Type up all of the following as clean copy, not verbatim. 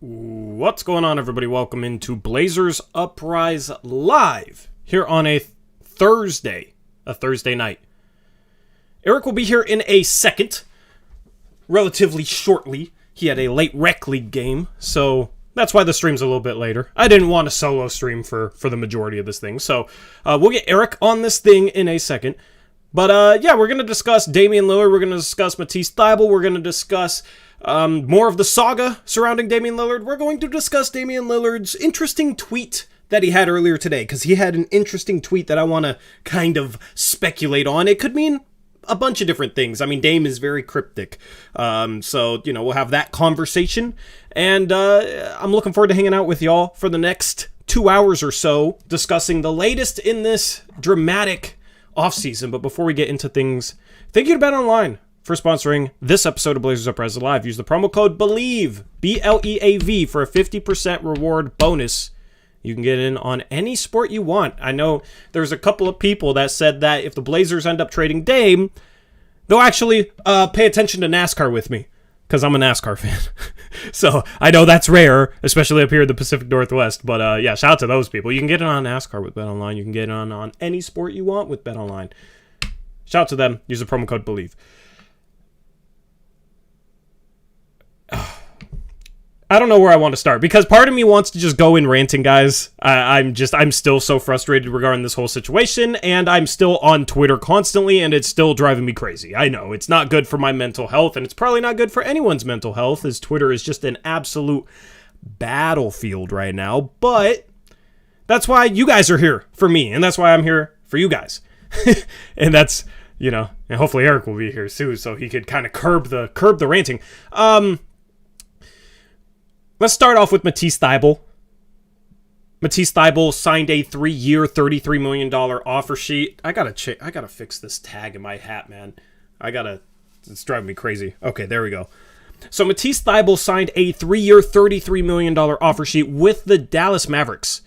What's going on, everybody? Welcome into Blazers Uprise Live here on a Thursday night. Eric will be here in a second, relatively shortly. He had a late rec league game, so that's why the stream's a little bit later. I didn't want a solo stream for the majority of this thing, so we'll get Eric on this thing in a second. But yeah, we're going to discuss Damian Lillard, we're going to discuss Matisse Thybulle, we're going to discuss more of the saga surrounding Damian Lillard. We're going to discuss Damian Lillard's interesting tweet that he had earlier today, because he had an interesting tweet that I want to kind of speculate on. It could mean a bunch of different things. I mean, Dame is very cryptic. So, you know, we'll have that conversation. And I'm looking forward to hanging out with y'all for the next 2 hours or so, discussing the latest in this dramatic offseason. But before we get into things, thank you to BetOnline for sponsoring this episode of Blazers Uprise Live. Use the promo code BELIEVE, BLEAV, for a 50% reward bonus. You can get in on any sport you want. I know there's a couple of people that said that if the Blazers end up trading Dame, they'll actually pay attention to NASCAR with me, because I'm a NASCAR fan. So I know that's rare, especially up here in the Pacific Northwest. But yeah, shout out to those people. You can get in on NASCAR with BetOnline. You can get in on any sport you want with BetOnline. Shout out to them. Use the promo code BELIEVE. I don't know where I want to start, because part of me wants to just go in ranting, guys. I'm still so frustrated regarding this whole situation, and I'm still on Twitter constantly, and it's still driving me crazy. I know it's not good for my mental health, and it's probably not good for anyone's mental health, as Twitter is just an absolute battlefield right now. But that's why you guys are here for me, and that's why I'm here for you guys. And that's, you know, and hopefully Eric will be here soon, so he could kind of curb the ranting. Let's start off with Matisse Thybulle. Matisse Thybulle signed a 3-year, $33 million offer sheet. I gotta fix this tag in my hat, man. It's driving me crazy. Okay, there we go. So Matisse Thybulle signed a 3-year, $33 million offer sheet with the Dallas Mavericks.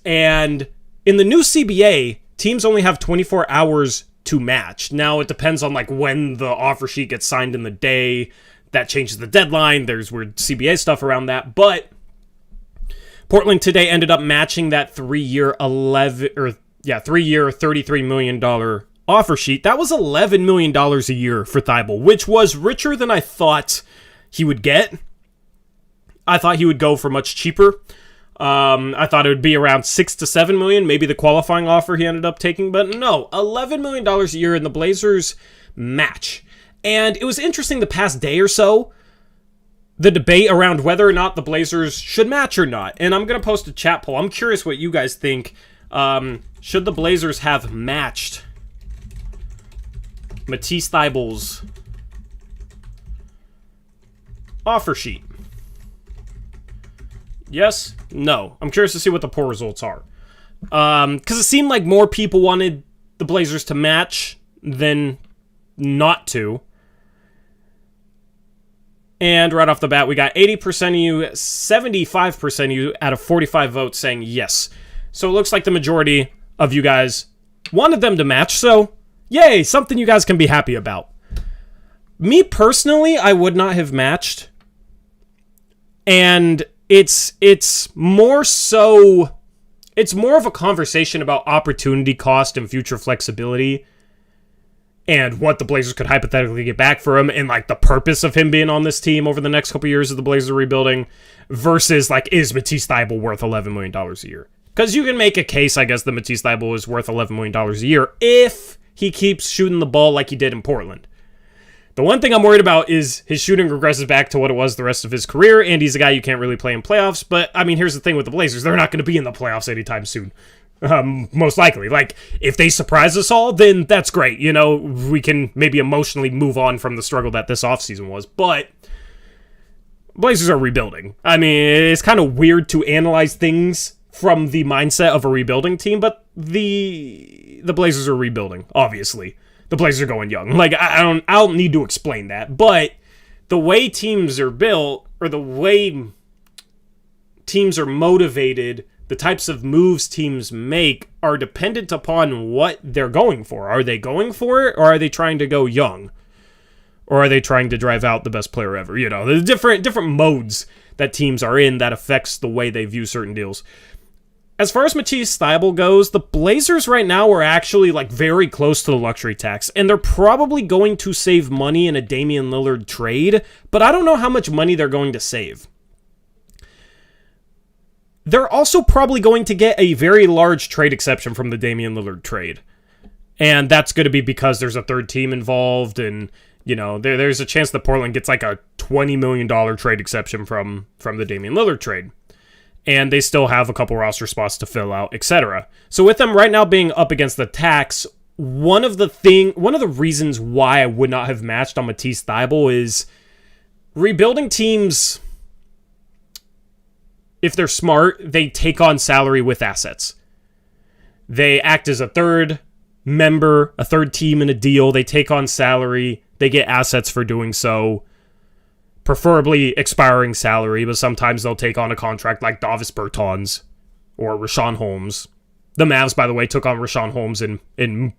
And in the new CBA, teams only have 24 hours to match. Now, it depends on like when the offer sheet gets signed in the day. That changes the deadline. There's weird CBA stuff around that. But Portland today ended up matching that 3-year, $33 million offer sheet. That was $11 million a year for Thybulle, which was richer than I thought he would get. I thought he would go for much cheaper. I thought it would be around $6 to $7 million, maybe the qualifying offer he ended up taking. But no, $11 million a year, and the Blazers match. And it was interesting the past day or so, the debate around whether or not the Blazers should match or not. And I'm going to post a chat poll. I'm curious what you guys think. Should the Blazers have matched Matisse Thybulle's offer sheet? Yes? No. I'm curious to see what the poll results are. Because it seemed like more people wanted the Blazers to match than not to. And right off the bat, we got 80% of you, 75% of you out of 45 votes saying yes. So it looks like the majority of you guys wanted them to match. So, yay, something you guys can be happy about. Me personally, I would not have matched. And it's more so, it's more of a conversation about opportunity cost and future flexibility, and what the Blazers could hypothetically get back for him, and like the purpose of him being on this team over the next couple of years of the Blazers rebuilding, versus like, is Matisse Thybulle worth $11 million a year? Because you can make a case, I guess, that Matisse Thybulle is worth $11 million a year if he keeps shooting the ball like he did in Portland. The one thing I'm worried about is his shooting regresses back to what it was the rest of his career, and he's a guy you can't really play in playoffs. But I mean, here's the thing with the Blazers: they're not going to be in the playoffs anytime soon. Most likely. Like, if they surprise us all, then that's great. You know, we can maybe emotionally move on from the struggle that this offseason was. But Blazers are rebuilding. I mean, it's kind of weird to analyze things from the mindset of a rebuilding team, but the Blazers are rebuilding, obviously. The Blazers are going young. Like, I don't need to explain that. But the way teams are built, or the way teams are motivated, the types of moves teams make are dependent upon what they're going for. Are they going for it, or are they trying to go young? Or are they trying to drive out the best player ever? You know, there's different modes that teams are in that affects the way they view certain deals. As far as Matisse Thybulle goes, the Blazers right now are actually like very close to the luxury tax, and they're probably going to save money in a Damian Lillard trade, but I don't know how much money they're going to save. They're also probably going to get a very large trade exception from the Damian Lillard trade, and that's going to be because there's a third team involved, and you know there's a chance that Portland gets like a $20 million trade exception from the Damian Lillard trade. And they still have a couple roster spots to fill out, etc. So with them right now being up against the tax, one of the reasons why I would not have matched on Matisse Thybulle is rebuilding teams, if they're smart, they take on salary with assets. They act as a third member, a third team in a deal. They take on salary. They get assets for doing so. Preferably expiring salary, but sometimes they'll take on a contract like Davis Bertans or Rashawn Holmes. The Mavs, by the way, took on Rashawn Holmes and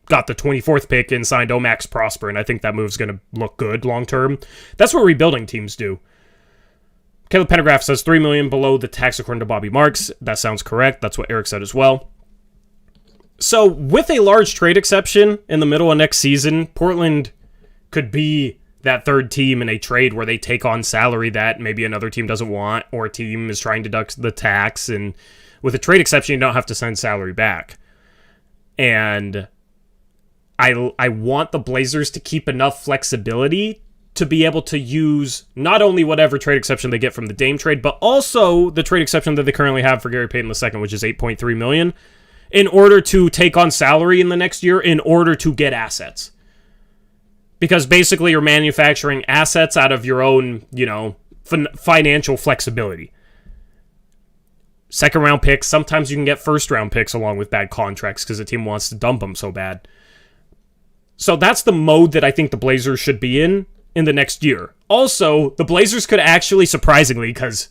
got the 24th pick and signed Max Prosper, and I think that move's going to look good long term. That's what rebuilding teams do. Caleb Pendergraph says $3 million below the tax according to Bobby Marks. That sounds correct. That's what Eric said as well. So with a large trade exception in the middle of next season, Portland could be that third team in a trade where they take on salary that maybe another team doesn't want, or a team is trying to deduct the tax, and with a trade exception, you don't have to send salary back. And I want the Blazers to keep enough flexibility to be able to use not only whatever trade exception they get from the Dame trade, but also the trade exception that they currently have for Gary Payton II, which is $8.3 million, in order to take on salary in the next year, in order to get assets. Because basically you're manufacturing assets out of your own, you know, financial flexibility. Second round picks, sometimes you can get first round picks along with bad contracts because the team wants to dump them so bad. So that's the mode that I think the Blazers should be in the next year. Also, the Blazers could actually, surprisingly, because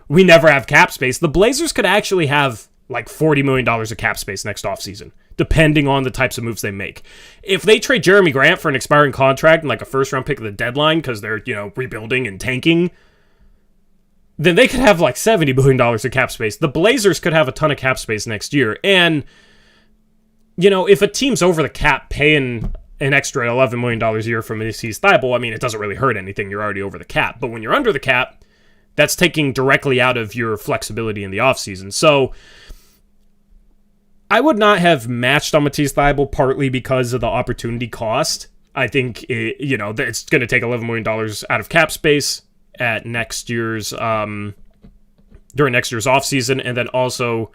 we never have cap space, the Blazers could actually have like $40 million of cap space next offseason, depending on the types of moves they make. If they trade Jeremy Grant for an expiring contract and like a first-round pick at the deadline because they're, you know, rebuilding and tanking, then they could have like $70 million of cap space. The Blazers could have a ton of cap space next year. And, you know, if a team's over the cap paying an extra $11 million a year from Matisse Thybulle, I mean, it doesn't really hurt anything. You're already over the cap. But when you're under the cap, that's taking directly out of your flexibility in the offseason. So I would not have matched on Matisse Thybulle partly because of the opportunity cost. I think it's going to take $11 million out of cap space at next year's during next year's offseason, and then also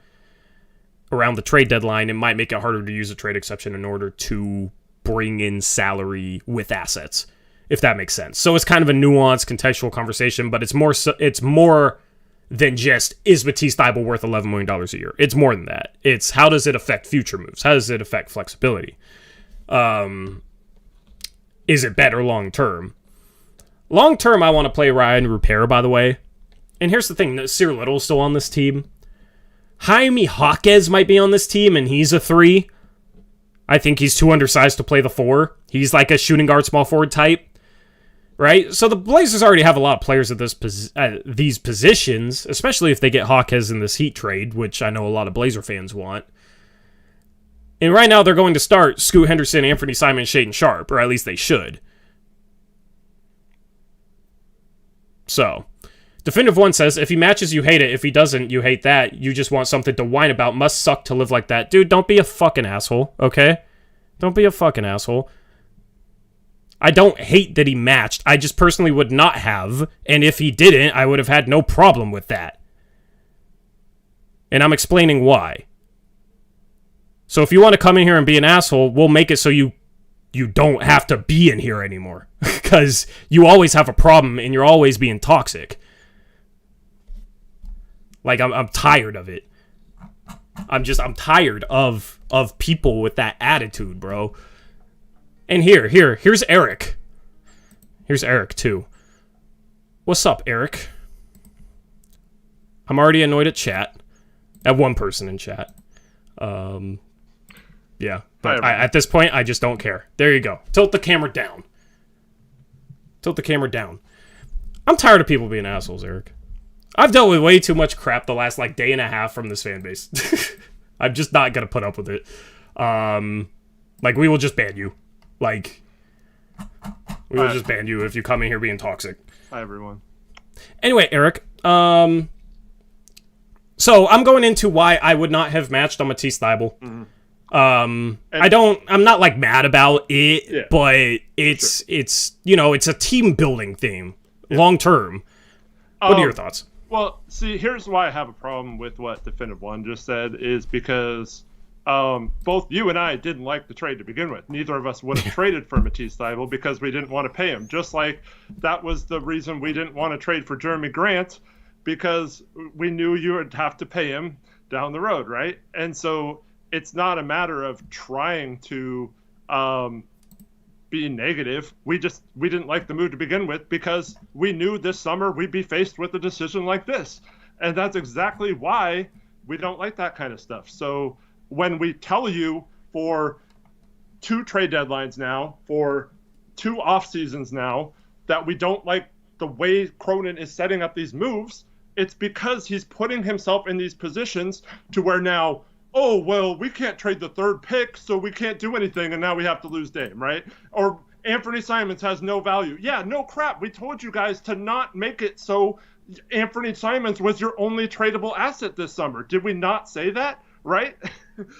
around the trade deadline, it might make it harder to use a trade exception in order to bring in salary with assets, if that makes sense. So it's kind of a nuanced, contextual conversation, but it's more than just, is Matisse Thybulle worth $11 million a year? It's more than that. It's how does it affect future moves? How does it affect flexibility? Is it better long term? Long term, I want to play Ryan Rupert, by the way. And here's the thing, Sear Little's still on this team. Jaime Jaquez might be on this team, and he's a 3. I think he's too undersized to play the 4. He's like a shooting guard, small forward type. Right? So the Blazers already have a lot of players at these positions, especially if they get Jaquez in this Heat trade, which I know a lot of Blazer fans want. And right now they're going to start Scoot Henderson, Anthony Simon, Shaedon Sharpe, or at least they should. So, Definitive One says, if he matches, you hate it. If he doesn't, you hate that. You just want something to whine about. Must suck to live like that. Dude, don't be a fucking asshole, okay? Don't be a fucking asshole. I don't hate that he matched. I just personally would not have. And if he didn't, I would have had no problem with that. And I'm explaining why. So if you want to come in here and be an asshole, we'll make it so you don't have to be in here anymore. Because you always have a problem and you're always being toxic. Like, I'm tired of it. I'm tired of people with that attitude, bro. And here's Eric. Here's Eric, too. What's up, Eric? I'm already annoyed at chat. At one person in chat. Yeah. But at this point, I just don't care. There you go. Tilt the camera down. Tilt the camera down. I'm tired of people being assholes, Eric. I've dealt with way too much crap the last day and a half from this fan base. I'm just not gonna put up with it. We will just ban you. We will just ban you if you come in here being toxic. Hi, everyone. Anyway, Eric. So I'm going into why I would not have matched on Matisse Thybulle. Mm-hmm. I'm not mad about it, but it's a team building theme long term. What are your thoughts? Well, see, here's why I have a problem with what Definitive One just said is because both you and I didn't like the trade to begin with. Neither of us would have traded for Matisse Thybulle because we didn't want to pay him. Just like that was the reason we didn't want to trade for Jeremy Grant, because we knew you would have to pay him down the road, right? And so it's not a matter of trying to be negative. We didn't like the move to begin with because we knew this summer we'd be faced with a decision like this. And that's exactly why we don't like that kind of stuff. So when we tell you for 2 trade deadlines now, for 2 off seasons now, that we don't like the way Cronin is setting up these moves, it's because he's putting himself in these positions to where now, oh, well, we can't trade the 3rd pick, so we can't do anything, and now we have to lose Dame, right? Or Anthony Simons has no value. Yeah, no crap. We told you guys to not make it so Anthony Simons was your only tradable asset this summer. Did we not say that, right?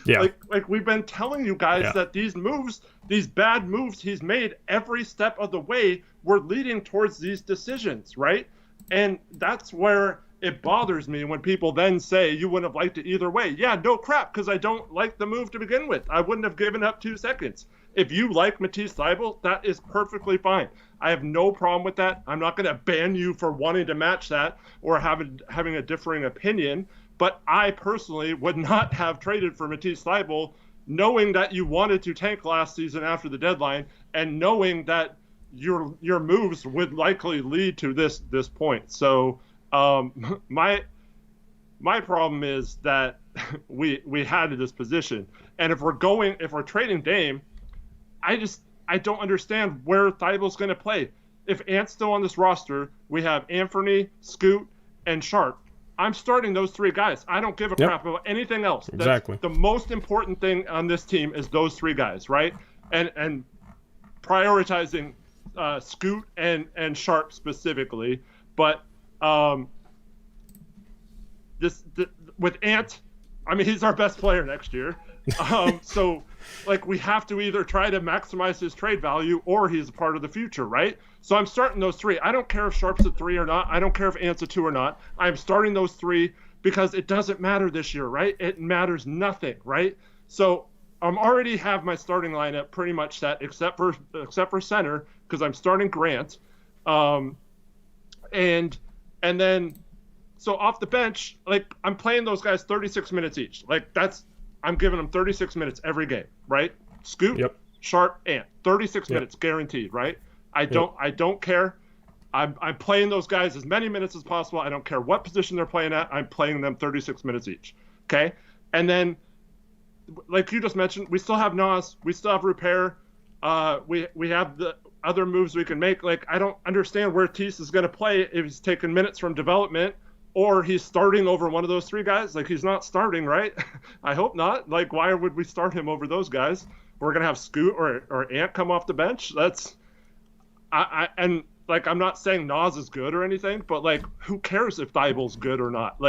Yeah. like we've been telling you guys that these moves, these bad moves he's made every step of the way were leading towards these decisions, right? And that's where it bothers me when people then say you wouldn't have liked it either way. Yeah, no crap, because I don't like the move to begin with. I wouldn't have given up 2 seconds. If you like Matisse Thybulle, that is perfectly fine. I have no problem with that. I'm not going to ban you for wanting to match that or having a differing opinion. But I personally would not have traded for Matisse Thybulle knowing that you wanted to tank last season after the deadline and knowing that your moves would likely lead to this point. So my problem is that we had this position, and if we're trading Dame, I don't understand where Thybulle's going to play. If Ant's still on this roster, we have Anthony, Scoot, and Sharp. I'm starting those 3 guys. I don't give a crap about anything else. Exactly. The most important thing on this team is those 3 guys, right? And prioritizing Scoot and Sharp specifically, but with Ant, I mean, he's our best player next year. So we have to either try to maximize his trade value or he's a part of the future, right? So I'm starting those 3. I don't care if Sharp's at 3 or not. I don't care if Ant's at 2 or not. I'm starting those 3 because it doesn't matter this year, right? It matters nothing, right? So I'm already have my starting lineup pretty much set except for center because I'm starting Grant. And then so off the bench, I'm playing those guys 36 minutes each. I'm giving them 36 minutes every game, right? Scoot, Sharp, Ant, 36 minutes guaranteed, right? I don't care. I'm playing those guys as many minutes as possible. I don't care what position they're playing at. I'm playing them 36 minutes each. Okay, and then like you just mentioned, we still have Nas, we still have Repair. We have the other moves we can make. I don't understand where Tease is going to play if he's taking minutes from development. Or he's starting over one of those 3 guys. He's not starting, right? I hope not. Why would we start him over those guys? We're gonna have Scoot or Ant come off the bench. I'm not saying Nas is good or anything, but who cares if Thybulle's good or not?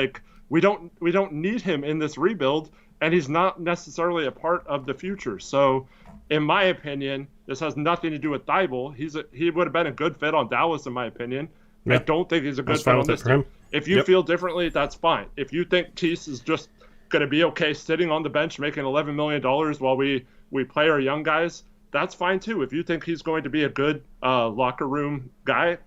We don't need him in this rebuild, and he's not necessarily a part of the future. So, in my opinion, this has nothing to do with Thybulle. He would have been a good fit on Dallas, in my opinion. Yeah. I don't think he's a good fit on this team. If you feel differently, that's fine. If you think Tease is just going to be okay sitting on the bench making $11 million while we play our young guys, that's fine too. If you think he's going to be a good locker room guy,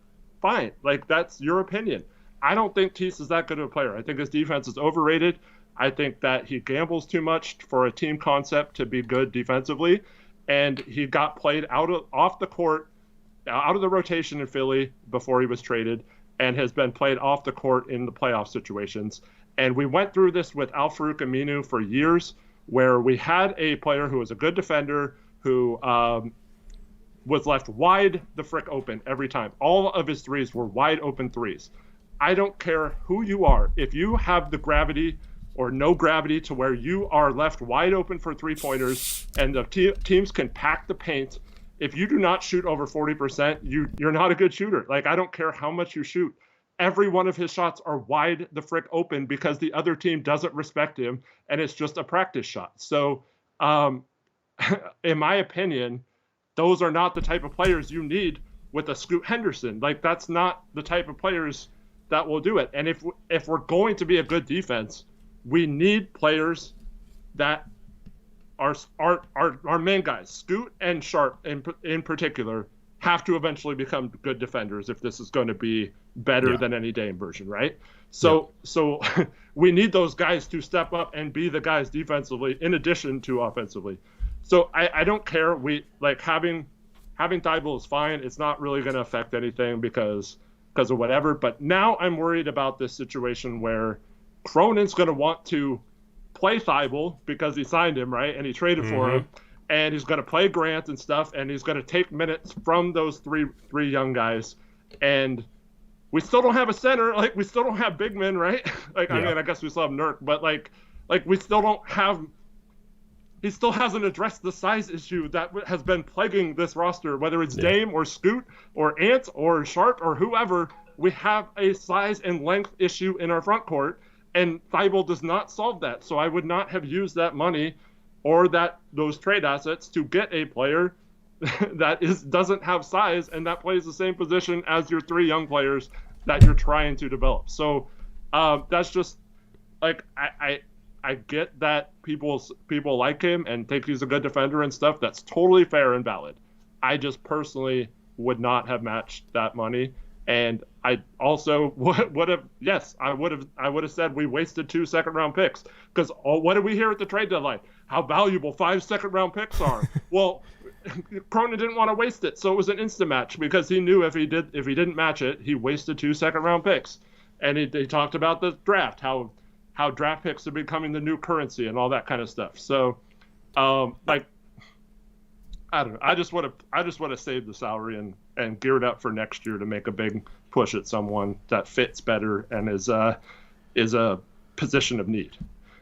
fine. That's your opinion. I don't think Tease is that good of a player. I think his defense is overrated. I think that he gambles too much for a team concept to be good defensively. And he got played off the court, out of the rotation in Philly before he was traded, and has been played off the court in the playoff situations. And we went through this with Al-Farouq Aminu for years, where we had a player who was a good defender, who was left wide the frick open every time. All of his threes were wide open threes. I don't care who you are. If you have the gravity or no gravity to where you are left wide open for three-pointers and the teams can pack the paint, if you do not shoot over 40%, you're not a good shooter. Like, I don't care how much you shoot. Every one of his shots are wide the frick open because the other team doesn't respect him, and it's just a practice shot. So, in my opinion, those are not the type of players you need with a Scoot Henderson. Like, that's not the type of players that will do it. And if we're going to be a good defense, we need players that are our main guys. Scoot and Sharp in particular have to eventually become good defenders if this is going to be better than any Dame version, right? So we need those guys to step up and be the guys defensively in addition to offensively. So I don't care. We like having Thybulle is fine. It's not really going to affect anything because of whatever. But now I'm worried about this situation where Cronin's going to want to play Thybulle because he signed him, right? And he traded for him. And he's going to play Grant and stuff, and he's going to take minutes from those three young guys. And we still don't have a center. Like, we still don't have big men, right? Like, I mean, I guess we still have Nurk, but like we still don't have. He still hasn't addressed the size issue that has been plaguing this roster, whether it's Dame or Scoot or Ant or Sharp or whoever. We have a size and length issue in our front court, and Thybulle does not solve that. So I would not have used that money or those trade assets to get a player that doesn't have size and that plays the same position as your three young players that you're trying to develop. So that's just like I get that people like him and think he's a good defender and stuff. That's totally fair and valid. I just personally would not have matched that money. And I also would have said we wasted 2 second-round picks because what did we hear at the trade deadline? How valuable 5 second-round picks are. Well, Cronin didn't want to waste it, so it was an instant match because he knew if he didn't match it, he wasted 2 second-round picks. And he talked about the draft, how draft picks are becoming the new currency and all that kind of stuff. So, like, I don't know. I just want to save the salary and gear it up for next year to make a big push at someone that fits better and is a position of need.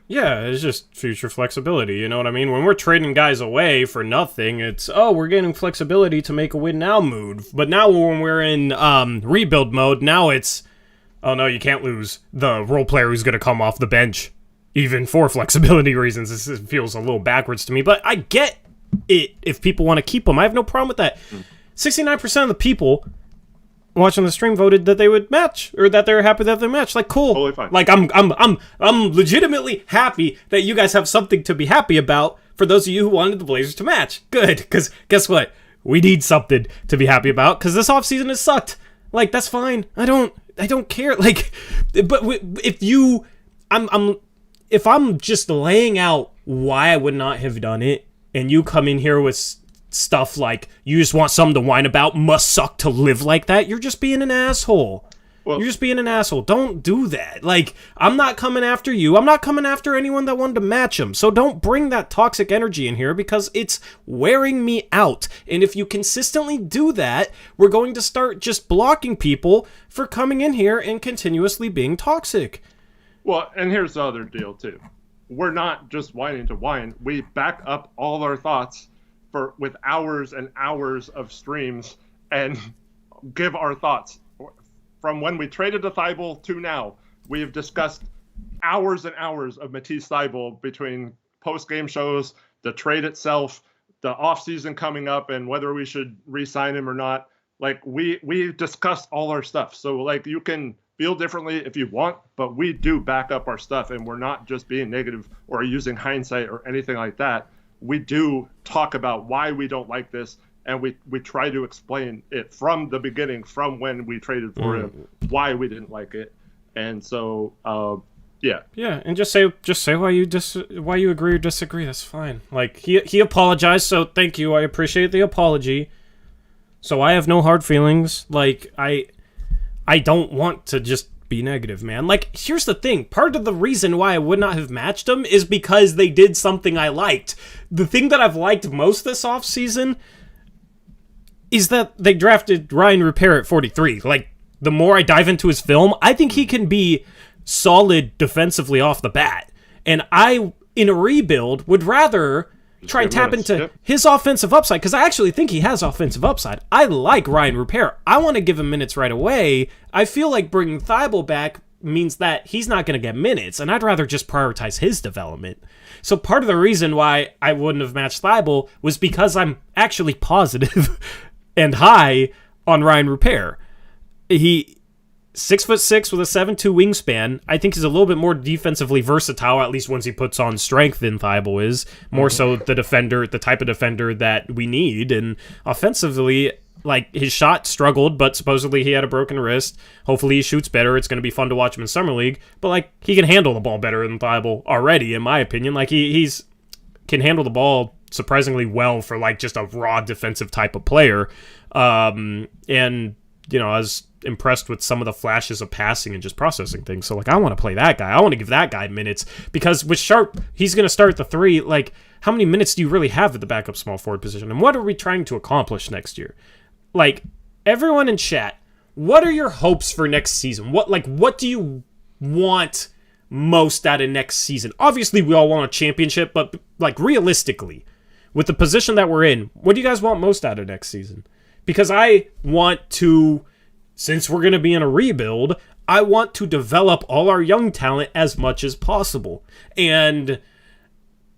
Yeah, it's just future flexibility, you know what I mean? When we're trading guys away for nothing, it's, we're getting flexibility to make a win-now move. But now when we're in rebuild mode, now it's, oh no, you can't lose the role player who's going to come off the bench, even for flexibility reasons. This feels a little backwards to me, but I get it if people want to keep them. I have no problem with that. 69% of the people watching the stream voted that they would match, or that they're happy that they match. Like, cool. Totally fine. Like, I'm legitimately happy that you guys have something to be happy about for those of you who wanted the Blazers to match. Good, because guess what? We need something to be happy about, because this offseason has sucked. Like, that's fine. I don't care. Like, but if I'm just laying out why I would not have done it, and you come in here with stuff like you just want something to whine about, must suck to live like that, you're just being an asshole. Well, you're just being an asshole. Don't do that. Like, I'm not coming after you. I'm not coming after anyone that wanted to match him. So don't bring that toxic energy in here because it's wearing me out. And if you consistently do that, we're going to start just blocking people for coming in here and continuously being toxic. Well, and here's the other deal, too. We're not just whining to whine. We back up all our thoughts with hours and hours of streams and give our thoughts. From when we traded to Thybulle to now, we have discussed hours and hours of Matisse Thybulle between post-game shows, the trade itself, the offseason coming up, and whether we should re-sign him or not. Like, we discussed all our stuff. So, like, you can feel differently if you want, but we do back up our stuff, and we're not just being negative or using hindsight or anything like that. We do talk about why we don't like this, and we try to explain it from the beginning, from when we traded for him, why we didn't like it. And so, yeah, and just say why you agree or disagree. That's fine. Like, he apologized, so thank you. I appreciate the apology. So I have no hard feelings. Like, I don't want to just be negative, man. Like, here's the thing. Part of the reason why I would not have matched them is because they did something I liked. The thing that I've liked most this offseason is that they drafted Ryan Rupert at 43. Like, the more I dive into his film, I think he can be solid defensively off the bat. And I, in a rebuild, would rather try and tap into his offensive upside, because I actually think he has offensive upside. I like Ryan Rupert. I want to give him minutes right away. I feel like bringing Thybulle back means that he's not going to get minutes, and I'd rather just prioritize his development. So part of the reason why I wouldn't have matched Thybulle was because I'm actually positive and high on Ryan Rupert. He 6'6" with a 7'2" wingspan. I think he's a little bit more defensively versatile, at least once he puts on strength, than Thybulle is. More so the defender, the type of defender that we need. And offensively, like, his shot struggled, but supposedly he had a broken wrist. Hopefully he shoots better. It's going to be fun to watch him in Summer League. But, like, he can handle the ball better than Thybulle already, in my opinion. Like, he's can handle the ball surprisingly well for, like, just a raw defensive type of player. And, you know, I was impressed with some of the flashes of passing and just processing things. So, like, I want to play that guy. I want to give that guy minutes, because with Sharp, he's going to start the 3. Like, how many minutes do you really have at the backup small forward position? And what are we trying to accomplish next year? Like, everyone in chat, what are your hopes for next season? What do you want most out of next season? Obviously, we all want a championship, but, like, realistically, with the position that we're in, what do you guys want most out of next season? Because I want to, since we're going to be in a rebuild, I want to develop all our young talent as much as possible. And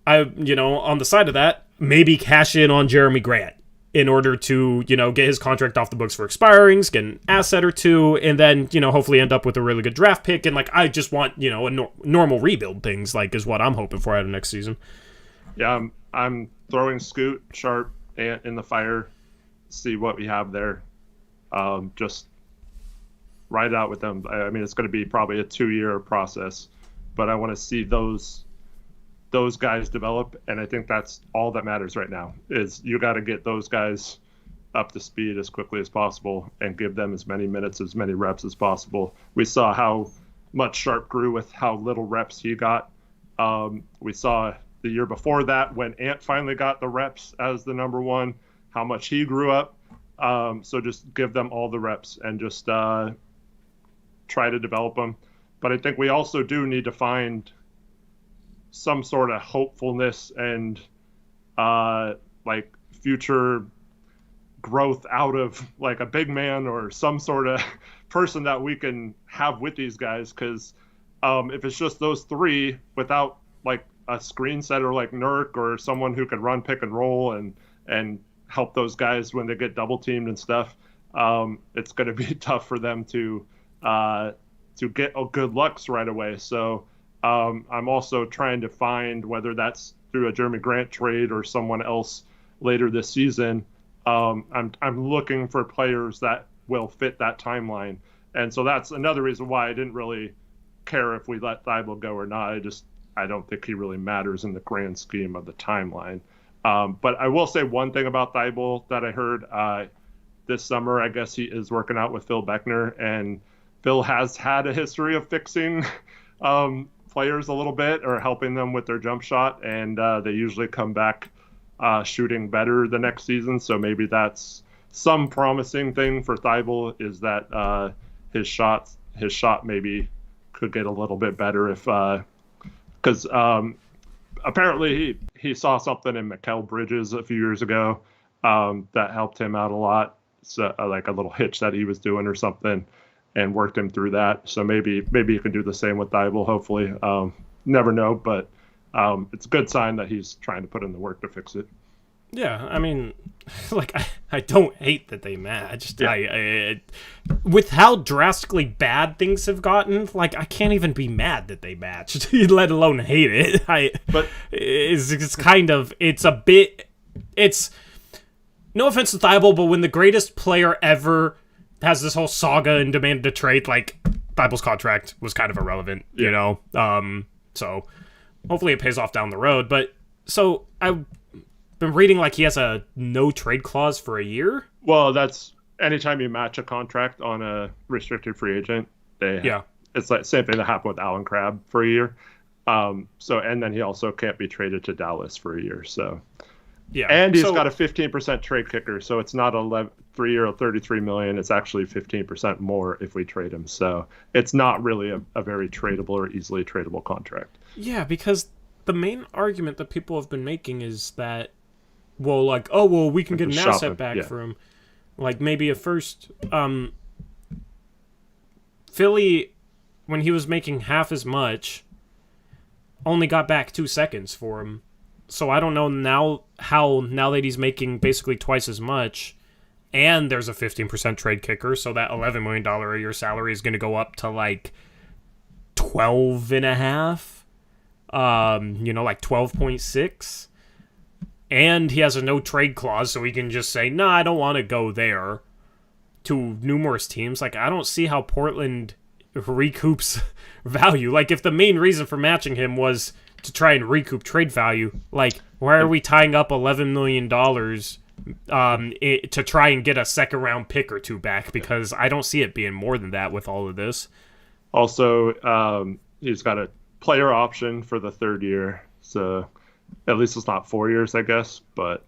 I, you know, on the side of that, maybe cash in on Jeremy Grant in order to, you know, get his contract off the books for expirings, get an asset or two, and then, you know, hopefully end up with a really good draft pick. And, like, I just want, you know, a normal rebuild things, like, is what I'm hoping for out of next season. Yeah, I'm throwing Scoot, Sharp, Ant in the fire, see what we have there. Just ride it out with them. I mean, it's going to be probably a 2-year process, but I want to see those guys develop, and I think that's all that matters right now, is you got to get those guys up to speed as quickly as possible and give them as many minutes, as many reps as possible. We saw how much Sharp grew with how little reps he got. We saw the year before that, when Ant finally got the reps as the number 1, how much he grew up. So just give them all the reps and just try to develop them. But I think we also do need to find some sort of hopefulness and like future growth out of, like, a big man or some sort of person that we can have with these guys. Because if it's just those 3 without, like, a screen setter like Nurk or someone who can run pick and roll and help those guys when they get double teamed and stuff, it's going to be tough for them to get good looks right away. So I'm also trying to find, whether that's through a Jeremy Grant trade or someone else later this season, I'm looking for players that will fit that timeline. And so that's another reason why I didn't really care if we let Thybulle go or not. I don't think he really matters in the grand scheme of the timeline. But I will say one thing about Thybulle that I heard this summer. I guess he is working out with Phil Beckner, and Phil has had a history of fixing players a little bit, or helping them with their jump shot, and they usually come back shooting better the next season. So maybe that's some promising thing for Thybulle, is that his shot maybe could get a little bit better if because apparently he saw something in Mikal Bridges a few years ago that helped him out a lot. So like a little hitch that he was doing or something, and worked him through that. So maybe you can do the same with Thybulle, hopefully. Never know, but it's a good sign that he's trying to put in the work to fix it. Yeah, I mean, like, I don't hate that they matched. Yeah. I with how drastically bad things have gotten, like, I can't even be mad that they matched, let alone hate it. But it's kind of, it's no offense to Thybulle, but when the greatest player ever has this whole saga and demanded a trade, like, Thybulle's contract was kind of irrelevant, you know? So hopefully it pays off down the road. But so I've been reading, like, he has a no trade clause for a year. Well, that's anytime you match a contract on a restricted free agent, it's like same thing that happened with Alan Crabb for a year. So, and then he also can't be traded to Dallas for a year. So, yeah, and he's got a 15% trade kicker, so it's not 3-year, $33 million. It's actually 15% more if we trade him. So it's not really a very tradable or easily tradable contract. Yeah, because the main argument that people have been making is that, well, like, oh, well, we can get an asset back for him. Like, maybe a first. Philly, when he was making half as much, only got back 2 seconds for him. So I don't know now that he's making basically twice as much, and there's a 15% trade kicker, so that $11 million a year salary is going to go up to like 12.5, like 12.6. And he has a no trade clause, so he can just say, "No, I don't want to go there." To numerous teams, like I don't see how Portland recoups value. Like if the main reason for matching him was to try and recoup trade value, like why are we tying up $11 million to try and get a second round pick or two back? Because I don't see it being more than that with all of this. Also, he's got a player option for the third year, so at least it's not 4 years, I guess. But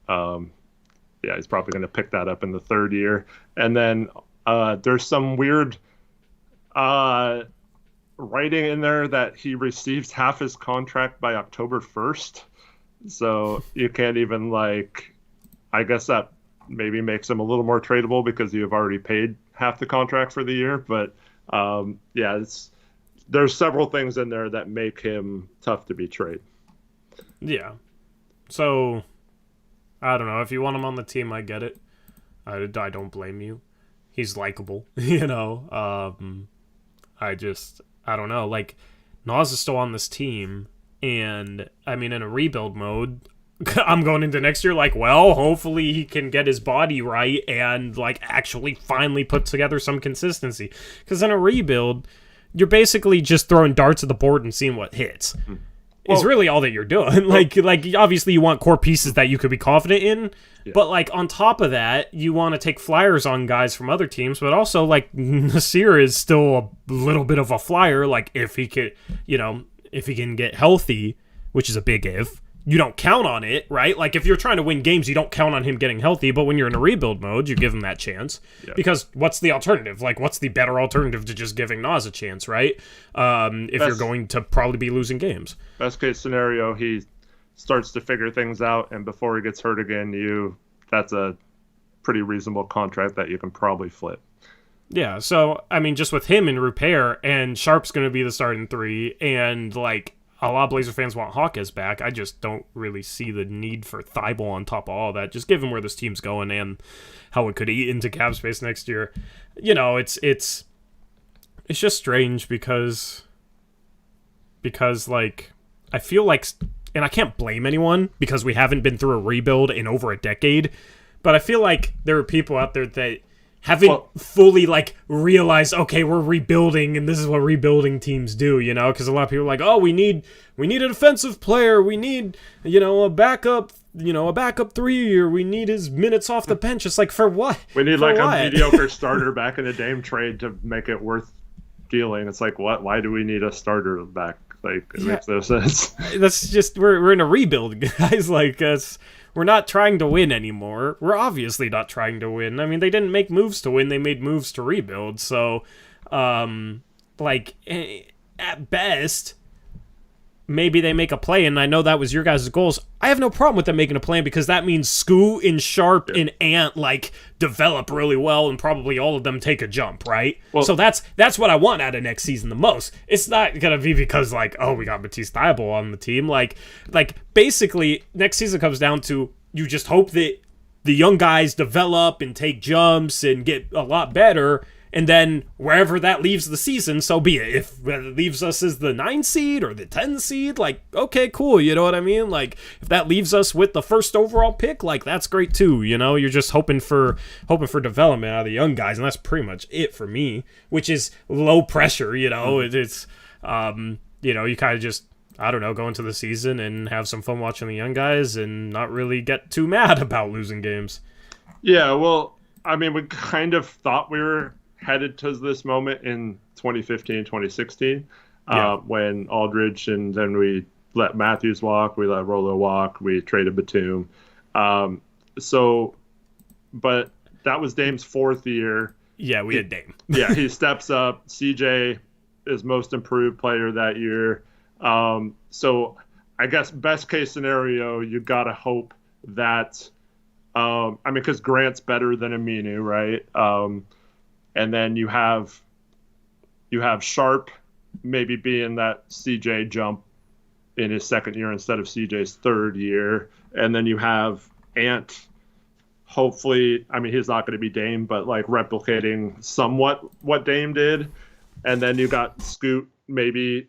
yeah, he's probably going to pick that up in the third year. And then there's some weird writing in there that he receives half his contract by October 1st. So you can't even, like, I guess that maybe makes him a little more tradable because you have already paid half the contract for the year. But yeah, there's several things in there that make him tough to be traded. Yeah. So I don't know. If you want him on the team, I get it. I don't blame you. He's likable, you know. I don't know. Like, Nas is still on this team, and, I mean, in a rebuild mode, I'm going into next year like, well, hopefully he can get his body right and, like, actually finally put together some consistency. Because in a rebuild, you're basically just throwing darts at the board and seeing what hits. Is really all that you're doing. Like obviously you want core pieces that you could be confident in, but like on top of that, you want to take flyers on guys from other teams, but also like Nasir is still a little bit of a flyer. Like if he could, if he can get healthy, which is a big if, you don't count on it, right? Like if you're trying to win games, you don't count on him getting healthy, but when you're in a rebuild mode, you give him that chance. Yeah. Because what's the alternative? Like what's the better alternative to just giving Nas a chance, right? If you're going to probably be losing games. Best case scenario, he starts to figure things out, and before he gets hurt again, that's a pretty reasonable contract that you can probably flip. Yeah, so, I mean, just with him in repair, and Sharp's going to be the starting three, and, like, a lot of Blazer fans want Hawkes back. I just don't really see the need for Thybulle on top of all that. Just given where this team's going and how it could eat into cap space next year. It's just strange because like, I feel like, and I can't blame anyone because we haven't been through a rebuild in over a decade, but I feel like there are people out there that haven't fully, like, realized, okay, we're rebuilding, and this is what rebuilding teams do, Because a lot of people are like, oh, we need a defensive player, we need, a backup 3, or we need his minutes off the bench. It's like, for what? We need, a mediocre starter back in the Dame trade to make it worth dealing. It's like, what? Why do we need a starter back? Like, it makes no sense. That's just, we're in a rebuild, guys. Like, we're not trying to win anymore. We're obviously not trying to win. I mean, they didn't make moves to win. They made moves to rebuild. So, at best, maybe they make a play, and I know that was your guys' goals. I have no problem with them making a plan because that means Scoot and Sharp and Ant, like, develop really well, and probably all of them take a jump, right? Well, so that's what I want out of next season the most. It's not going to be because, like, oh, we got Matisse Thybulle on the team. Like, basically, next season comes down to you just hope that the young guys develop and take jumps and get a lot better, and then wherever that leaves the season, so be it. If it leaves us as the 9 seed or the 10 seed, like, okay, cool, you know what I mean? Like, if that leaves us with the first overall pick, like, that's great too, You're just hoping for development out of the young guys, and that's pretty much it for me, which is low pressure, It's, you kind of just, I don't know, go into the season and have some fun watching the young guys and not really get too mad about losing games. Yeah, well, I mean, we kind of thought we were headed to this moment in 2015, 2016, when Aldridge, and then we let Matthews walk, we let Rolo walk, we traded Batum. But that was Dame's 4th year. Yeah, we had Dame. Yeah, he steps up. CJ is most improved player that year. So I guess best case scenario, you got to hope that, because Grant's better than Aminu, right? And then you have Sharp maybe being that CJ jump in his 2nd year instead of CJ's 3rd year. And then you have Ant, hopefully, he's not going to be Dame, but like replicating somewhat what Dame did. And then you got Scoot, maybe,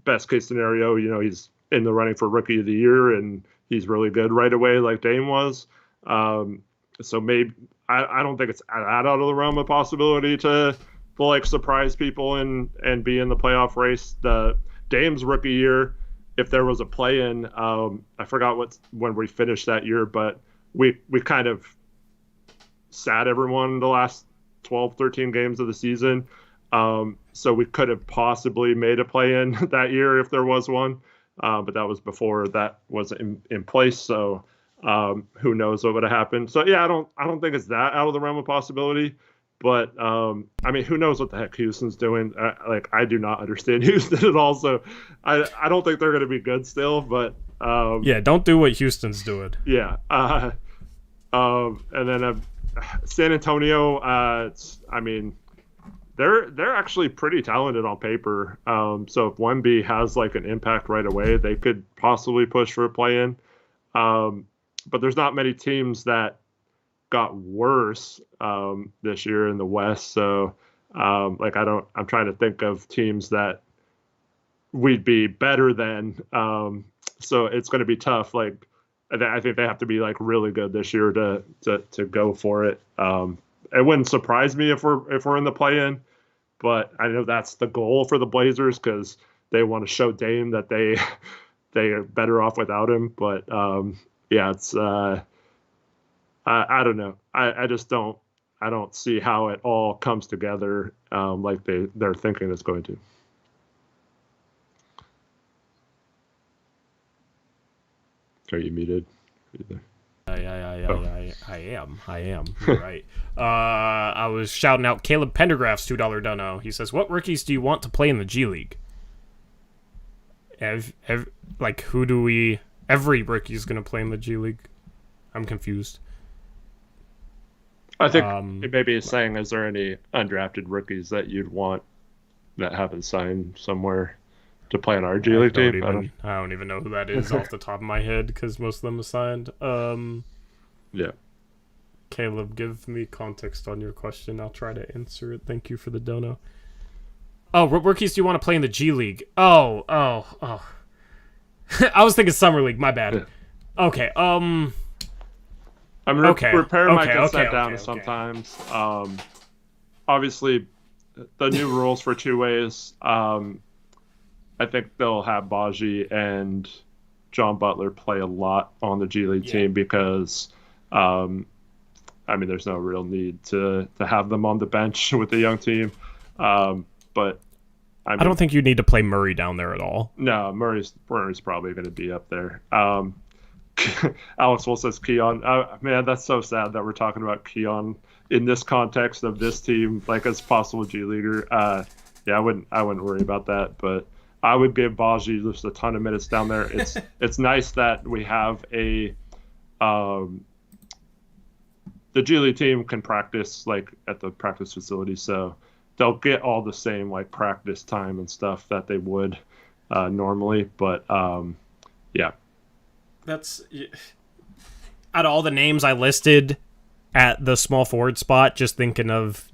best case scenario, he's in the running for Rookie of the Year and he's really good right away like Dame was. So maybe I don't think it's out of the realm of possibility to like surprise people and be in the playoff race. The Dame's rookie year, if there was a play-in, I forgot when we finished that year, but we kind of sat everyone the last 12, 13 games of the season. So we could have possibly made a play-in that year if there was one, but that was before that was in place. So who knows what would have happened? So yeah, I don't think it's that out of the realm of possibility. But who knows what the heck Houston's doing? I do not understand Houston at all. So I don't think they're going to be good still. But don't do what Houston's doing. Yeah. And then San Antonio. They're actually pretty talented on paper. So if Wemby has like an impact right away, they could possibly push for a play-in. But there's not many teams that got worse this year in the West. So I'm trying to think of teams that we'd be better than. So it's going to be tough. Like I think they have to be like really good this year to go for it. It wouldn't surprise me if we're in the play-in, but I know that's the goal for the Blazers because they want to show Dame that they are better off without him. But it's I don't know. I just don't see how it all comes together like they're thinking it's going to. Are you muted? I am. You're right. I was shouting out Caleb Pendergraft's $2 dono. He says, "What rookies do you want to play in the G League?" Who do we? Every rookie's going to play in the G League. I'm confused. I think maybe he's saying, is there any undrafted rookies that you'd want that haven't signed somewhere to play on our G League team? I don't even know who that is off the top of my head because most of them are signed. Yeah. Caleb, give me context on your question. I'll try to answer it. Thank you for the dono. Oh, what rookies do you want to play in the G League? Oh. I was thinking Summer League. My bad. Yeah. Okay. Repair might get set down sometimes. Obviously, the new rules for two ways. I think they'll have Baji and John Butler play a lot on the G League team because, there's no real need to have them on the bench with the young team. But I don't think you need to play Murray down there at all. No, Murray's probably going to be up there. Alex Wolf says Keon. Man, that's so sad that we're talking about Keon in this context of this team, like as possible G Leaguer. I wouldn't worry about that, but I would give Baji just a ton of minutes down there. It's nice that we have the G League team can practice like at the practice facility, so they'll get all the same like practice time and stuff that they would normally. But that's out of all the names I listed at the small forward spot, just thinking of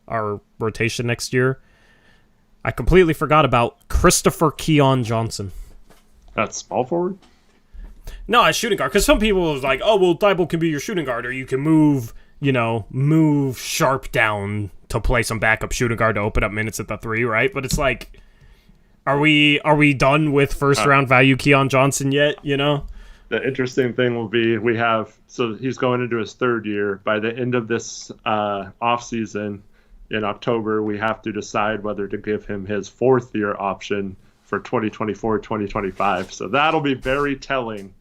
our rotation next year, I completely forgot about Christopher Keon Johnson. That's small forward? No, it's shooting guard. Because some people was like, oh, well, Thybulle can be your shooting guard, or you can move Sharp down to play some backup shooting guard to open up minutes at the 3, right? But it's like, are we done with first round value Keon Johnson yet? The interesting thing will be so he's going into his 3rd year. By the end of this off season in October, we have to decide whether to give him his 4th year option for 2024-2025. So that'll be very telling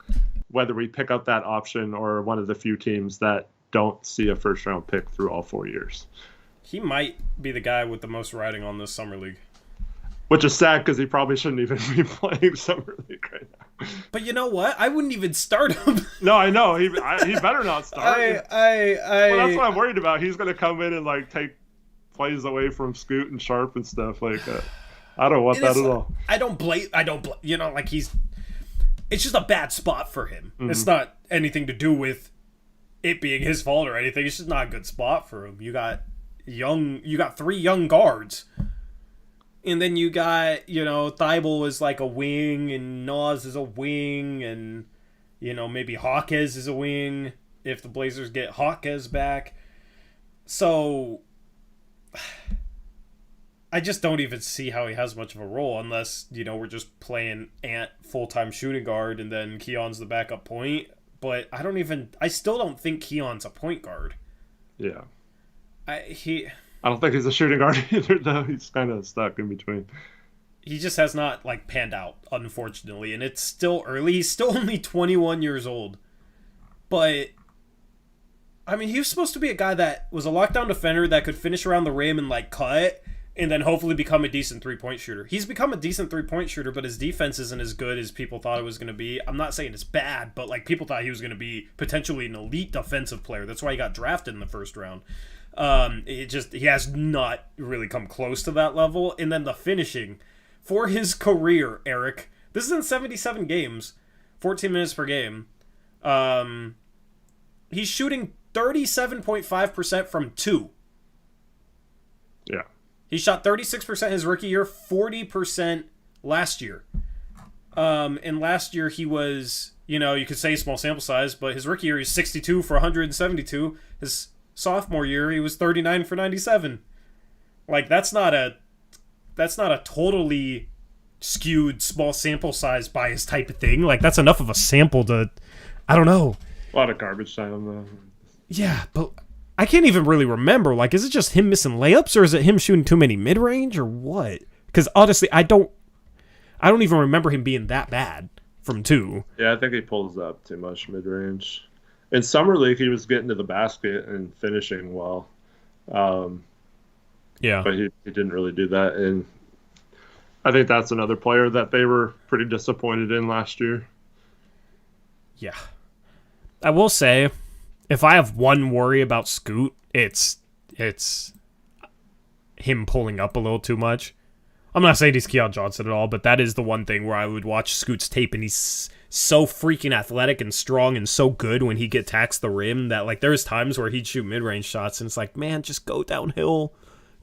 whether we pick up that option or one of the few teams that don't see a first-round pick through all 4 years. He might be the guy with the most riding on this summer league. Which is sad because he probably shouldn't even be playing summer league right now. But you know what? I wouldn't even start him. No, I know he better not start. Well, that's what I'm worried about. He's going to come in and like take plays away from Scoot and Sharp and stuff like that. I don't want that at all. I don't blame. You know, like it's just a bad spot for him. Mm-hmm. It's not anything to do with it being his fault or anything. It's just not a good spot for him. You got 3 young guards. And then you got, Thybulle is like a wing, and Nas is a wing, and, maybe Hawkes is a wing if the Blazers get Hawkes back. So, I just don't even see how he has much of a role unless, we're just playing Ant full-time shooting guard, and then Keon's the backup point. But I still don't think Keon's a point guard. Yeah. I don't think he's a shooting guard either, though. He's kind of stuck in between. He just has not, panned out, unfortunately. And it's still early. He's still only 21 years old. But, he was supposed to be a guy that was a lockdown defender that could finish around the rim and, cut, and then hopefully become a decent three-point shooter. He's become a decent three-point shooter, but his defense isn't as good as people thought it was going to be. I'm not saying it's bad, but, people thought he was going to be potentially an elite defensive player. That's why he got drafted in the first round. He has not really come close to that level. And then the finishing for his career, Eric, this is in 77 games, 14 minutes per game. He's shooting 37.5% from 2. Yeah. He shot 36% his rookie year, 40% last year. And last year he was, you could say small sample size, but his rookie year he's 62 for 172. His sophomore year he was 39 for 97. That's not a totally skewed small sample size bias type of thing. That's enough of a sample to, I don't know, a lot of garbage time though. Yeah, but I can't even really remember. Is it just him missing layups, or is it him shooting too many mid-range, or what? Because honestly, I don't even remember him being that bad from 2. Yeah, I think he pulls up too much mid-range. In summer league, he was getting to the basket and finishing well. Yeah. But he didn't really do that. And I think that's another player that they were pretty disappointed in last year. Yeah. I will say, if I have one worry about Scoot, it's him pulling up a little too much. I'm not saying he's Keon Johnson at all, but that is the one thing where I would watch Scoot's tape, and he's so freaking athletic and strong and so good when he get taxed the rim that there's times where he'd shoot mid-range shots, and it's man, just go downhill,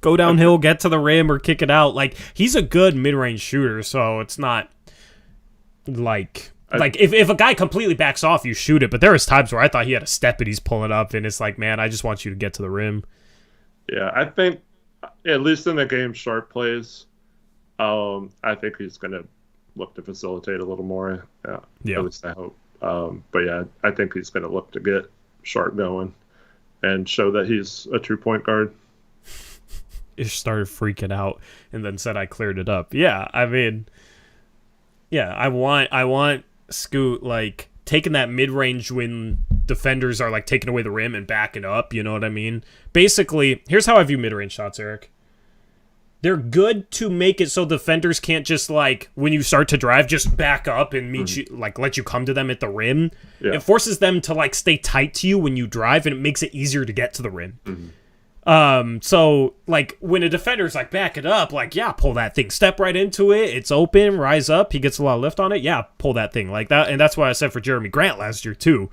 get to the rim or kick it out. He's a good mid-range shooter, so it's not if a guy completely backs off, you shoot it. But there was times where I thought he had a step and he's pulling up, and it's man, I just want you to get to the rim. Yeah, I think at least in the game Sharp plays, I think he's going to look to facilitate a little more. Yeah. At least I hope. But yeah, I think he's going to look to get Sharp going and show that he's a true point guard. Ish started freaking out and then said I cleared it up. Yeah, I want Scoot taking that mid-range when defenders are taking away the rim and backing up, you know what I mean? Basically, here's how I view mid-range shots, Eric. They're good to make it so defenders can't just when you start to drive, just back up and meet you, let you come to them at the rim. Yeah. It forces them to stay tight to you when you drive, and it makes it easier to get to the rim. Mm-hmm. So when a defender's back it up, yeah, pull that thing, step right into it. It's open, rise up. He gets a lot of lift on it. Yeah, pull that thing like that. And that's what I said for Jeremy Grant last year too.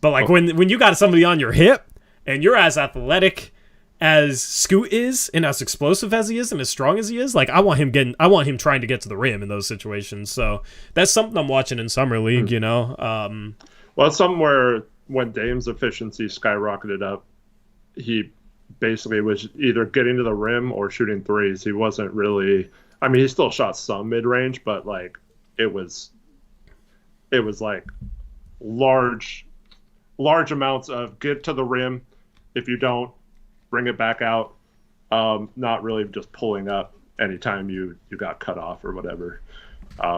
But when you got somebody on your hip and you're as athletic as Scoot is and as explosive as he is and as strong as he is, I want him trying to get to the rim in those situations. So that's something I'm watching in summer league, Well, it's something where when Dame's efficiency skyrocketed up, he basically was either getting to the rim or shooting threes. He wasn't really, he still shot some mid-range, but it was large amounts of get to the rim. If you don't, bring it back out. Not really just pulling up anytime you got cut off or whatever.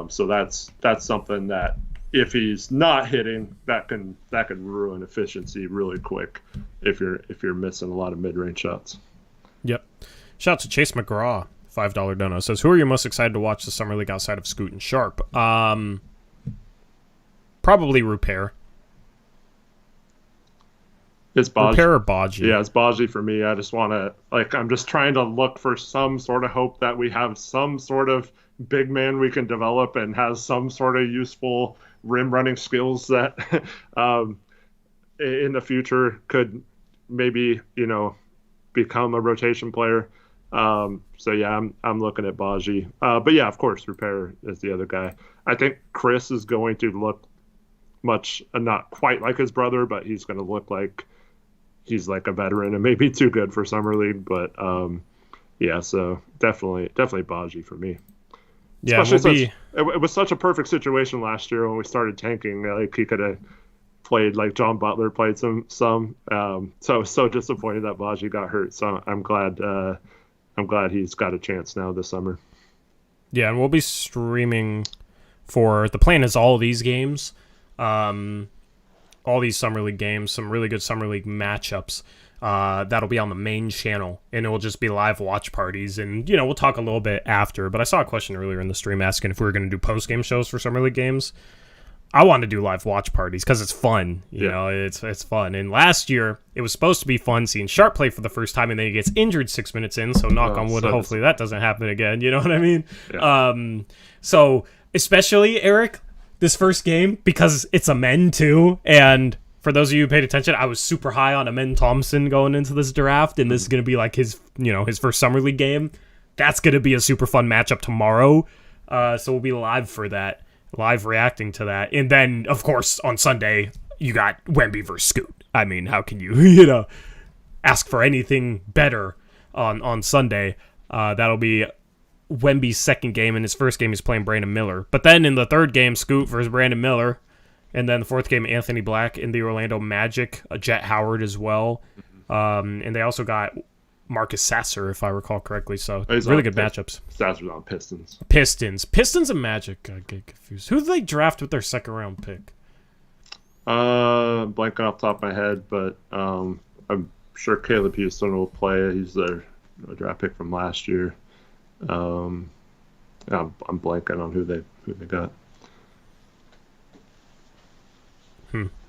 So that's something that if he's not hitting, that can ruin efficiency really quick if you're missing a lot of mid-range shots. Yep. Shout out to Chase McGraw, $5 dono. Says, who are you most excited to watch the Summer League outside of Scoot and Sharp? Probably Rupert. It's Baji. Rupert or Baji? Yeah, it's Baji for me. I just want to, I'm just trying to look for some sort of hope that we have some sort of big man we can develop and has some sort of useful rim running skills that in the future could maybe, become a rotation player. So yeah, I'm looking at Baji. But yeah, of course, Rupert is the other guy. I think Chris is going to look much, not quite like his brother, but he's going to look like he's like a veteran and maybe too good for Summer League. But yeah, so definitely Baji for me. Yeah, it was such a perfect situation last year when we started tanking. Like he could have played like John Butler played some. So disappointed that Baji got hurt. So I'm glad he's got a chance now this summer. Yeah, and we'll be streaming for the plan is all these games, all these Summer League games, some really good Summer League matchups. That'll be on the main channel, and it will just be live watch parties. And, we'll talk a little bit after, but I saw a question earlier in the stream asking if we were going to do post-game shows for Summer League games. I want to do live watch parties because it's fun. You know, it's fun. And last year, it was supposed to be fun seeing Sharp play for the first time, and then he gets injured 6 minutes in, so knock on wood, hopefully that doesn't happen again. You know what I mean? Yeah. So, especially, Eric, this first game, because it's a men, too, and for those of you who paid attention, I was super high on Amen Thompson going into this draft, and this is going to be like his first Summer League game. That's going to be a super fun matchup tomorrow. So we'll be live for that, live reacting to that. And then, of course, on Sunday, you got Wemby versus Scoot. I mean, how can you, ask for anything better on Sunday? That'll be Wemby's second game, and his first game he's playing Brandon Miller. But then in the third game, Scoot versus Brandon Miller. And then the fourth game, Anthony Black in the Orlando Magic, Jet Howard as well. And they also got Marcus Sasser, if I recall correctly. So really good matchups. Sasser's on Pistons. Pistons and Magic. I get confused. Who did they draft with their second round pick? Blanking off the top of my head, but I'm sure Caleb Houston will play. He's their draft pick from last year. I'm blanking on who they got.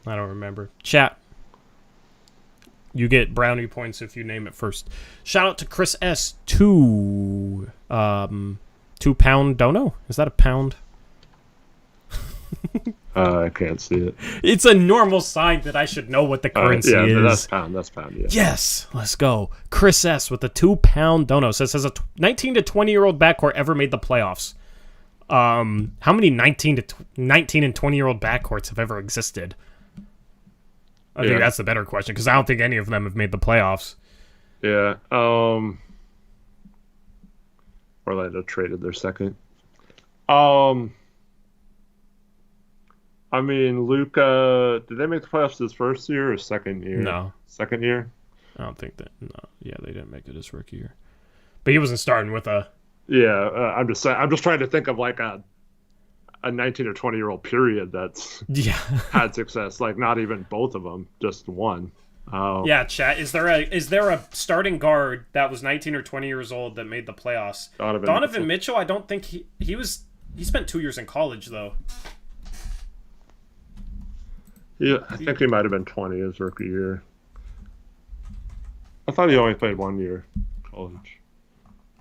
I don't remember. Chat. You get brownie points if you name it first. Shout out to Chris S. 2 pound dono. Is that a pound? I can't see it. It's a normal sign that I should know what the currency is. That's pound. Yeah. Yes, let's go. Chris S. with a 2 pound dono says, has a 19 to 20-year-old backcourt ever made the playoffs? How many 19 and 20-year-old backcourts have ever existed? I think that's the better question, because I don't think any of them have made the playoffs. Yeah. Orlando traded their second. I mean, Luka, did they make the playoffs his first year or second year? No. Second year? I don't think that. No. Yeah, they didn't make it his rookie year. But he wasn't starting with a... Yeah, I'm just trying to think of like a 19 or 20-year-old period that's had success. Like not even both of them, just one. Yeah, chat. Is there a starting guard that was 19 or 20 years old that made the playoffs? Donovan Mitchell. I don't think he spent 2 years in college though. Yeah, I think he might have been 20 his rookie year. I thought he only played 1 year college.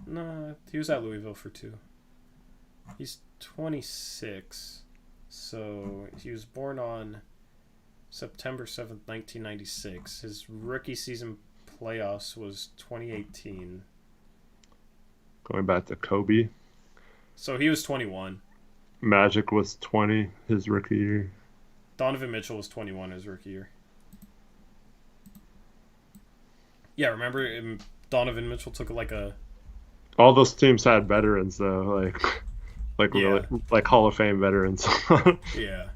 No, he was at Louisville for 2. He's 26. So he was born on September 7th, 1996. His rookie season playoffs was 2018. Going back to Kobe. So he was 21. Magic was 20 his rookie year. Donovan Mitchell was 21 his rookie year. Yeah, remember Donovan Mitchell took like a... All those teams had veterans though, really, like Hall of Fame veterans. Yeah,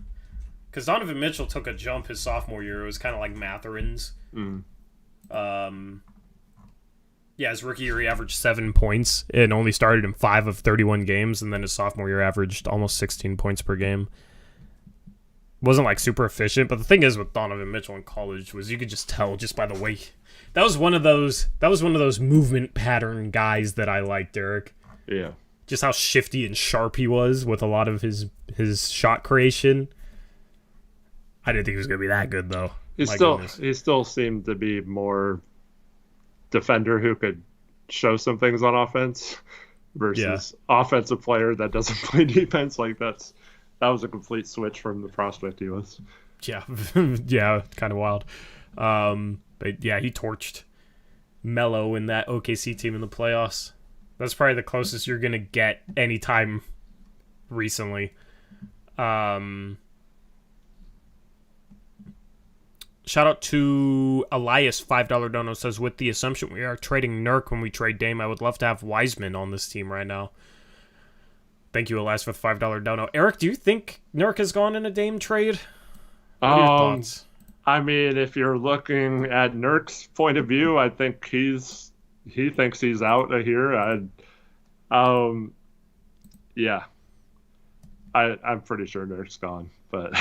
because Donovan Mitchell took a jump his sophomore year. It was kind of like Matherin's. Yeah, his rookie year he averaged 7 points and only started in 5 of 31 games, and then his sophomore year averaged almost 16 points per game. wasn't like super efficient. But the thing is with Donovan Mitchell in college was you could just tell just by the way that was one of those movement pattern guys that I liked, Derek. Yeah. Just how shifty and sharp he was with a lot of his shot creation. I didn't think he was going to be that good, though. He still seemed to be more defender who could show some things on offense versus offensive player that doesn't play defense. Like that was a complete switch from the prospect he was. Yeah, yeah, kind of wild. But yeah, he torched Melo in that OKC team in the playoffs. That's probably the closest you're going to get anytime recently. Shout out to Elias, $5 dono, says, with the assumption we are trading Nurk when we trade Dame, I would love to have Wiseman on this team right now. Thank you, Elias, for the $5 dono. Eric, do you think Nurk has gone in a Dame trade? What are your thoughts? I mean, if you're looking at Nurk's point of view, I think he thinks he's out of here. Yeah. I'm pretty sure Nurk's gone, but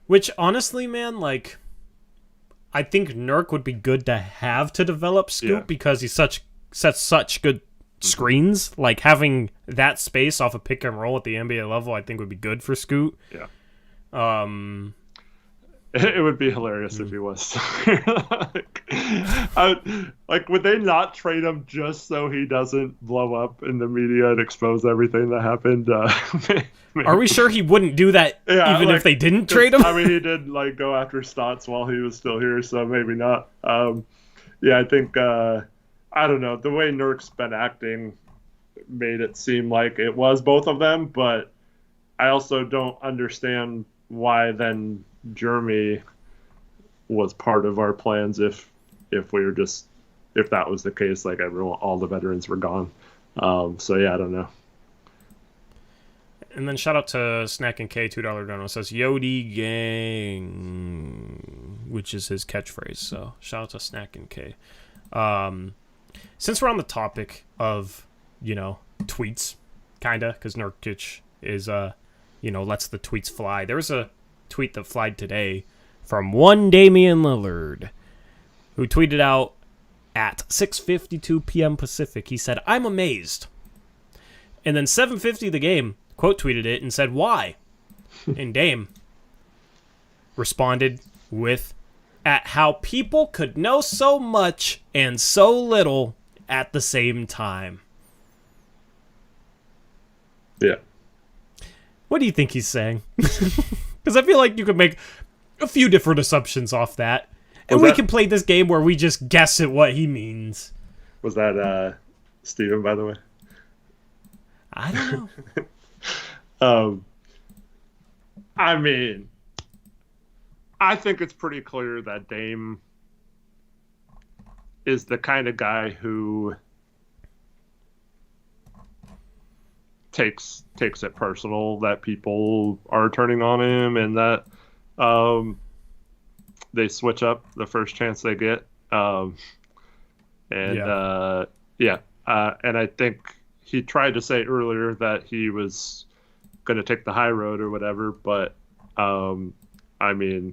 which, honestly, man, like, I think Nurk would be good to have to develop Scoop because he sets such good screens. Like, having that space off a pick and roll at the NBA level, I think would be good for Scoot. Yeah. It would be hilarious if he was. Would they not trade him just so he doesn't blow up in the media and expose everything that happened? Are we sure he wouldn't do that even if they didn't trade him? I mean, he did go after Stotts while he was still here, so maybe not. I think I don't know. The way Nurk's been acting made it seem like it was both of them, but I also don't understand why then Jeremy was part of our plans if that was the case, like all the veterans were gone. I don't know. And then shout out to Snack and K, $2 dono, says Yodi Gang, which is his catchphrase. So shout out to Snack and K. Since we're on the topic of, tweets, kinda, because Nurkic is lets the tweets fly. There was a tweet that flied today from one Damian Lillard, who tweeted out at 6:52 p.m. Pacific. He said, "I'm amazed." And then 7:50 the game, quote tweeted it and said, "Why?" And Dame responded with, "At how people could know so much and so little at the same time." Yeah. What do you think he's saying? Because I feel like you could make a few different assumptions off that. And we can play this game where we just guess at what he means. Was that Steven, by the way? I don't know. I mean, I think it's pretty clear that Dame is the kind of guy who takes it personal that people are turning on him and that they switch up the first chance they get. And I think he tried to say earlier that he was going to take the high road or whatever, but I mean,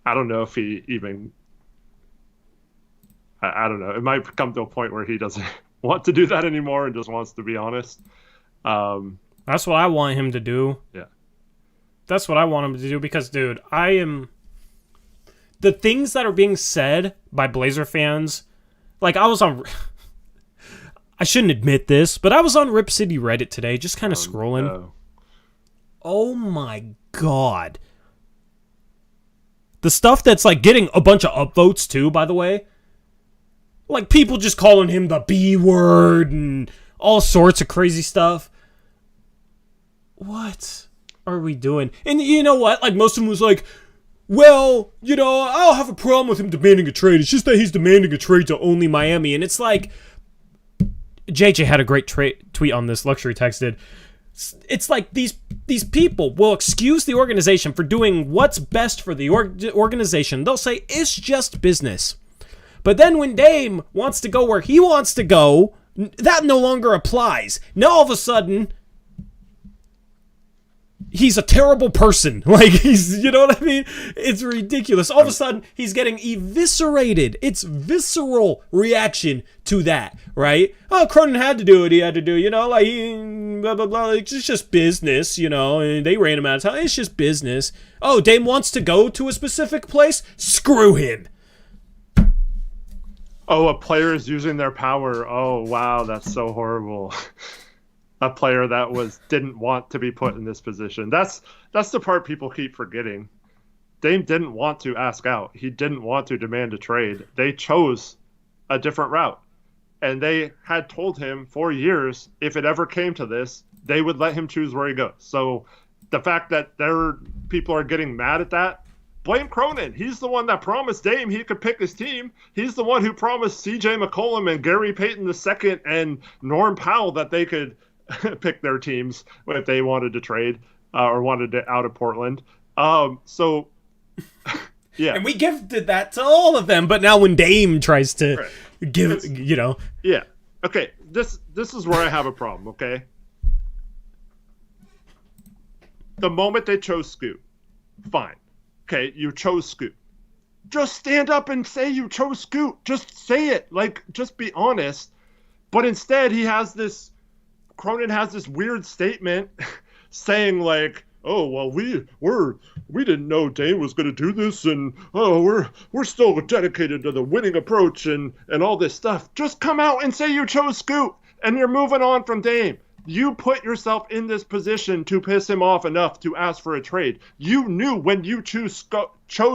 I don't know if he even I don't know. It might come to a point where he doesn't want to do that anymore and just wants to be honest. That's what I want him to do. Yeah. That's what I want him to do because, dude, the things that are being said by Blazer fans, like I shouldn't admit this, but I was on Rip City Reddit today, just kind of scrolling. No. Oh my God. The stuff that's like getting a bunch of upvotes too, by the way. Like people just calling him the B word and all sorts of crazy stuff. What are we doing? And you know what? Like most of them was like, well, I don't have a problem with him demanding a trade. It's just that he's demanding a trade to only Miami. And it's like, JJ had a great tweet on this. Luxury texted. It's like these people will excuse the organization for doing what's best for the organization. They'll say it's just business. But then when Dame wants to go where he wants to go, that no longer applies. Now all of a sudden, he's a terrible person. Like, he's, you know what I mean? It's ridiculous. All of a sudden, he's getting eviscerated. It's visceral reaction to that, right? Oh, Cronin had to do what he had to do, you know, like, blah, blah, blah. It's just business, you know, and they ran him out of town. It's just business. Oh, Dame wants to go to a specific place? Screw him. Oh, a player is using their power. Oh, wow, that's so horrible. A player that didn't want to be put in this position. That's the part people keep forgetting. Dame didn't want to ask out. He didn't want to demand a trade. They chose a different route. And they had told him for years, if it ever came to this, they would let him choose where he goes. So the fact that people are getting mad at that, blame Cronin. He's the one that promised Dame he could pick his team. He's the one who promised CJ McCollum and Gary Payton II and Norm Powell that they could pick their teams if they wanted to trade or wanted to out of Portland. So, yeah. And we gifted that to all of them, but now when Dame tries to give, you know. Yeah. Okay, this is where I have a problem, okay? The moment they chose Scoot, fine. Okay, you chose Scoot. Just stand up and say you chose Scoot. Just say it. Like, just be honest. But instead, Cronin has this weird statement saying like, oh, well, we didn't know Dame was going to do this, and oh, we're still dedicated to the winning approach and all this stuff. Just come out and say you chose Scoot, and you're moving on from Dame. You put yourself in this position to piss him off enough to ask for a trade. You knew when you chose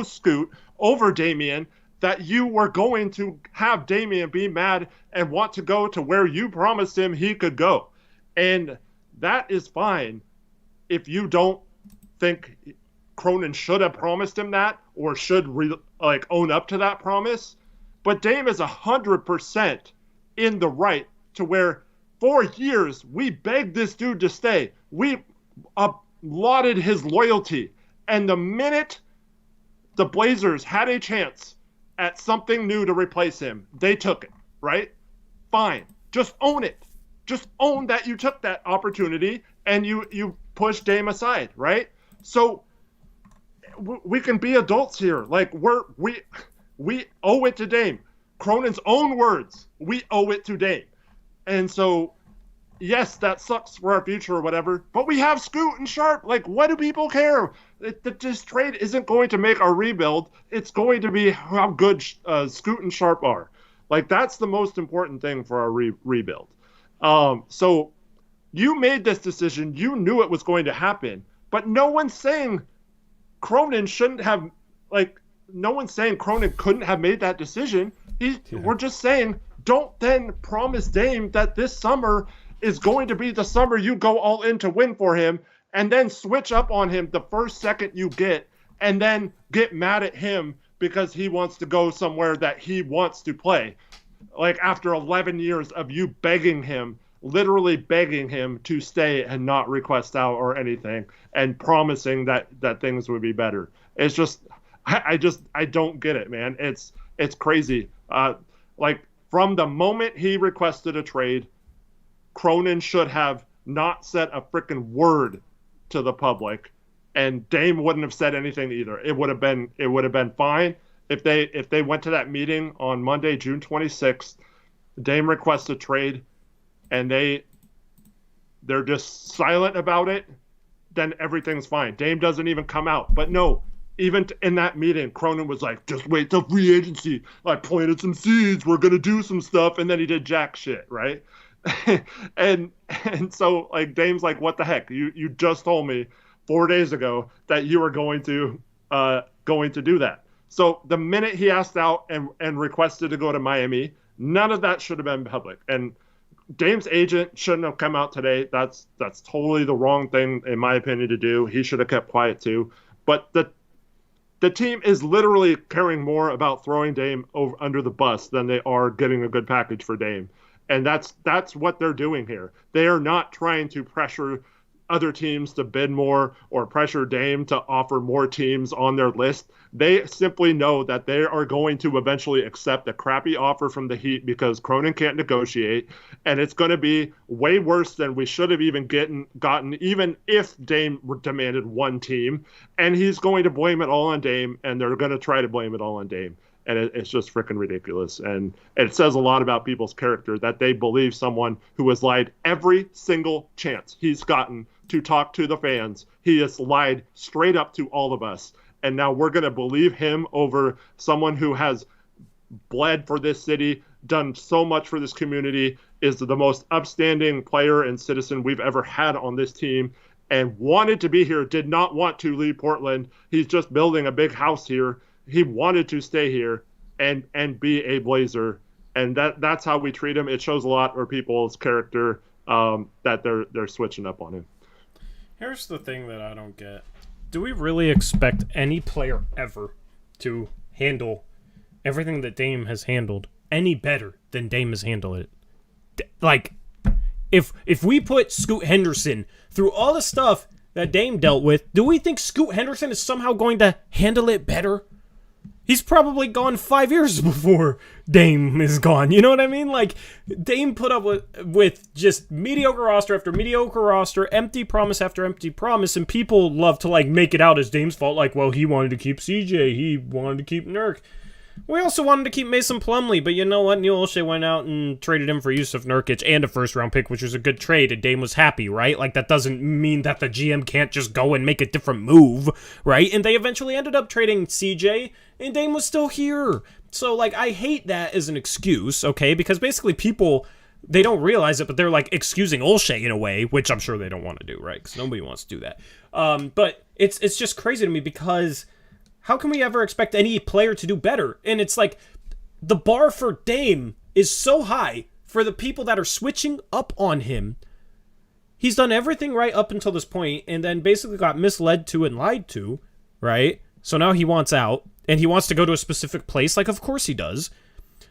Scoot over Damian that you were going to have Damian be mad and want to go to where you promised him he could go. And that is fine if you don't think Cronin should have promised him that or should own up to that promise. But Dame is 100% in the right to where for years we begged this dude to stay. We lauded his loyalty. And the minute the Blazers had a chance at something new to replace him, they took it, right? Fine. Just own it. Just own that you took that opportunity and you pushed Dame aside, right? So we can be adults here. Like we owe it to Dame. Cronin's own words, we owe it to Dame. And so, yes, that sucks for our future or whatever, but we have Scoot and Sharp. Like, what do people care? This trade isn't going to make our rebuild. It's going to be how good Scoot and Sharp are. Like, that's the most important thing for our rebuild. So you made this decision. You knew it was going to happen, but no one's saying Cronin shouldn't have, no one's saying Cronin couldn't have made that decision. We're just saying, don't then promise Dame that this summer is going to be the summer you go all in to win for him and then switch up on him the first second you get and then get mad at him because he wants to go somewhere that he wants to play. Like after 11 years of you begging him, literally begging him to stay and not request out or anything and promising that things would be better. It's just, I don't get it, man. It's crazy. From the moment he requested a trade, Cronin should have not said a freaking word to the public, and Dame wouldn't have said anything either. It would have been fine if they went to that meeting on Monday, June 26th. Dame requests a trade, and they're just silent about it. Then everything's fine. Dame doesn't even come out. But no, even in that meeting, Cronin was like, just wait till free agency. I planted some seeds. We're going to do some stuff. And then he did jack shit, right? and so, Dame's like, what the heck? You just told me 4 days ago that you were going to do that. So the minute he asked out and requested to go to Miami, none of that should have been public. And Dame's agent shouldn't have come out today. That's totally the wrong thing, in my opinion, to do. He should have kept quiet too. But the team is literally caring more about throwing Dame under the bus than they are getting a good package for Dame. And that's what they're doing here. They are not trying to pressure other teams to bid more or pressure Dame to offer more teams on their list. They simply know that they are going to eventually accept a crappy offer from the Heat because Cronin can't negotiate, and it's going to be way worse than we should have even gotten, even if Dame demanded one team. And he's going to blame it all on Dame, and they're going to try to blame it all on Dame. And it's just freaking ridiculous. And it says a lot about people's character that they believe someone who has lied every single chance he's gotten to talk to the fans. He has lied straight up to all of us. And now we're going to believe him over someone who has bled for this city, done so much for this community, is the most upstanding player and citizen we've ever had on this team, and wanted to be here, did not want to leave Portland. He's just building a big house here. He wanted to stay here and be a Blazer, and that's how we treat him. It shows a lot for people's character that they're switching up on him. Here's the thing that I don't get. Do we really expect any player ever to handle everything that Dame has handled any better than Dame has handled it? Like, if we put Scoot Henderson through all the stuff that Dame dealt with, do we think Scoot Henderson is somehow going to handle it better? He's probably gone 5 years before Dame is gone. You know what I mean? Like, Dame put up with just mediocre roster after mediocre roster, empty promise after empty promise, and people love to, like, make it out as Dame's fault. Like, well, he wanted to keep CJ. He wanted to keep Nurk. We also wanted to keep Mason Plumlee, but you know what? Neil Olshey went out and traded him for Yusuf Nurkic and a first-round pick, which was a good trade, and Dame was happy, right? Like, that doesn't mean that the GM can't just go and make a different move, right? And they eventually ended up trading CJ, and Dame was still here. So, like, I hate that as an excuse, okay? Because basically people, they don't realize it, but they're, like, excusing Olshey in a way, which I'm sure they don't want to do, right? Because nobody wants to do that. But it's just crazy to me because how can we ever expect any player to do better? And it's like the bar for Dame is so high for the people that are switching up on him. He's done everything right up until this point and then basically got misled to and lied to, right? So now he wants out and he wants to go to a specific place. Like, of course he does,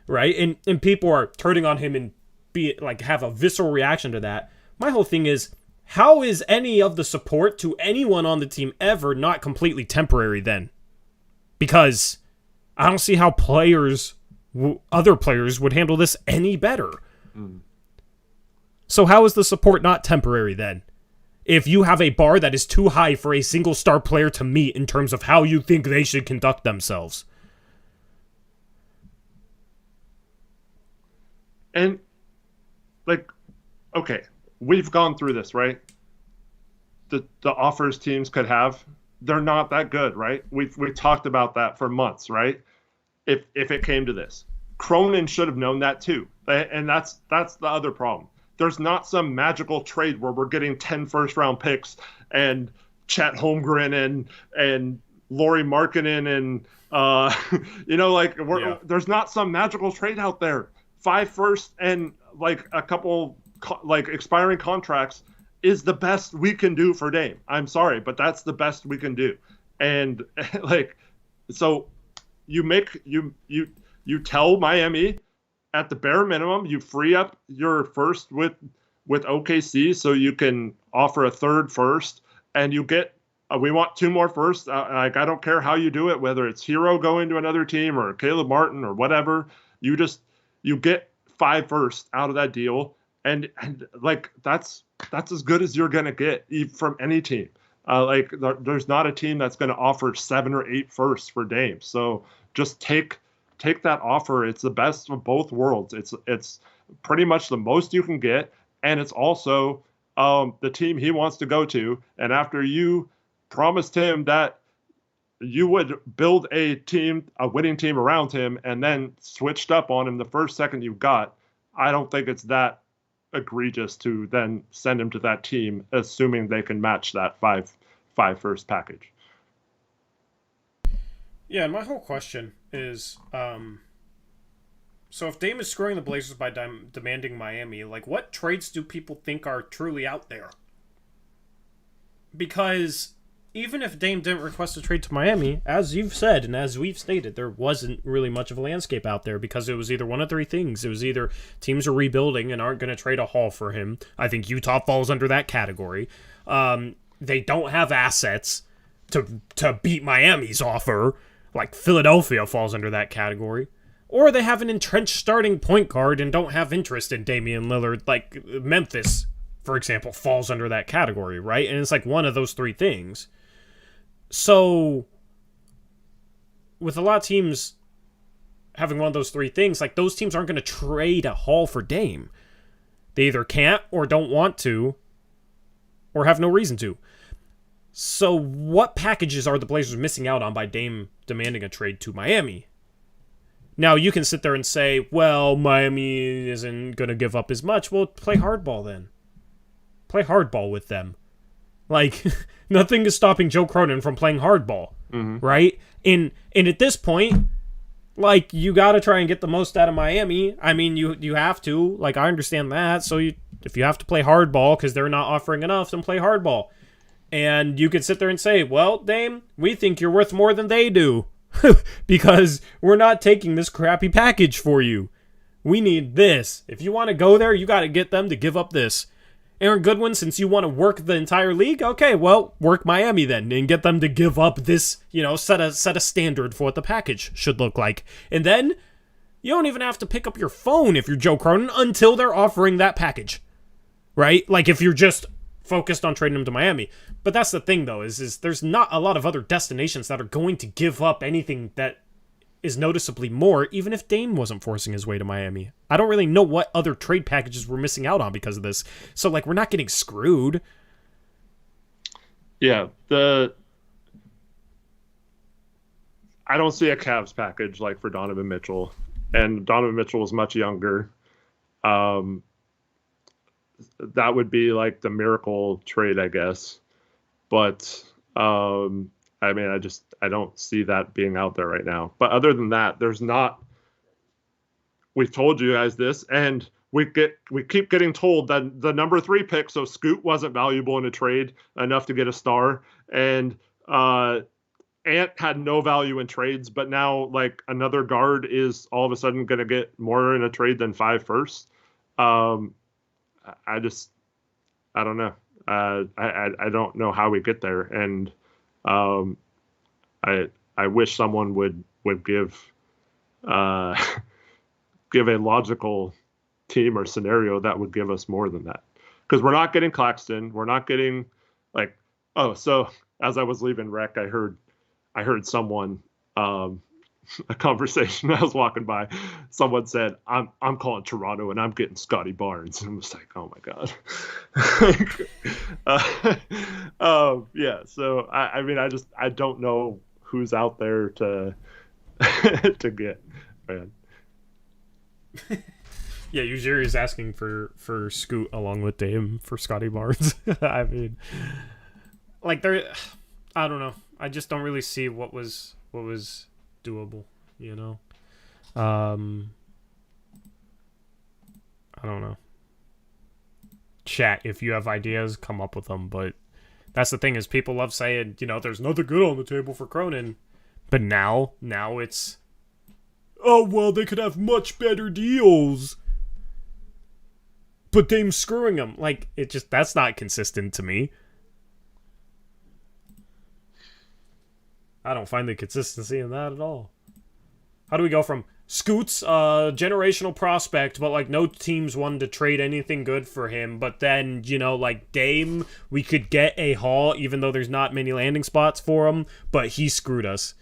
right? And people are turning on him and have a visceral reaction to that. My whole thing is, how is any of the support to anyone on the team ever not completely temporary then? Because I don't see how other players would handle this any better. So how is the support not temporary then? If you have a bar that is too high for a single star player to meet in terms of how you think they should conduct themselves. And, like, okay, we've gone through this, right? The offers teams could have, they're not that good, right? We talked about that for months, right? If it came to this, Cronin should have known that too, and that's the other problem. There's not some magical trade where we're getting 10 first-round picks and Chet Holmgren and Lauri Markkanen and there's not some magical trade out there. 5 firsts and like a couple expiring contracts is the best we can do for Dame. I'm sorry, but that's the best we can do. And so you tell Miami at the bare minimum, you free up your first with OKC so you can offer a 3rd first, and you get we want 2 more firsts. I don't care how you do it, whether it's Hero going to another team or Caleb Martin or whatever. You get 5 firsts out of that deal, and that's as good as you're going to get from any team. There's not a team that's going to offer 7 or 8 firsts for Dame. So just take that offer. It's the best of both worlds. It's pretty much the most you can get, and it's also the team he wants to go to. And after you promised him that you would build a winning team around him, and then switched up on him the first second you got, I don't think it's that egregious to then send him to that team, assuming they can match that 5 first package. Yeah, and my whole question is, so if Dame is screwing the Blazers by demanding Miami, like, what trades do people think are truly out there? Because even if Dame didn't request a trade to Miami, as you've said and as we've stated, there wasn't really much of a landscape out there because it was either one of 3 things. It was either teams are rebuilding and aren't going to trade a haul for him. I think Utah falls under that category. They don't have assets to beat Miami's offer. Like Philadelphia falls under that category. Or they have an entrenched starting point guard and don't have interest in Damian Lillard. Like Memphis, for example, falls under that category, right? And it's like one of those three things. So, with a lot of teams having one of those three things, like those teams aren't going to trade a haul for Dame. They either can't or don't want to or have no reason to. So, what packages are the Blazers missing out on by Dame demanding a trade to Miami? Now, you can sit there and say, well, Miami isn't going to give up as much. Well, play hardball then. Play hardball with them. Like, nothing is stopping Joe Cronin from playing hardball, right? And at this point, like, you got to try and get the most out of Miami. I mean, you have to. Like, I understand that. So, if you have to play hardball because they're not offering enough, then play hardball. And you could sit there and say, well, Dame, we think you're worth more than they do. Because we're not taking this crappy package for you. We need this. If you want to go there, you got to get them to give up this. Aaron Goodwin, since you want to work the entire league, okay, well, work Miami then and get them to give up this, set a standard for what the package should look like. And then you don't even have to pick up your phone if you're Joe Cronin until they're offering that package. Right? Like if you're just focused on trading him to Miami. But that's the thing, though, is there's not a lot of other destinations that are going to give up anything that is noticeably more, even if Dame wasn't forcing his way to Miami. I don't really know what other trade packages we're missing out on because of this. So, like, we're not getting screwed. Yeah, I don't see a Cavs package like for Donovan Mitchell. And Donovan Mitchell was much younger. That would be like the miracle trade, I guess. But I mean, I don't see that being out there right now. But other than that, there's not. We've told you guys this, and we keep getting told that the number 3 pick, so Scoot wasn't valuable in a trade enough to get a star, and Ant had no value in trades, but now like another guard is all of a sudden going to get more in a trade than 5 firsts. I don't know. I don't know how we get there, and I wish someone would give give a logical team or scenario that would give us more than that, because we're not getting Claxton, we're not getting like so as I was leaving rec, I heard someone a conversation I was walking by, someone said, I'm calling Toronto and I'm getting Scotty Barnes. And I was like, oh my God. Yeah. So I mean, I don't know who's out there to get, man. Yeah, Ujiri's asking for Scoot along with Dame for Scotty Barnes. I mean, like I don't know. I just don't really see what was doable, I don't know. Chat, if you have ideas, come up with them. But that's the thing, is people love saying, there's nothing good on the table for Cronin. But now it's, oh, well, they could have much better deals. But Dame's screwing them. Like, that's not consistent to me. I don't find the consistency in that at all. How do we go from Scoots, generational prospect, but like no teams wanted to trade anything good for him, but then, like Dame, we could get a haul even though there's not many landing spots for him, but he screwed us.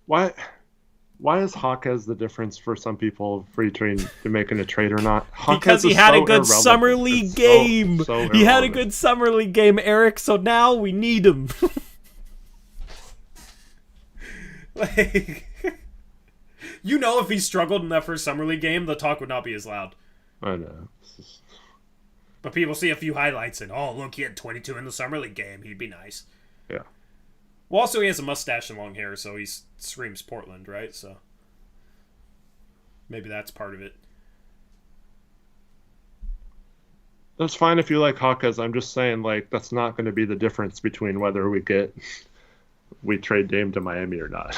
Why is Hawkes the difference for some people for between making a trade or not? Because he had a good summer league game. He had a good summer league game, Eric, so now we need him. Like, if he struggled in that first summer league game, the talk would not be as loud. I know. But people see a few highlights and, oh, look, he had 22 in the summer league game. He'd be nice. Yeah. Well, also he has a mustache and long hair, so he screams Portland, right? So maybe that's part of it. That's fine if you like Hawkes. I'm just saying, like, that's not going to be the difference between whether we trade Dame to Miami or not.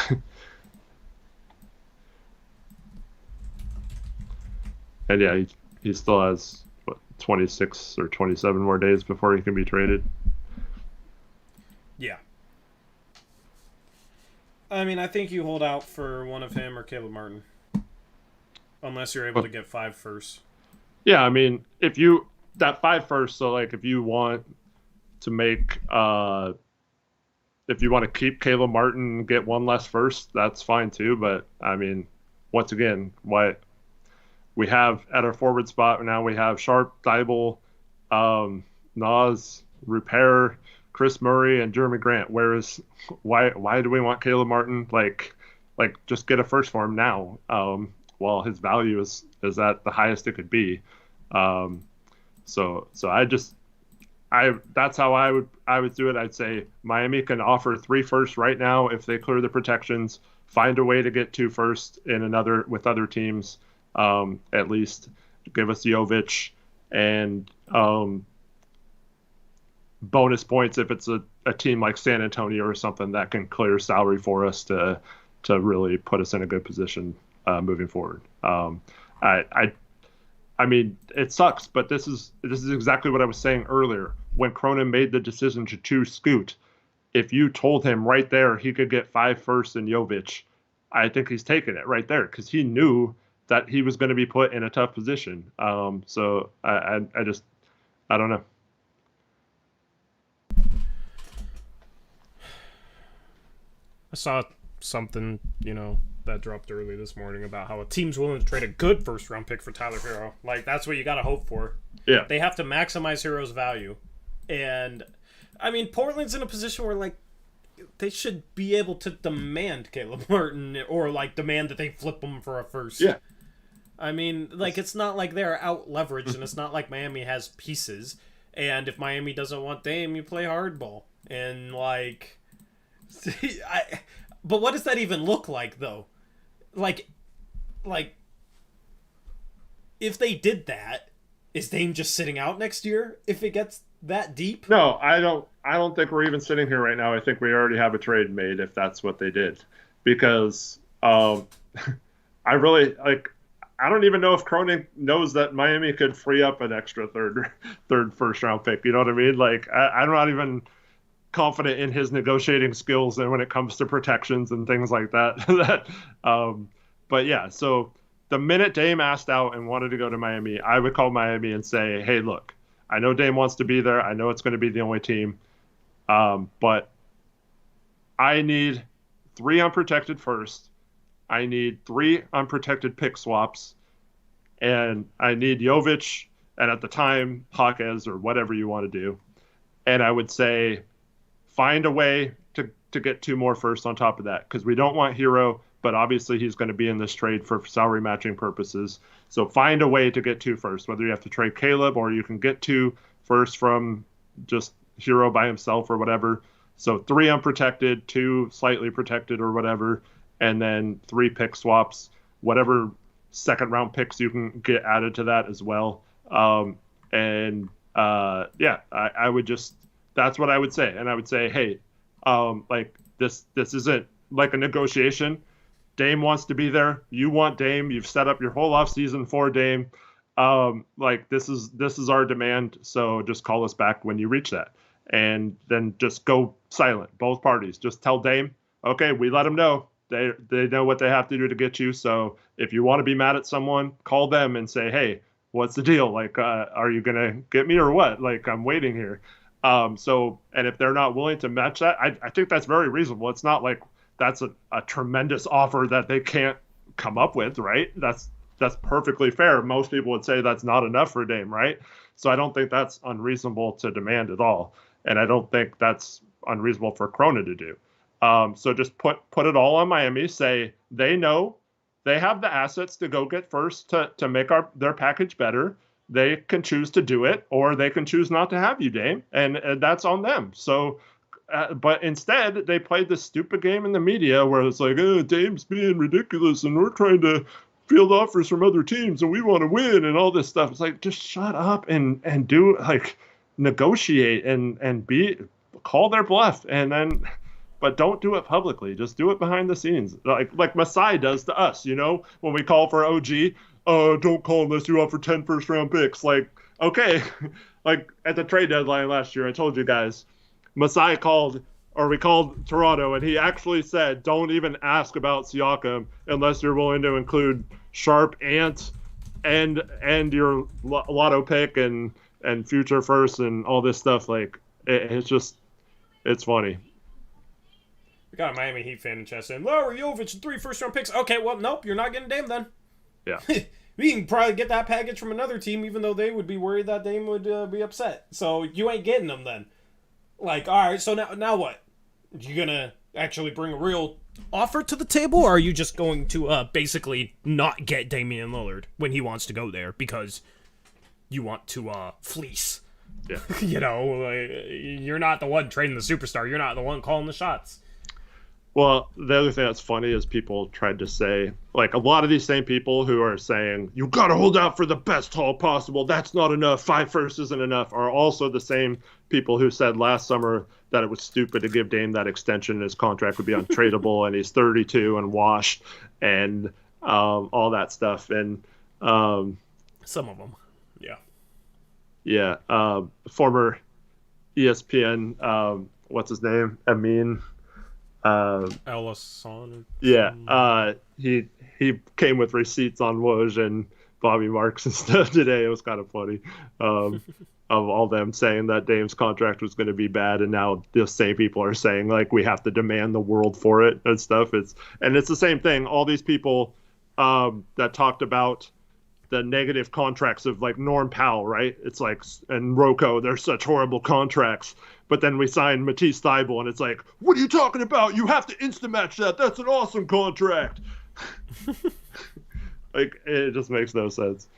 And yeah, he still has 26 or 27 more days before he can be traded. Yeah. I mean, I think you hold out for one of him or Caleb Martin. Unless you're able to get 5 firsts. Yeah, I mean, if you that 5 first, so like if you want to make if you want to keep Caleb Martin and get 1 less first, that's fine too. But I mean, once again, what we have at our forward spot now, we have Sharp, Thybulle, Nas, Repair, Chris Murray, and Jeremy Grant. Whereas, why do we want Caleb Martin? Like just get a first for him now. While his value is at the highest it could be. So that's how I would do it. I'd say Miami can offer 3 firsts right now if they clear the protections, find a way to get 2 firsts with other teams, at least give us Jovic and bonus points if it's a team like San Antonio or something that can clear salary for us to really put us in a good position moving forward. I mean, it sucks, but this is exactly what I was saying earlier. When Cronin made the decision to choose Scoot, if you told him right there he could get 5 firsts in Jovic, I think he's taking it right there because he knew that he was going to be put in a tough position. So I don't know. I saw something, that dropped early this morning about how a team's willing to trade a good first-round pick for Tyler Hero. Like, that's what you got to hope for. Yeah. They have to maximize Hero's value. And, I mean, Portland's in a position where, like, they should be able to demand Caleb Martin or, like, demand that they flip him for a first. Yeah. I mean, like, it's not like they're out-leveraged, and it's not like Miami has pieces. And if Miami doesn't want Dame, you play hardball. And, like... But what does that even look like, though? Like, if they did that, is Dame just sitting out next year if it gets that deep? No, I don't think we're even sitting here right now. I think we already have a trade made if that's what they did, because I really I don't even know if Cronin knows that Miami could free up an extra third first round pick. You know what I mean? Like I'm not even confident in his negotiating skills and when it comes to protections and things like that. But yeah, so the minute Dame asked out and wanted to go to Miami, I would call Miami and say, hey, look, I know Dame wants to be there. I know it's going to be the only team. But I need 3 unprotected first. I need 3 unprotected pick swaps. And I need Jovic and at the time, Hawkes or whatever you want to do. And I would say, find a way to get 2 more firsts on top of that, because we don't want Hero, but obviously he's going to be in this trade for salary matching purposes. So find a way to get 2 firsts, whether you have to trade Caleb or you can get 2 firsts from just Hero by himself or whatever. So 3 unprotected, 2 slightly protected or whatever, and then 3 pick swaps, whatever second round picks you can get added to that as well. I would just, that's what I would say. And I would say, hey, this isn't like a negotiation. Dame wants to be there. You want Dame. You've set up your whole offseason for Dame. This is our demand. So just call us back when you reach that. And then just go silent, both parties. Just tell Dame, okay, we let them know. They know what they have to do to get you. So if you want to be mad at someone, call them and say, hey, what's the deal? Like, are you going to get me or what? Like, I'm waiting here. And if they're not willing to match that, I think that's very reasonable. It's not like that's a tremendous offer that they can't come up with, right? That's perfectly fair. Most people would say that's not enough for Dame, right? So I don't think that's unreasonable to demand at all. And I don't think that's unreasonable for Cronin to do. So just put it all on Miami, say they know they have the assets to go get first to make their package better. They can choose to do it, or they can choose not to have you, Dame, and that's on them. So, but instead, they played this stupid game in the media where it's like, oh, Dame's being ridiculous, and we're trying to field offers from other teams, and we want to win, and all this stuff. It's like, just shut up and do, like, negotiate and call their bluff, and then, but don't do it publicly. Just do it behind the scenes, like Masai does to us, when we call for OG. Don't call unless you offer 10 first-round picks. Like, okay, like at the trade deadline last year, I told you guys, Masai called, or we called Toronto, and he actually said, don't even ask about Siakam unless you're willing to include Sharp, Ant, and your lotto pick and future first and all this stuff. Like, it's funny. We got a Miami Heat fan in chat saying, Larry Jovic and 3 first-round picks. Okay, well, nope, you're not getting Dame then. Yeah. We can probably get that package from another team, even though they would be worried that Dame would be upset. So you ain't getting them then. Like, all right, so now what? You gonna actually bring a real offer to the table, or are you just going to basically not get Damian Lillard when he wants to go there because you want to fleece? Yeah. You're not the one trading the superstar. You're not the one calling the shots. Well, the other thing that's funny is people tried to say, like, a lot of these same people who are saying, you got to hold out for the best haul possible, that's not enough, 5 firsts isn't enough, are also the same people who said last summer that it was stupid to give Dame that extension and his contract would be untradeable and he's 32 and washed and all that stuff. And some of them, yeah. Yeah, former ESPN, what's his name? Amin. Ellison. Yeah, he came with receipts on Woj and Bobby Marks and stuff today. It was kind of funny, of all them saying that Dame's contract was going to be bad, and now the same people are saying like we have to demand the world for it and stuff. It's the same thing. All these people that talked about the negative contracts of like Norm Powell, right? It's like, and Rocco, they're such horrible contracts. But then we signed Matisse Thybulle, and it's like, what are you talking about? You have to insta-match that. That's an awesome contract. Like, it just makes no sense.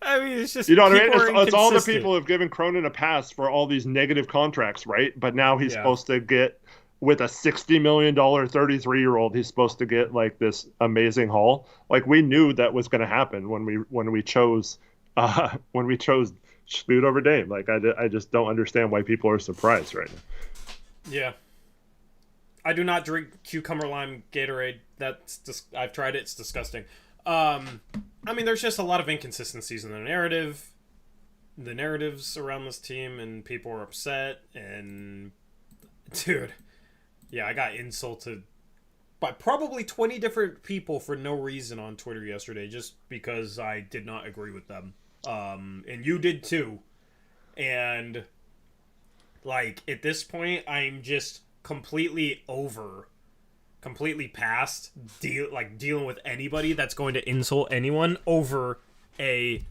I mean, it's just, you know what I mean? It's all the people who've given Cronin a pass for all these negative contracts, right? But now he's supposed to get, with a $60 million 33-year-old, he's supposed to get like this amazing haul. Like, we knew that was going to happen when we chose Scoot over Dame. Like, I just don't understand why people are surprised right now. Yeah. I do not drink cucumber lime Gatorade. I've tried it. It's disgusting. I mean, there's just a lot of inconsistencies in the narrative. The narratives around this team, and people are upset. And, dude, yeah, I got insulted by probably 20 different people for no reason on Twitter yesterday, just because I did not agree with them. And you did too. And, like, at this point, I'm just completely past dealing with anybody that's going to insult anyone over a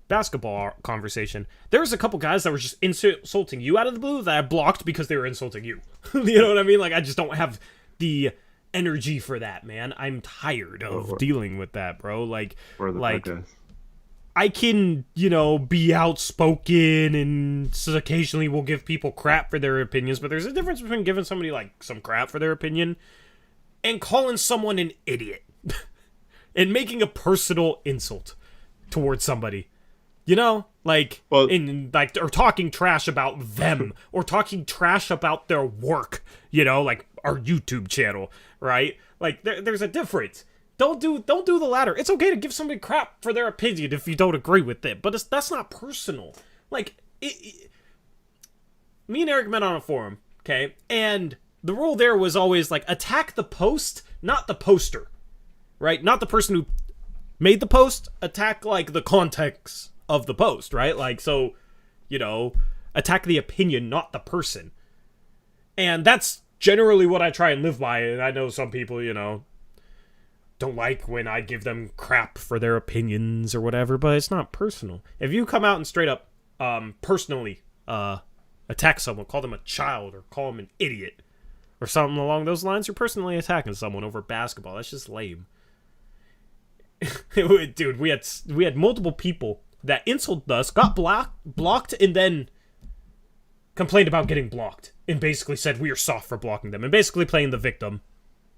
basketball conversation. There was a couple guys that were just insulting you out of the blue that I blocked because they were insulting you. You know what I mean? Like, I just don't have the energy for that, man. I'm tired of dealing with that, bro. Like, I can, be outspoken and occasionally will give people crap for their opinions, but there's a difference between giving somebody, like, some crap for their opinion and calling someone an idiot and making a personal insult towards somebody. Or talking trash about them or talking trash about their work, like our YouTube channel, right? Like, there's a difference. Don't do the latter. It's okay to give somebody crap for their opinion if you don't agree with it, but that's not personal. Like, me and Eric met on a forum, okay? And the rule there was always, like, attack the post, not the poster, right? Not the person who made the post. Attack, like, the context of the post, right? Like, so, attack the opinion, not the person. And that's generally what I try and live by, and I know some people, don't like when I give them crap for their opinions or whatever, but it's not personal. If you come out and straight up personally attack someone, call them a child or call them an idiot or something along those lines, you're personally attacking someone over basketball. That's just lame. Dude, we had multiple people that insulted us, got blocked, and then complained about getting blocked and basically said we are soft for blocking them and basically playing the victim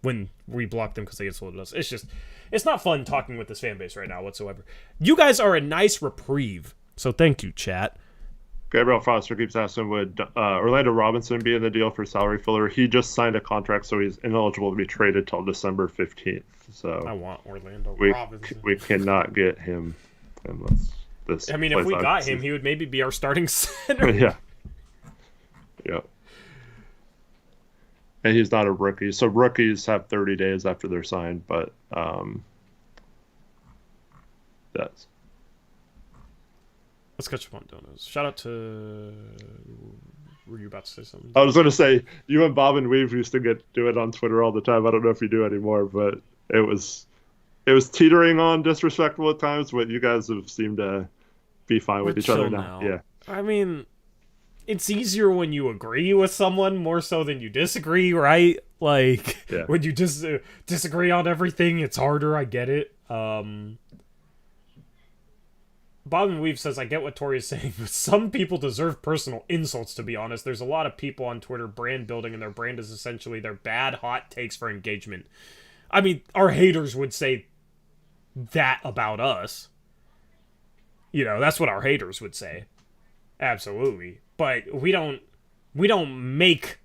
when we blocked them because they insulted us. It's not fun talking with this fan base right now whatsoever. You guys are a nice reprieve, so thank you, chat. Gabriel Foster keeps asking, would Orlando Robinson be in the deal for salary filler? He just signed a contract, so he's ineligible to be traded till December 15th. So I want Orlando Robinson. We cannot get him unless this. I mean, if we got him, he would maybe be our starting center. Yeah. Yeah. And he's not a rookie. So rookies have 30 days after they're signed, but that's. Let's catch up on donos. Shout out to. Were you about to say something? I was going to say, you and Bob and Weave used to do it on Twitter all the time. I don't know if you do anymore, but it was teetering on disrespectful at times, but you guys have seemed to be fine with each other now. Yeah. I mean, it's easier when you agree with someone more so than you disagree, right? Like, when you just disagree on everything, it's harder. I get it. Bob and Weave says, I get what Tori is saying, but some people deserve personal insults, to be honest. There's a lot of people on Twitter brand building, and their brand is essentially their bad hot takes for engagement. I mean, our haters would say that about us. You know, that's what our haters would say. Absolutely. But we don't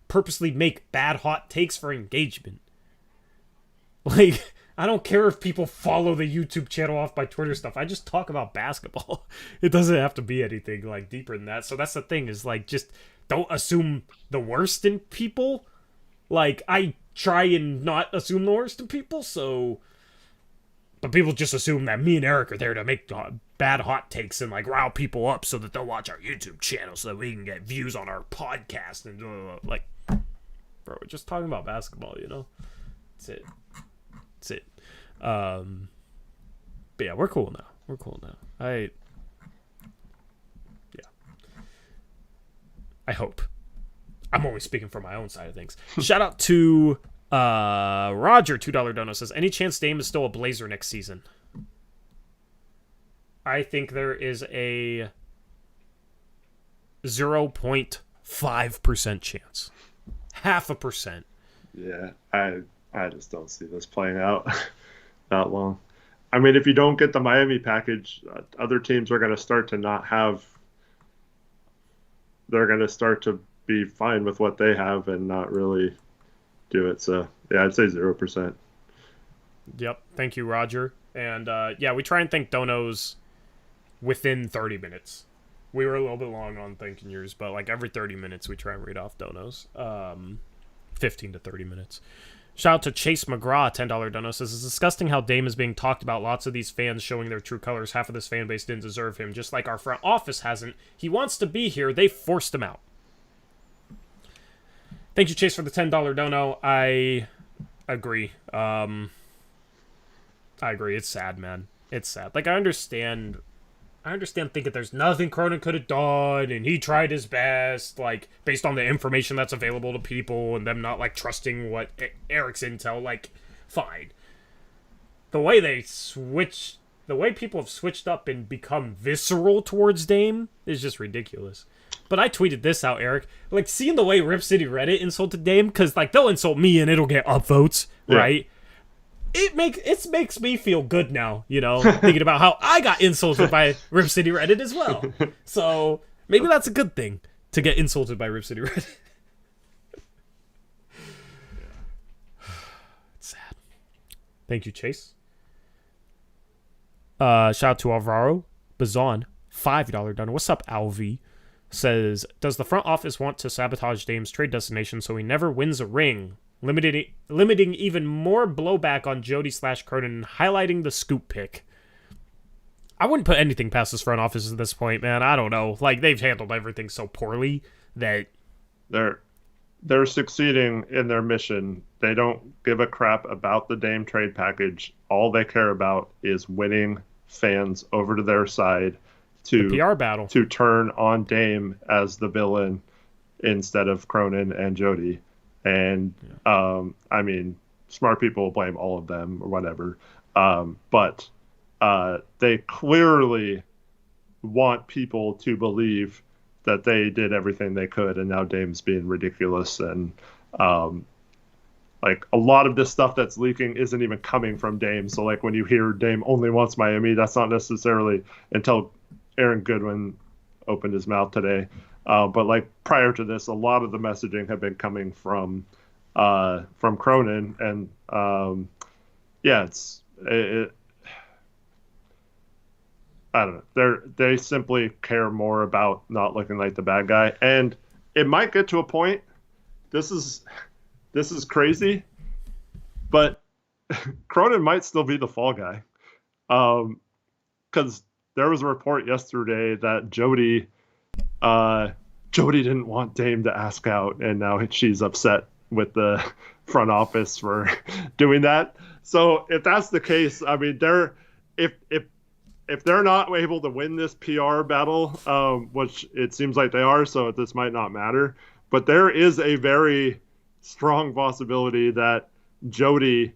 purposely make bad hot takes for engagement. Like, I don't care if people follow the YouTube channel off by Twitter stuff. I just talk about basketball. It doesn't have to be anything like deeper than that. So that's the thing, is like, just don't assume the worst in people. Like, I try and not assume the worst in people, so. But people just assume that me and Eric are there to make bad hot takes and like rile people up so that they'll watch our YouTube channel so that we can get views on our podcast and like, bro, we're just talking about basketball, you know. That's it. But yeah, we're cool now. I hope. I'm only speaking from my own side of things. Shout out to Roger, $2 dono says, any chance Dame is still a Blazer next season? I think there is a 0.5% chance. 0.5%. Yeah, I just don't see this playing out that long. I mean, if you don't get the Miami package, other teams are going to start to not have. They're going to start to be fine with what they have and not really do it. So, yeah, I'd say 0%. Yep. Thank you, Roger. And, we try and think donos within 30 minutes. We were a little bit long on thanking yours, but, like, every 30 minutes we try and read off donos. 15 to 30 minutes. Shout out to Chase McGraw, $10 dono says, it's disgusting how Dame is being talked about. Lots of these fans showing their true colors. Half of this fan base didn't deserve him, just like our front office hasn't. He wants to be here. They forced him out. Thank you, Chase, for the $10 dono. I agree. I agree. It's sad, man. It's sad. Like, I understand thinking there's nothing Cronin could have done, and he tried his best, like, based on the information that's available to people, and them not, like, trusting what Eric's intel, like, fine. The way people have switched up and become visceral towards Dame is just ridiculous. But I tweeted this out, Eric. Like, seeing the way Rip City Reddit insulted Dame, because, like, they'll insult me and it'll get upvotes, right? It makes me feel good now, you know, thinking about how I got insulted by Rip City Reddit as well. So maybe that's a good thing, to get insulted by Rip City Reddit. It's sad. Thank you, Chase. Shout out to Alvaro Bazan, $5 dono. What's up, Alv? Says, does the front office want to sabotage Dame's trade destination so he never wins a ring? Limiting even more blowback on Jody/Cronin and highlighting the scoop pick. I wouldn't put anything past this front office at this point, man. I don't know. Like, they've handled everything so poorly that they're succeeding in their mission. They don't give a crap about the Dame trade package. All they care about is winning fans over to their side to the PR battle, to turn on Dame as the villain instead of Cronin and Jody. And, I mean, smart people will blame all of them or whatever. But they clearly want people to believe that they did everything they could, and now Dame's being ridiculous. And, like, a lot of this stuff that's leaking isn't even coming from Dame. So, like, when you hear Dame only wants Miami, that's not necessarily until Aaron Goodwin opened his mouth today. But like prior to this, a lot of the messaging had been coming from Cronin, and yeah, I don't know. They simply care more about not looking like the bad guy, and it might get to a point. This is crazy, but Cronin might still be the fall guy, because there was a report yesterday that Jody didn't want Dame to ask out, and now she's upset with the front office for doing that. So if that's the case, I mean, if they're not able to win this PR battle, which it seems like they are, so this might not matter, but there is a very strong possibility that Jody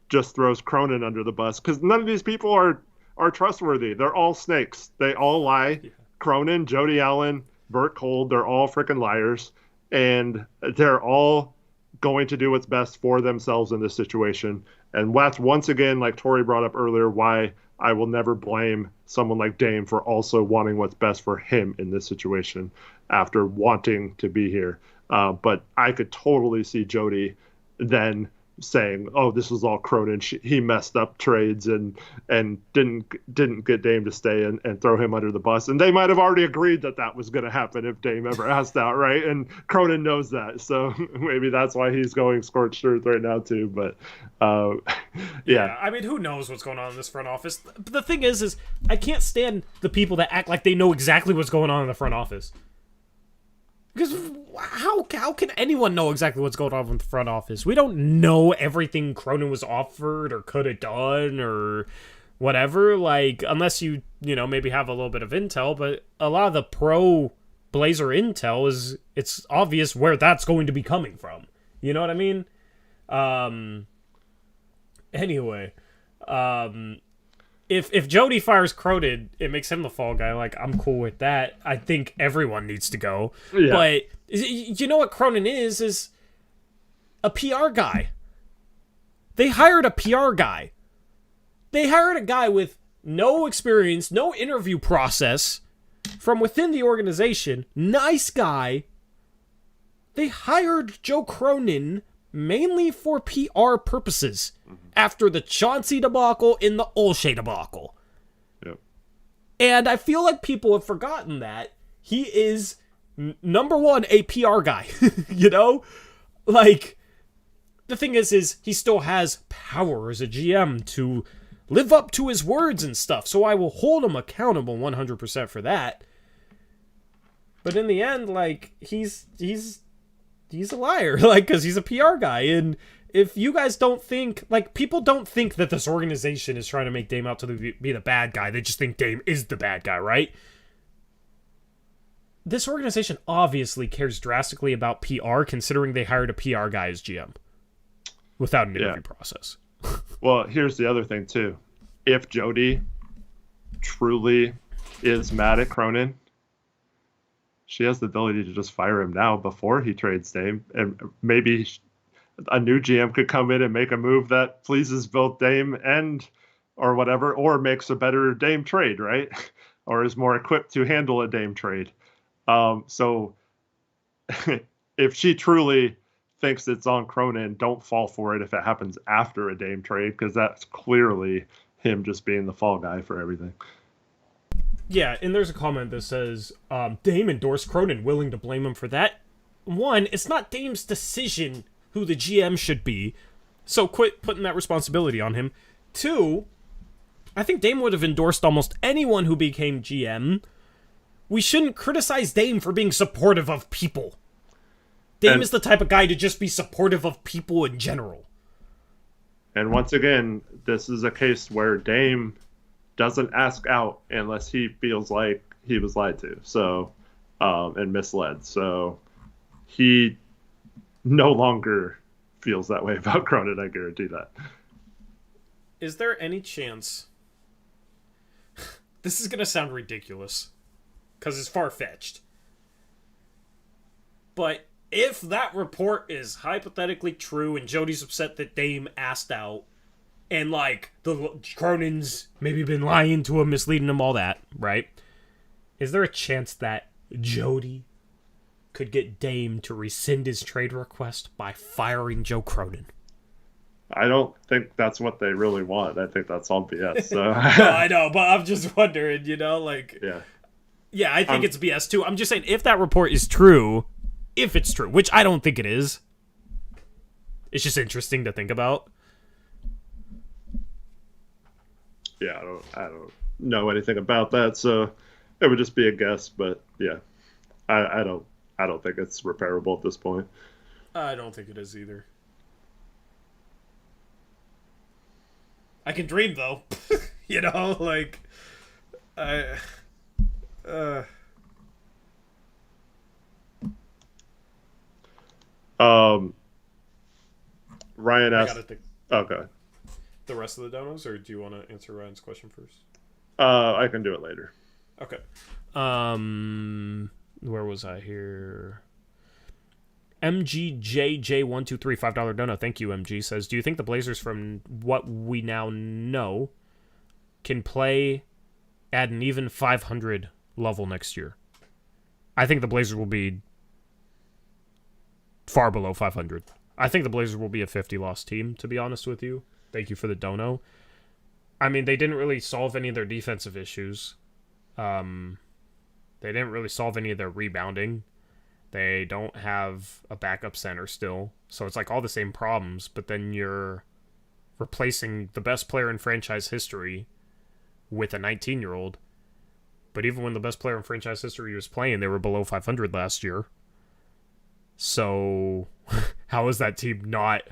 just throws Cronin under the bus, because none of these people are trustworthy. They're all snakes. They all lie. Yeah. Cronin, Jody Allen, Burt Cold, they're all freaking liars, and they're all going to do what's best for themselves in this situation. And that's, once again, like Tori brought up earlier, why I will never blame someone like Dame for also wanting what's best for him in this situation after wanting to be here. But I could totally see Jody then saying, "Oh, this was all Cronin. He messed up trades and didn't get Dame to stay and throw him under the bus." And they might have already agreed that was going to happen if Dame ever asked out, right? And Cronin knows that, so maybe that's why he's going scorched earth right now too. But yeah, I mean, who knows what's going on in this front office? But the thing is I can't stand the people that act like they know exactly what's going on in the front office. Because how can anyone know exactly what's going on with the front office? We don't know everything Cronin was offered or could have done or whatever. Like, unless you maybe have a little bit of intel. But a lot of the pro Blazer intel it's obvious where that's going to be coming from. You know what I mean? Anyway, If Jody fires Cronin, it makes him the fall guy. Like, I'm cool with that. I think everyone needs to go. Yeah. But you know what Cronin is a PR guy. They hired a PR guy. They hired a guy with no experience, no interview process from within the organization. Nice guy. They hired Joe Cronin mainly for PR purposes. After the Chauncey debacle in the Olshey debacle. Yep. And I feel like people have forgotten that he is, number one, a PR guy. You know? Like, the thing is he still has power as a GM to live up to his words and stuff, so I will hold him accountable 100% for that. But in the end, like, he's a liar, like, because he's a PR guy, and if you guys don't think, like, people don't think that this organization is trying to make Dame out to be the bad guy. They just think Dame is the bad guy, right? This organization obviously cares drastically about PR, considering they hired a PR guy as GM without an interview process. Well, here's the other thing, too. If Jody truly is mad at Cronin, she has the ability to just fire him now before he trades Dame, and maybe a new GM could come in and make a move that pleases both Dame or whatever, or makes a better Dame trade, right? Or is more equipped to handle a Dame trade. So if she truly thinks it's on Cronin, don't fall for it if it happens after a Dame trade, because that's clearly him just being the fall guy for everything. Yeah, and there's a comment that says, Dame endorsed Cronin, willing to blame him for that. One, it's not Dame's decision who the GM should be, so quit putting that responsibility on him. Two, I think Dame would have endorsed almost anyone who became GM. We shouldn't criticize Dame for being supportive of people. Dame is the type of guy to just be supportive of people in general. And once again, this is a case where Dame doesn't ask out unless he feels like he was lied to, so and misled. So he no longer feels that way about Cronin, I guarantee that. Is there any chance... This is going to sound ridiculous, because it's far-fetched. But if that report is hypothetically true, and Jody's upset that Dame asked out, and, like, the Cronin's maybe been lying to him, misleading him, all that, right? Is there a chance that Jody could get Dame to rescind his trade request by firing Joe Cronin? I don't think that's what they really want. I think that's all BS. So. No, I know, but I'm just wondering, Yeah. Yeah, I think it's BS too. I'm just saying, if that report is true, if it's true, which I don't think it is, it's just interesting to think about. Yeah, I don't know anything about that, so it would just be a guess. But yeah, I don't think it's repairable at this point. I don't think it is either. I can dream though, Ryan asked. Okay. The rest of the donos, or do you want to answer Ryan's question first? I can do it later. Okay. Where was I here? MGJJ123 $5 dono. Thank you, MG. Says, do you think the Blazers, from what we now know, can play at an even 500 level next year? I think the Blazers will be far below 500. I think the Blazers will be a 50-loss team, to be honest with you. Thank you for the dono. I mean, they didn't really solve any of their defensive issues. They didn't really solve any of their rebounding. They don't have a backup center still. So it's like all the same problems, but then you're replacing the best player in franchise history with a 19-year-old. But even when the best player in franchise history was playing, they were below 500 last year. So how is that team not,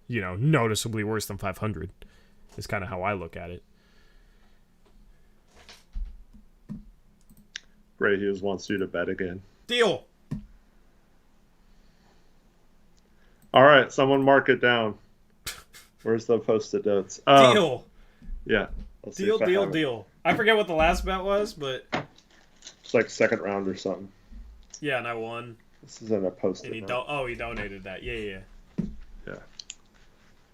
noticeably worse than 500? Is kind of how I look at it. Ray Hughes wants you to bet again. Deal. All right, someone mark it down. Where's the post-it notes? Deal. Yeah. Deal. I forget what the last bet was, but it's like second round or something. Yeah, and I won. This isn't a post-it note. He donated that. Yeah. Yeah.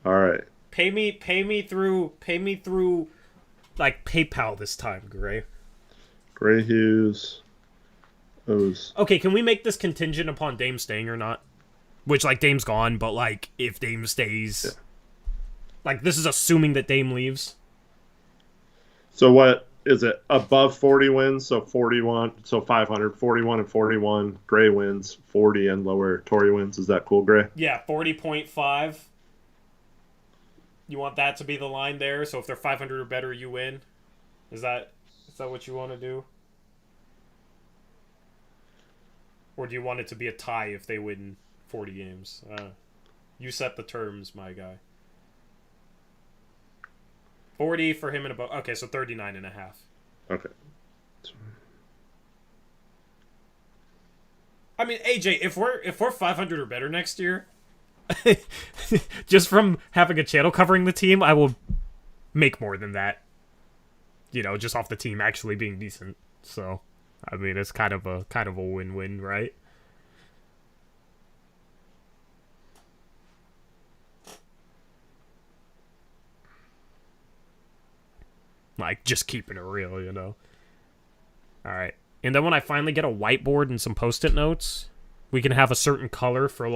All right. Pay me through like PayPal this time, Gray. Gray Hughes owes. Okay, can we make this contingent upon Dame staying or not? Which, like, Dame's gone, but, like, if Dame stays... Yeah. Like, this is assuming that Dame leaves. So what is it? Above 40 wins, so 41, so 500, 41 and 41. Gray wins 40 and lower. Tory wins. Is that cool, Gray? Yeah, 40.5. You want that to be the line there? So if they're 500 or better, you win? Is that what you want to do? Or do you want it to be a tie if they win 40 games? You set the terms, my guy. 40 for him and above. Okay, so 39.5. Okay. I mean, AJ, if we're 500 or better next year, just from having a channel covering the team, I will make more than that. Just off the team actually being decent. So, I mean, it's kind of a win-win, right? Like, just keeping it real, Alright. And then when I finally get a whiteboard and some post-it notes, we can have a certain color for,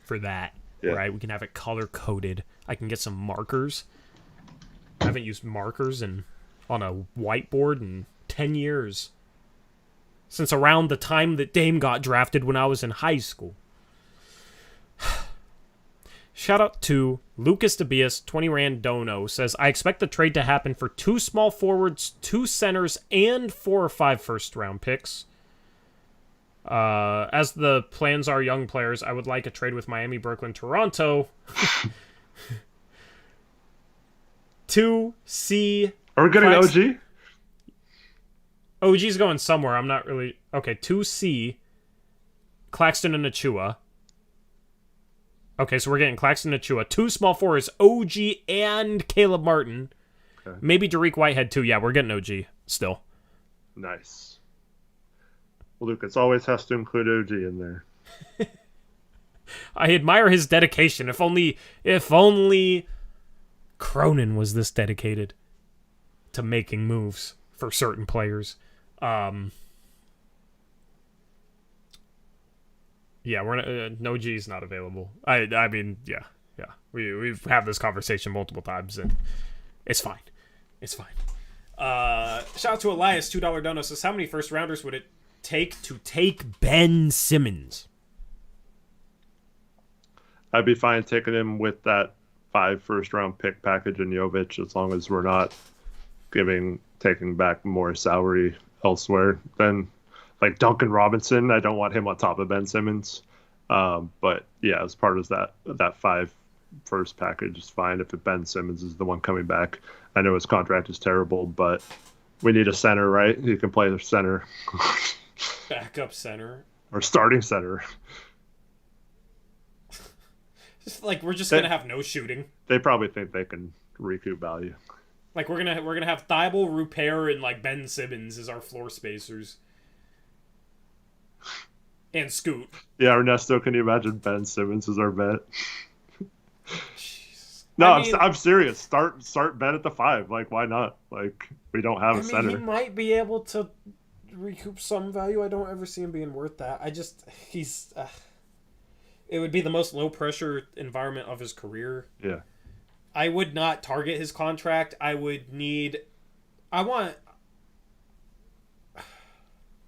for that, yeah. Right? We can have it color-coded. I can get some markers. I haven't used markers on a whiteboard in 10 years. Since around the time that Dame got drafted when I was in high school. Shout out to Lucas Tobias, 20 Rand Dono, says, I expect the trade to happen for 2 small forwards, 2 centers, and 4 or 5 first-round picks. As the plans are young players, I would like a trade with Miami, Brooklyn, Toronto. 2C. Are we getting OG? OG's going somewhere. I'm not really... Okay, 2C. Claxton and Achua. Okay, so we're getting Claxton and Achua. 2 small forwards, OG and Caleb Martin. Okay. Maybe Dariq Whitehead too. Yeah, we're getting OG still. Nice. Well, Lucas always has to include OG in there. I admire his dedication. If only Cronin was this dedicated to making moves for certain players. Yeah, we're no G's not available. I mean, yeah. We've had this conversation multiple times, and it's fine. It's fine. Shout out to Elias, $2 donut says, how many first rounders would it take to take Ben Simmons? I'd be fine taking him with that 5 first-round pick package in Jovic, as long as we're not taking back more salary elsewhere. Then, like Duncan Robinson, I don't want him on top of Ben Simmons. But yeah, as part of that 5 first package is fine if Ben Simmons is the one coming back. I know his contract is terrible, but we need a center, right? You can play the center. Backup center. Or starting center. Just like we're just gonna have no shooting. They probably think they can recoup value. Like we're gonna have Thybulle, Rupert, and like Ben Simmons as our floor spacers. And Scoot. Yeah, Ernesto, can you imagine Ben Simmons as our vet? Jeez. No, I'm serious. Start Ben at the 5. Like, why not? Like, we don't have a center. He might be able to recoup some value. I don't ever see him being worth that. He's. It would be the most low pressure environment of his career. Yeah. I would not target his contract. I want.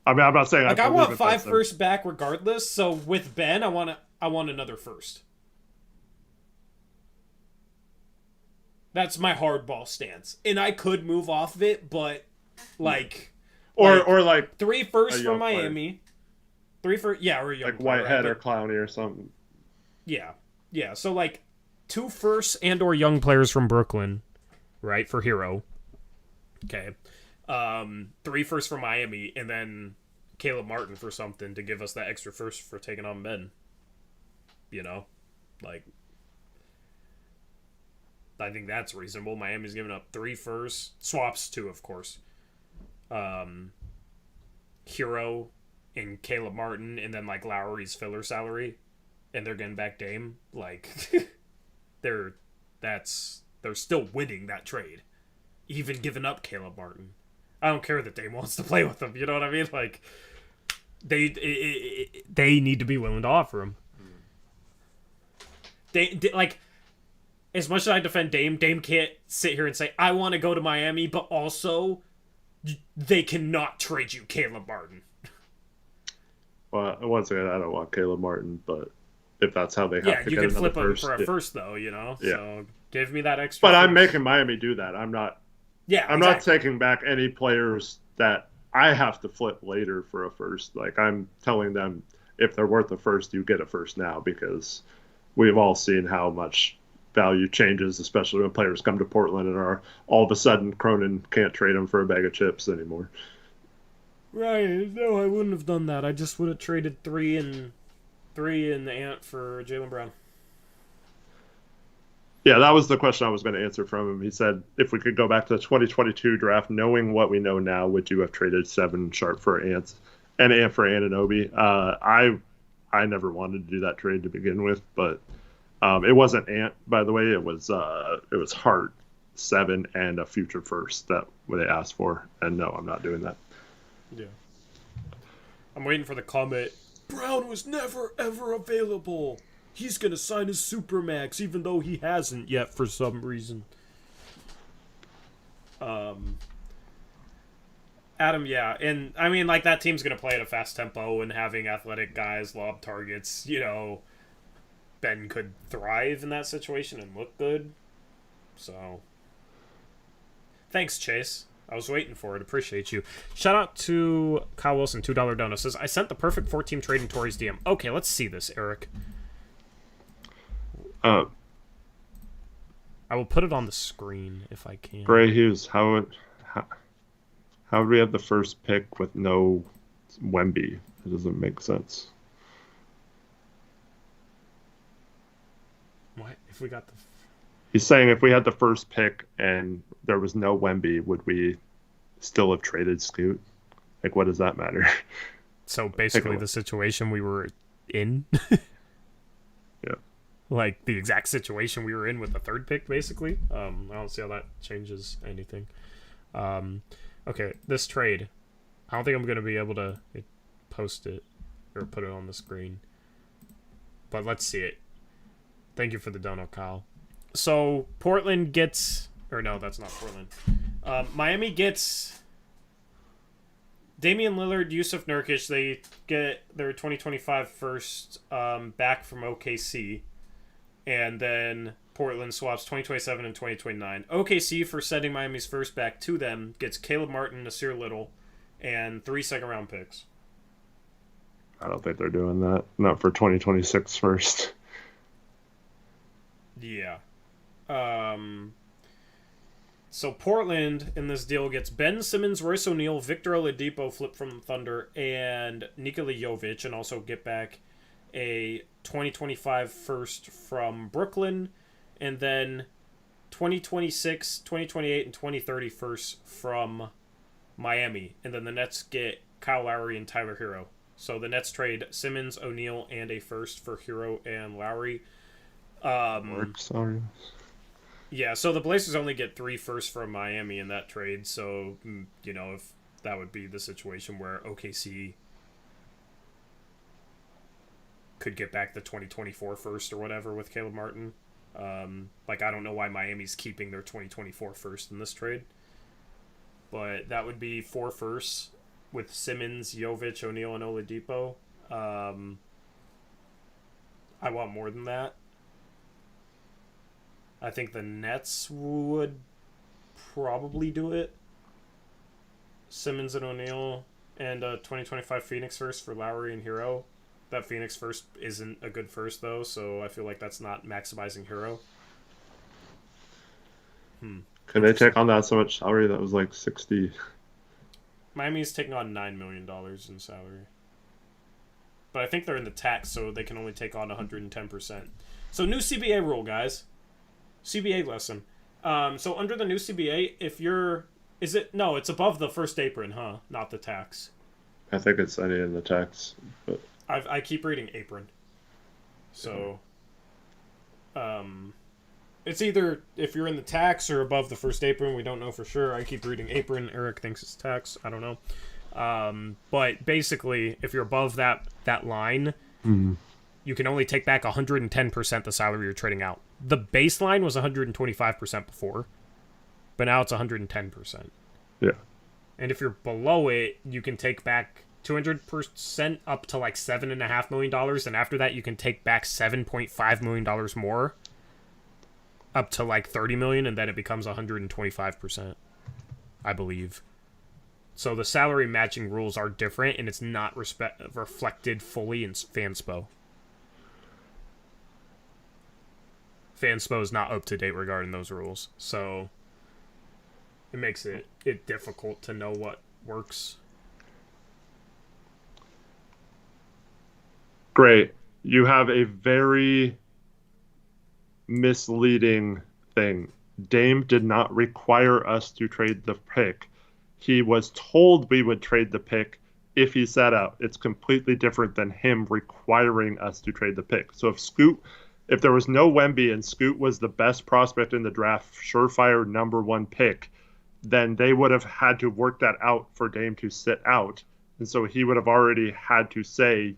I mean, I'm not saying I want 5 first back regardless. So with Ben, I want another first. That's my hardball stance, and I could move off of it, but like, or like 3 firsts from Miami, 3 for or a young like player, Whitehead or Clowney or something. Yeah. So like 2 firsts and or young players from Brooklyn, right, for Hero. Okay. 3 firsts for Miami, and then Caleb Martin for something to give us that extra first for taking on Ben. You know, like, I think that's reasonable. Miami's giving up 3 firsts, swaps 2, of course. Hero and Caleb Martin, and then like Lowry's filler salary, and they're getting back Dame. Like, they're still winning that trade, even giving up Caleb Martin. I don't care that Dame wants to play with them. You know what I mean? Like, they need to be willing to offer him. They like, as much as I defend Dame can't sit here and say, I want to go to Miami, but also they cannot trade you Caleb Martin. Well, once again, I don't want Caleb Martin, but if that's how they have to get another first. Yeah, you can flip him for a first, though, you know? Yeah. So give me that extra But first. I'm making Miami do that. I'm not taking back any players that I have to flip later for a first. Like, I'm telling them, if they're worth a first, you get a first now, because we've all seen how much value changes, especially when players come to Portland and are all of a sudden Cronin can't trade them for a bag of chips anymore. Right. No, I wouldn't have done that. I just would have traded 3 and the Ant for Jaylen Brown. Yeah, that was the question I was going to answer from him. He said, if we could go back to the 2022 draft, knowing what we know now, would you have traded 7 Sharp for Ant and Ant for Anunoby? I never wanted to do that trade to begin with, but it wasn't Ant, by the way. It was Hart, 7 and a future first that they asked for. And no, I'm not doing that. Yeah. I'm waiting for the comment. Brown was never, ever available. He's going to sign his Supermax, even though he hasn't yet for some reason. Adam, yeah. And, I mean, like, that team's going to play at a fast tempo, and having athletic guys lob targets, you know, Ben could thrive in that situation and look good. So, thanks, Chase. I was waiting for it. Appreciate you. Shout out to Kyle Wilson, $2 donut. Says, I sent the perfect 4-team trade in Tori's DM. Okay, let's see this, Eric. I will put it on the screen if I can. Bray Hughes, how would we have the first pick with no Wemby? It doesn't make sense. What? If we got the... He's saying if we had the first pick and there was no Wemby, would we still have traded Scoot? Like, what does that matter? So basically the situation we were in? Yeah. Like, the exact situation we were in with the 3rd pick, basically. I don't see how that changes anything. Okay, this trade. I don't think I'm going to be able to post it or put it on the screen. But let's see it. Thank you for the dono, Kyle. So, Portland gets... Or no, that's not Portland. Miami gets Damian Lillard, Yusuf Nurkic. They get their 2025 first back from OKC. And then Portland swaps 2027 and 2029. OKC, for sending Miami's first back to them, gets Caleb Martin, Nasir Little, and 3 second-round picks. I don't think they're doing that. Not for 2026 first. Yeah. So Portland in this deal gets Ben Simmons, Royce O'Neal, Victor Oladipo flip from the Thunder, and Nikola Jovic, and also get back a 2025 first from Brooklyn, and then 2026, 2028, and 2030 first from Miami. And then the Nets get Kyle Lowry and Tyler Hero. So the Nets trade Simmons, O'Neal, and a first for Hero and Lowry. Sorry. Yeah, so the Blazers only get 3 firsts from Miami in that trade. So, you know, if that would be the situation where OKC could get back the 2024 first or whatever with Caleb Martin. I don't know why Miami's keeping their 2024 first in this trade. But that would be 4 firsts with Simmons, Jovic, O'Neal, and Oladipo. I want more than that. I think the Nets would probably do it. Simmons and O'Neal and 2025 Phoenix first for Lowry and Hero. That Phoenix first isn't a good first, though, so I feel like that's not maximizing Hero. Can they take on that so much salary? That was like 60. Miami's taking on $9 million in salary. But I think they're in the tax, so they can only take on 110%. So new CBA rule, guys. CBA lesson. So under the new CBA, if you're... Is it... No, it's above the first apron, huh? Not the tax. I think it's any in the tax. But I keep reading apron. So... It's either if you're in the tax or above the first apron. We don't know for sure. I keep reading apron. Eric thinks it's tax. I don't know. But basically, if you're above that line, you can only take back 110% the salary you're trading out. The baseline was 125% before, but now it's 110%. Yeah. And if you're below it, you can take back 200% up to like $7.5 million. And after that, you can take back $7.5 million more. Up to like 30 million, and then it becomes 125%, I believe. So the salary matching rules are different, and it's not reflected fully in Fanspo. Fanspo is not up to date regarding those rules, so it makes it difficult to know what works. Great. You have a very misleading thing. Dame did not require us to trade the pick. He was told we would trade the pick if he sat out. It's completely different than him requiring us to trade the pick. So if there was no Wemby and Scoot was the best prospect in the draft, surefire number 1 pick, then they would have had to work that out for Dame to sit out. And so he would have already had to say,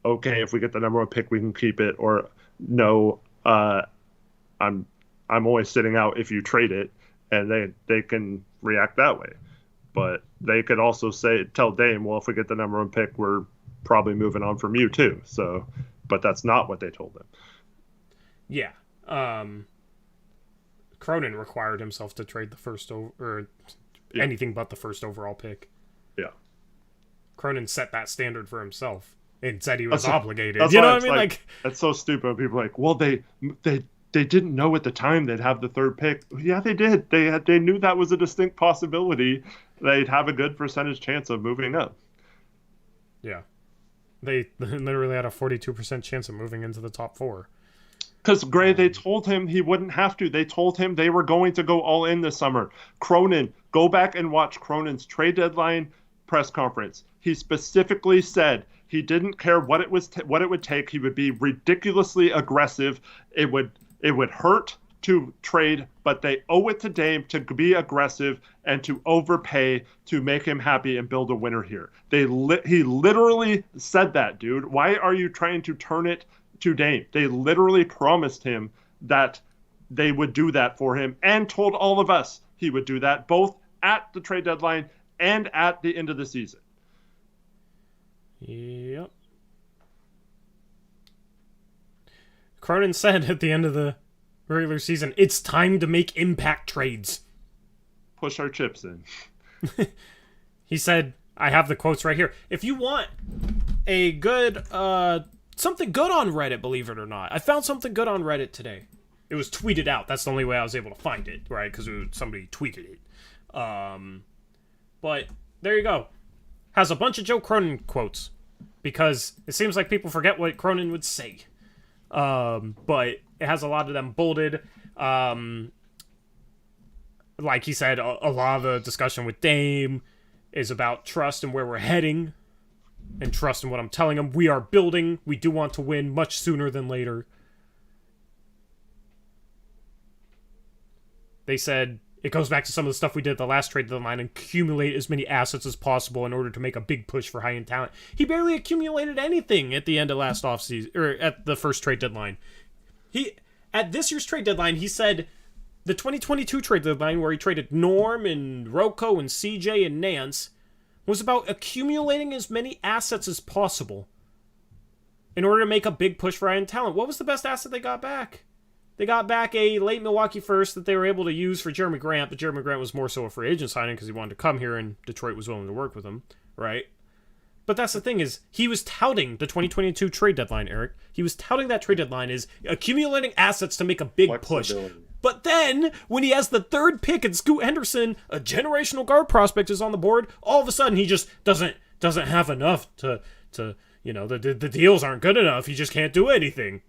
okay, if we get the number 1 pick, we can keep it, or no, I'm always sitting out if you trade it, and they can react that way. But they could also tell Dame, well, if we get the number 1 pick, we're probably moving on from you too. So, but that's not what they told them. Yeah. Cronin required himself to trade the first anything but the first overall pick. Yeah. Cronin set that standard for himself. And said he was obligated. That's you know what I mean? Like that's so stupid. People are like, well, they didn't know at the time they'd have the 3rd pick. Yeah, they did. They knew that was a distinct possibility. They'd have a good percentage chance of moving up. Yeah, they literally had a 42% chance of moving into the top 4. Because Gray, they told him he wouldn't have to. They told him they were going to go all in this summer. Cronin, go back and watch Cronin's trade deadline press conference. He specifically said he didn't care what it would take. He would be ridiculously aggressive. It would hurt to trade, but they owe it to Dame to be aggressive and to overpay to make him happy and build a winner here. He literally said that, dude. Why are you trying to turn it to Dame? They literally promised him that they would do that for him and told all of us he would do that, both at the trade deadline and at the end of the season. Yep. Cronin said at the end of the regular season, it's time to make impact trades. Push our chips in. He said, I have the quotes right here. If you want a good, something good on Reddit, believe it or not. I found something good on Reddit today. It was tweeted out. That's the only way I was able to find it, right? Because somebody tweeted it. But there you go. Has a bunch of Joe Cronin quotes. Because it seems like people forget what Cronin would say. But it has a lot of them bolded. Like he said, a lot of the discussion with Dame is about trust and where we're heading. And trust in what I'm telling him. We are building. We do want to win much sooner than later. They said it goes back to some of the stuff we did at the last trade deadline and accumulate as many assets as possible in order to make a big push for high-end talent. He barely accumulated anything at the end of last offseason, or at the first trade deadline. At this year's trade deadline, he said the 2022 trade deadline, where he traded Norm and Rocco and CJ and Nance, was about accumulating as many assets as possible in order to make a big push for high-end talent. What was the best asset they got back? They got back a late Milwaukee first that they were able to use for Jeremy Grant, but Jeremy Grant was more so a free agent signing because he wanted to come here and Detroit was willing to work with him, right? But that's the thing is, he was touting the 2022 trade deadline, Eric. He was touting that trade deadline as accumulating assets to make a big push. But then, when he has the third pick and Scoot Henderson, a generational guard prospect, is on the board, all of a sudden he just doesn't have enough to you know, the deals aren't good enough. He just can't do anything.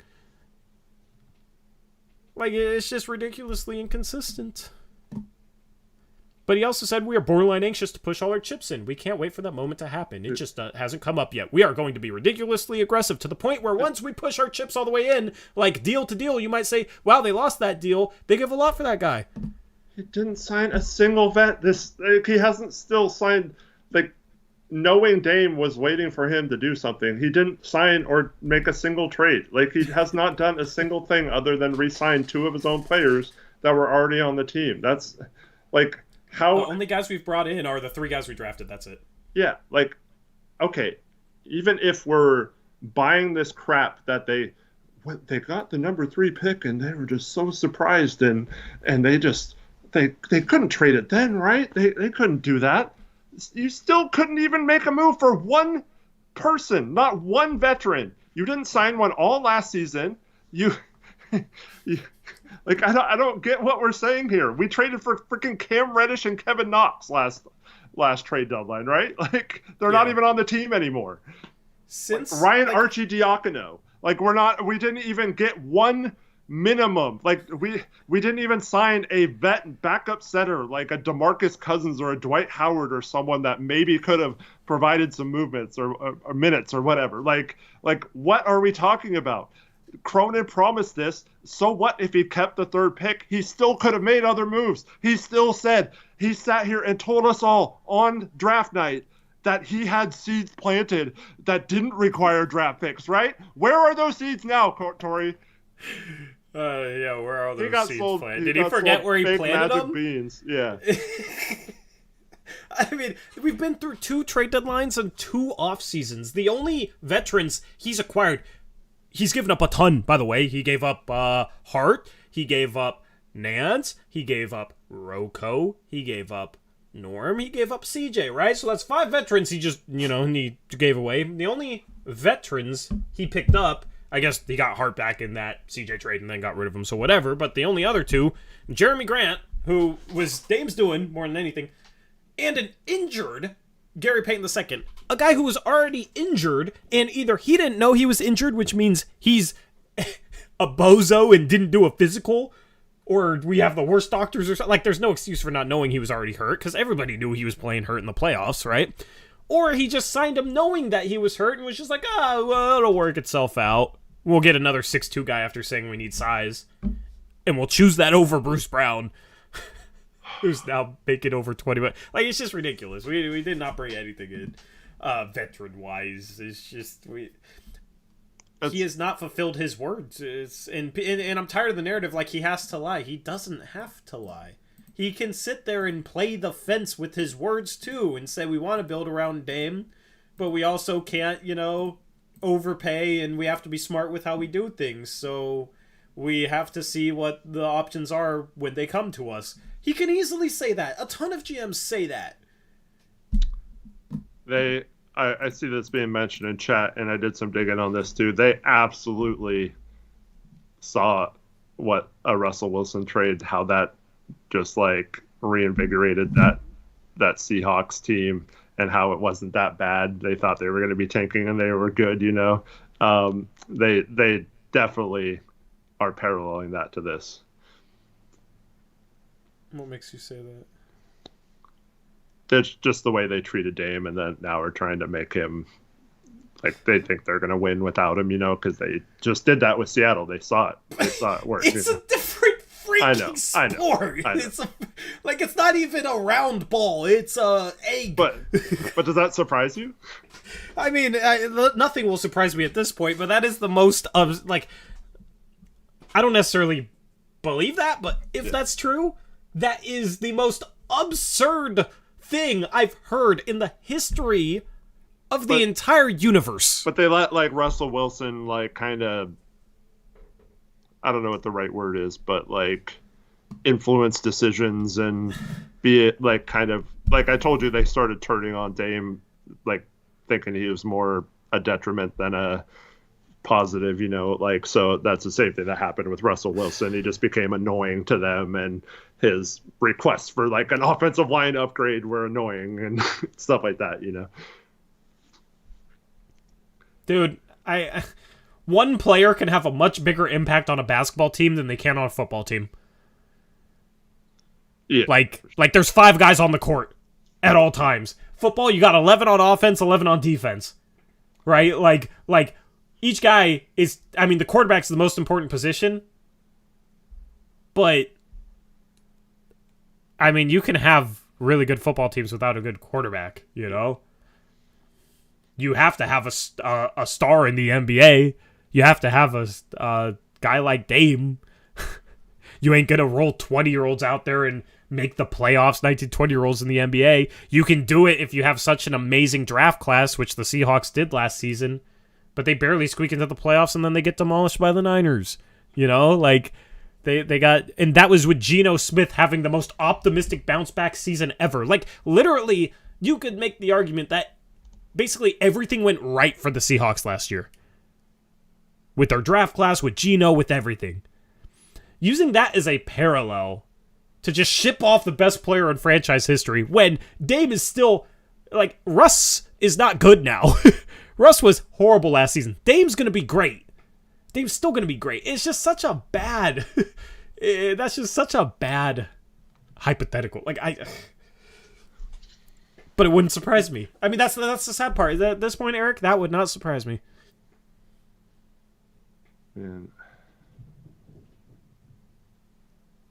Like, it's just ridiculously inconsistent. But he also said we are borderline anxious to push all our chips in. We can't wait for that moment to happen. It just hasn't come up yet. We are going to be ridiculously aggressive to the point where once we push our chips all the way in, like deal to deal, you might say, wow, they lost that deal. They give a lot for that guy. He didn't sign a single vet. He hasn't still signed, like, knowing Dame was waiting for him to do something. He didn't sign or make a single trade. Like, he has not done a single thing other than re-sign two of his own players that were already on the team. That's, like, how... The only guys we've brought in are the 3 guys we drafted. That's it. Yeah, like, okay, even if we're buying this crap that they got the number 3 pick and they were just so surprised and they couldn't trade it then, right? They couldn't do that. You still couldn't even make a move for one person, not one veteran. You didn't sign one all last season. Like, I don't get what we're saying here. We traded for freaking Cam Reddish and Kevin Knox last trade deadline, right? Like, they're not even on the team anymore. Since Ryan Arcidiacono, like, we didn't even get one minimum. Like, we didn't even sign a vet backup setter like a DeMarcus Cousins or a Dwight Howard or someone that maybe could have provided some movements or minutes or whatever. Like what are we talking about? Cronin promised this. So what if he kept the 3rd pick? He still could have made other moves. He still said, he sat here and told us all on draft night that he had seeds planted that didn't require draft picks, right? Where are those seeds now, Tori? Yeah, where are those seeds sold, planted? Did he forget where he planted them? Beans. Yeah. I mean, we've been through 2 trade deadlines and 2 off seasons. The only veterans he's acquired, he's given up a ton, by the way. He gave up Hart. He gave up Nance. He gave up Rocco. He gave up Norm. He gave up CJ, right? So that's 5 veterans he just, he gave away. The only veterans he picked up, I guess he got Hart back in that CJ trade and then got rid of him, so whatever. But the only other 2, Jeremy Grant, who was Dame's doing more than anything, and an injured Gary Payton II, a guy who was already injured, and either he didn't know he was injured, which means he's a bozo and didn't do a physical, or we have the worst doctors or something. Like, there's no excuse for not knowing he was already hurt, because everybody knew he was playing hurt in the playoffs, right? Or he just signed him knowing that he was hurt and was just like, well, it'll work itself out. We'll get another 6'2" guy after saying we need size. and we'll choose that over Bruce Brown, who's now making over 20. Like, it's just ridiculous. We did not bring anything in, veteran-wise. It's just he has not fulfilled his words. And I'm tired of the narrative like he has to lie. He doesn't have to lie. He can sit there and play the fence with his words too and say we want to build around Dame, but we also can't, overpay, and we have to be smart with how we do things. So we have to see what the options are when they come to us. He can easily say that. A ton of GMs say that. I see this being mentioned in chat, and I did some digging on this too. They absolutely saw what a Russell Wilson trade, how that just like reinvigorated that Seahawks team, and how it wasn't that bad. They thought they were going to be tanking, and they were good. They definitely are paralleling that to this. What makes you say that? It's just the way they treated Dame, and then now are trying to make him like they think they're going to win without him, because they just did that with Seattle. They saw it. They saw it work. It's a different freaking sport. I know. It's not even a round ball. It's a egg. But does that surprise you? I mean, nothing will surprise me at this point. But that is the most I don't necessarily believe that, but if that's true, that is the most absurd thing I've heard in the history of the entire universe. But they let Russell Wilson kind of, I don't know what the right word is, but influence decisions and be it kind of I told you, they started turning on Dame, thinking he was more a detriment than a positive, so that's the same thing that happened with Russell Wilson. He just became annoying to them, and his requests for an offensive line upgrade were annoying and stuff like that, Dude, one player can have a much bigger impact on a basketball team than they can on a football team. Yeah. There's 5 guys on the court at all times. Football, you got 11 on offense, 11 on defense. Right? Each guy is, the quarterback's the most important position, but you can have really good football teams without a good quarterback, You have to have a star in the NBA. You have to have a guy like Dame. You ain't going to roll 20-year-olds out there and make the playoffs, 19, 20-year-olds in the NBA. You can do it if you have such an amazing draft class, which the Seahawks did last season, but they barely squeak into the playoffs, and then they get demolished by the Niners. They got, and that was with Geno Smith having the most optimistic bounce back season ever. Literally, you could make the argument that basically everything went right for the Seahawks last year. With their draft class, with Geno, with everything. Using that as a parallel to just ship off the best player in franchise history when Dame is still, Russ is not good now. Russ was horrible last season. Dame's going to be great. Dame's still going to be great. It's just such a bad... that's just such a bad hypothetical. But it wouldn't surprise me. That's the sad part. At this point, Eric, that would not surprise me. Man.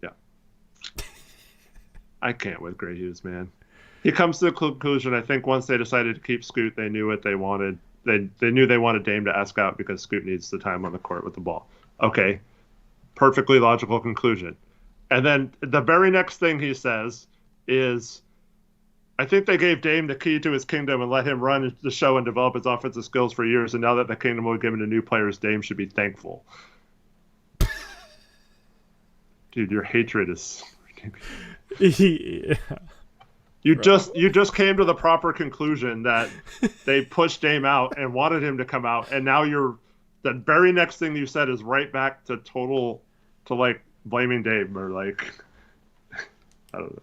Yeah. I can't with Gray Hughes, man. He comes to the conclusion, I think once they decided to keep Scoot, they knew what they wanted. They knew they wanted Dame to ask out because Scoot needs the time on the court with the ball. Okay. Perfectly logical conclusion. And then the very next thing he says is, I think they gave Dame the key to his kingdom and let him run the show and develop his offensive skills for years, and now that the kingdom will be given to new players, Dame should be thankful. Dude, your hatred is yeah. You just came to the proper conclusion that they pushed Dame out and wanted him to come out, and now the very next thing you said is right back to blaming Dame or I don't know.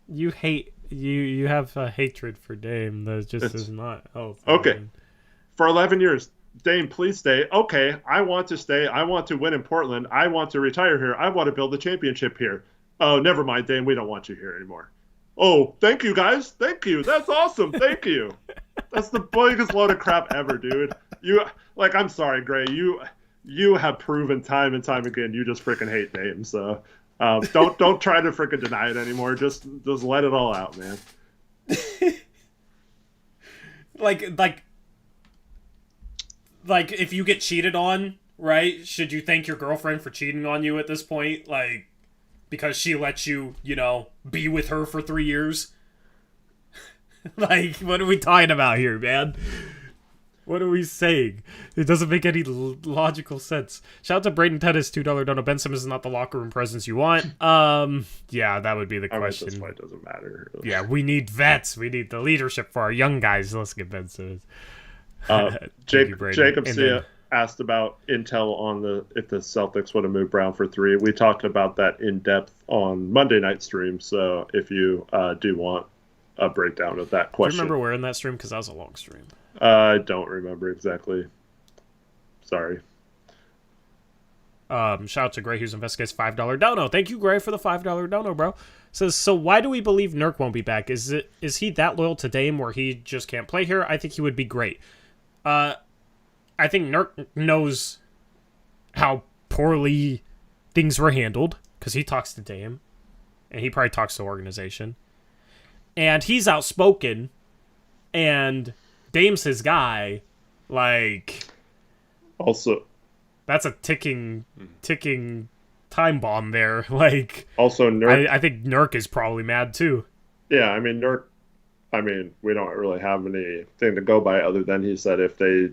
You hate you have a hatred for Dame that just is not healthy. Okay. For 11 years, Dame, please stay. Okay, I want to stay. I want to win in Portland. I want to retire here. I want to build a championship here. Oh, never mind, Dame. We don't want you here anymore. Oh, thank you, guys. Thank you. That's awesome. Thank you. That's the biggest load of crap ever, dude. I'm sorry, Gray. you have proven time and time again you just freaking hate Dame. So don't try to freaking deny it anymore. Just let it all out, man. like if you get cheated on, right? Should you thank your girlfriend for cheating on you at this point? Like, because she let you, be with her for 3 years? Like, what are we talking about here, man? What are we saying? It doesn't make any logical sense. Shout out to Braden Tennis, $2 donor. Ben Simmons is not the locker room presence you want. Yeah, that would be the question. That's why it doesn't matter. Yeah, we need vets. We need the leadership for our young guys. Let's get Ben Simmons. Jacob Sia asked about intel on if the Celtics would have moved Brown for 3. We talked about that in depth on Monday night stream. So if you do want a breakdown of that question, do you remember where in that stream? Because that was a long stream. I don't remember exactly. Sorry. Shout out to Gray, who's investigates $5 dono. Thank you, Gray, for the $5 dono, bro. Says, so why do we believe Nurk won't be back? Is he that loyal to Dame where he just can't play here? I think he would be great. I think Nurk knows how poorly things were handled because he talks to Dame, and he probably talks to the organization, and he's outspoken, and Dame's his guy. Like, also, that's a ticking time bomb there. Like, also Nurk, I think Nurk is probably mad too. Yeah, I mean Nurk. I mean, we don't really have anything to go by other than he said if they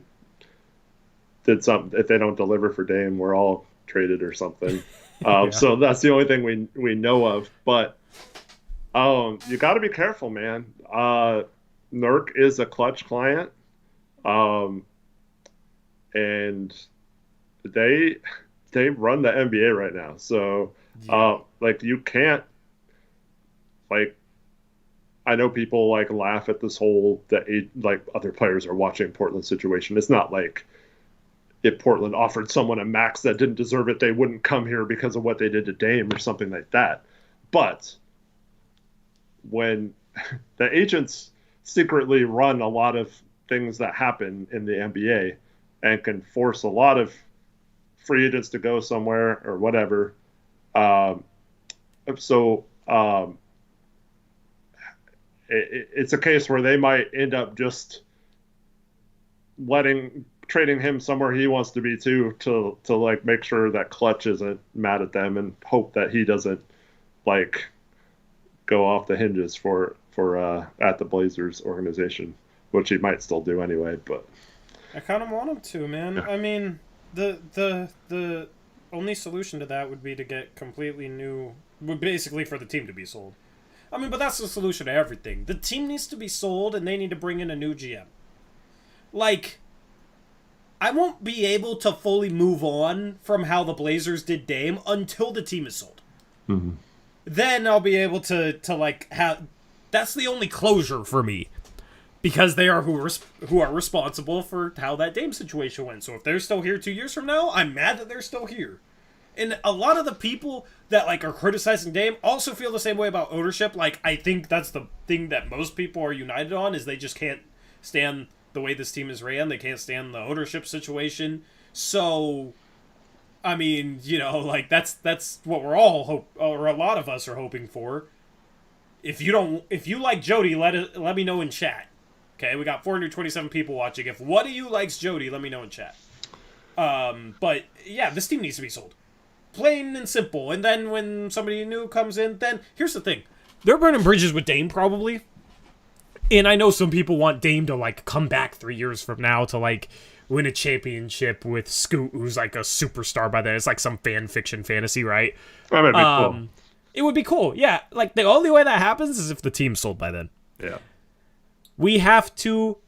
did something, if they don't deliver for Dame, we're all traded or something. Yeah. So that's the only thing we know of. But you got to be careful, man. Nurk is a clutch client, and they run the NBA right now. So like you can't like. I know people like laugh at this whole like other players are watching Portland situation. It's not like if Portland offered someone a max that didn't deserve it, they wouldn't come here because of what they did to Dame or something like that. But when the agents secretly run a lot of things that happen in the NBA and can force a lot of free agents to go somewhere or whatever, it's a case where they might end up just trading him somewhere he wants to be too, to like make sure that Clutch isn't mad at them and hope that he doesn't like go off the hinges for at the Blazers organization, which he might still do anyway. But I kind of want him to, man. Yeah. I mean, the only solution to that would be to get completely new, basically for the team to be sold. I mean, but that's the solution to everything. The team needs to be sold, and they need to bring in a new GM. Like, I won't be able to fully move on from how the Blazers did Dame until the team is sold. Mm-hmm. Then I'll be able to like have. That's the only closure for me, because they are who are responsible for how that Dame situation went. So if they're still here 2 years from now, I'm mad that they're still here. And a lot of the people that like are criticizing Dame also feel the same way about ownership. Like, I think that's the thing that most people are united on, is they just can't stand the way this team is ran. They can't stand the ownership situation. So, I mean, like that's what we're all or a lot of us are hoping for. If you like Jody, let me know in chat. Okay, we got 427 people watching. If one of you likes Jody, let me know in chat. But yeah, this team needs to be sold. Plain and simple. And then when somebody new comes in, then here's the thing. They're burning bridges with Dame probably. And I know some people want Dame to like come back 3 years from now to like win a championship with Scoot, who's like a superstar by then. It's like some fan fiction fantasy, right? That would be cool. It would be cool. Yeah. Like the only way that happens is if the team's sold by then. Yeah. We have to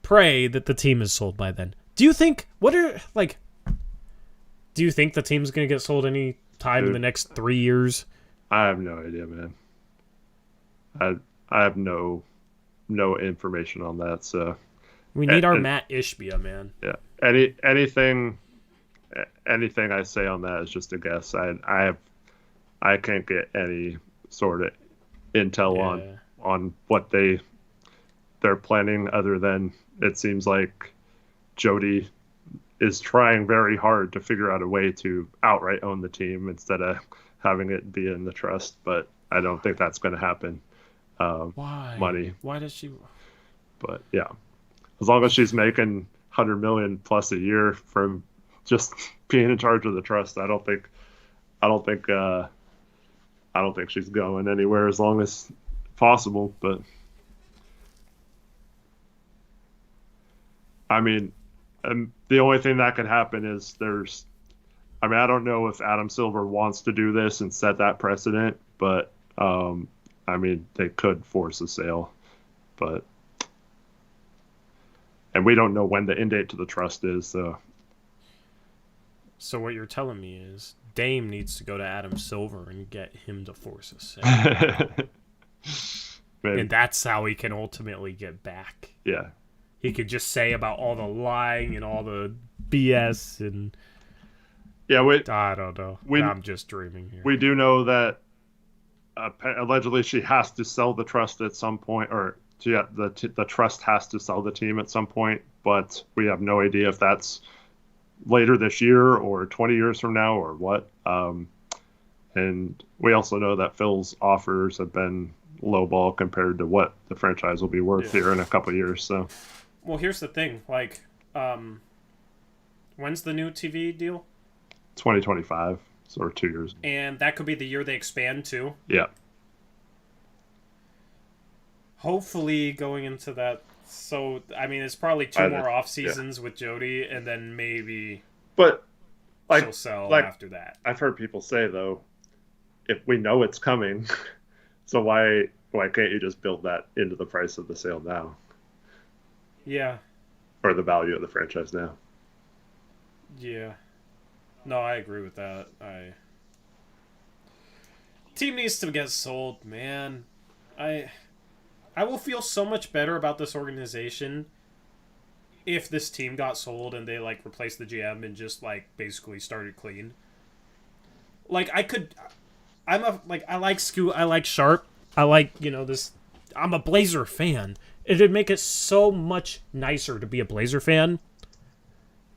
pray that the team is sold by then. Do you think do you think the team's going to get sold any time in the next 3 years? I have no idea, man. I have no information on that, so we need our Matt Ishbia, man. Yeah. Anything I say on that is just a guess. I can't get any sort of intel on what they're planning, other than it seems like Jody is trying very hard to figure out a way to outright own the team instead of having it be in the trust. But I don't think that's going to happen. Why? Money. Why does she? But yeah, as long as she's making 100 million plus a year from just being in charge of the trust, I don't think she's going anywhere as long as possible. But I mean, the only thing that could happen is I don't know if Adam Silver wants to do this and set that precedent, but I mean, they could force a sale, and we don't know when the end date to the trust is. So what you're telling me is Dame needs to go to Adam Silver and get him to force a sale. And that's how he can ultimately get back. Yeah. He could just say about all the lying and all the BS and... Yeah, I don't know. I'm just dreaming here. We do know that allegedly she has to sell the trust at some point, or the trust has to sell the team at some point, but we have no idea if that's later this year or 20 years from now or what. And we also know that Phil's offers have been lowball compared to what the franchise will be worth here in a couple of years. So, well, here's the thing. Like, when's the new TV deal? 2025, so 2 years. And that could be the year they expand too. Yeah. Hopefully, going into that. So, I mean, it's probably two more off seasons with Jody, and then maybe. But she'll sell after that. I've heard people say though, if we know it's coming, so why can't you just build that into the price of the sale now? Yeah. Or the value of the franchise now. Yeah. No, I agree with that. Team needs to get sold, man. I will feel so much better about this organization if this team got sold and they like replaced the GM and just like basically started clean. Like I like Scoot, I like Sharp, I like, this. I'm a Blazer fan. It'd make it so much nicer to be a Blazer fan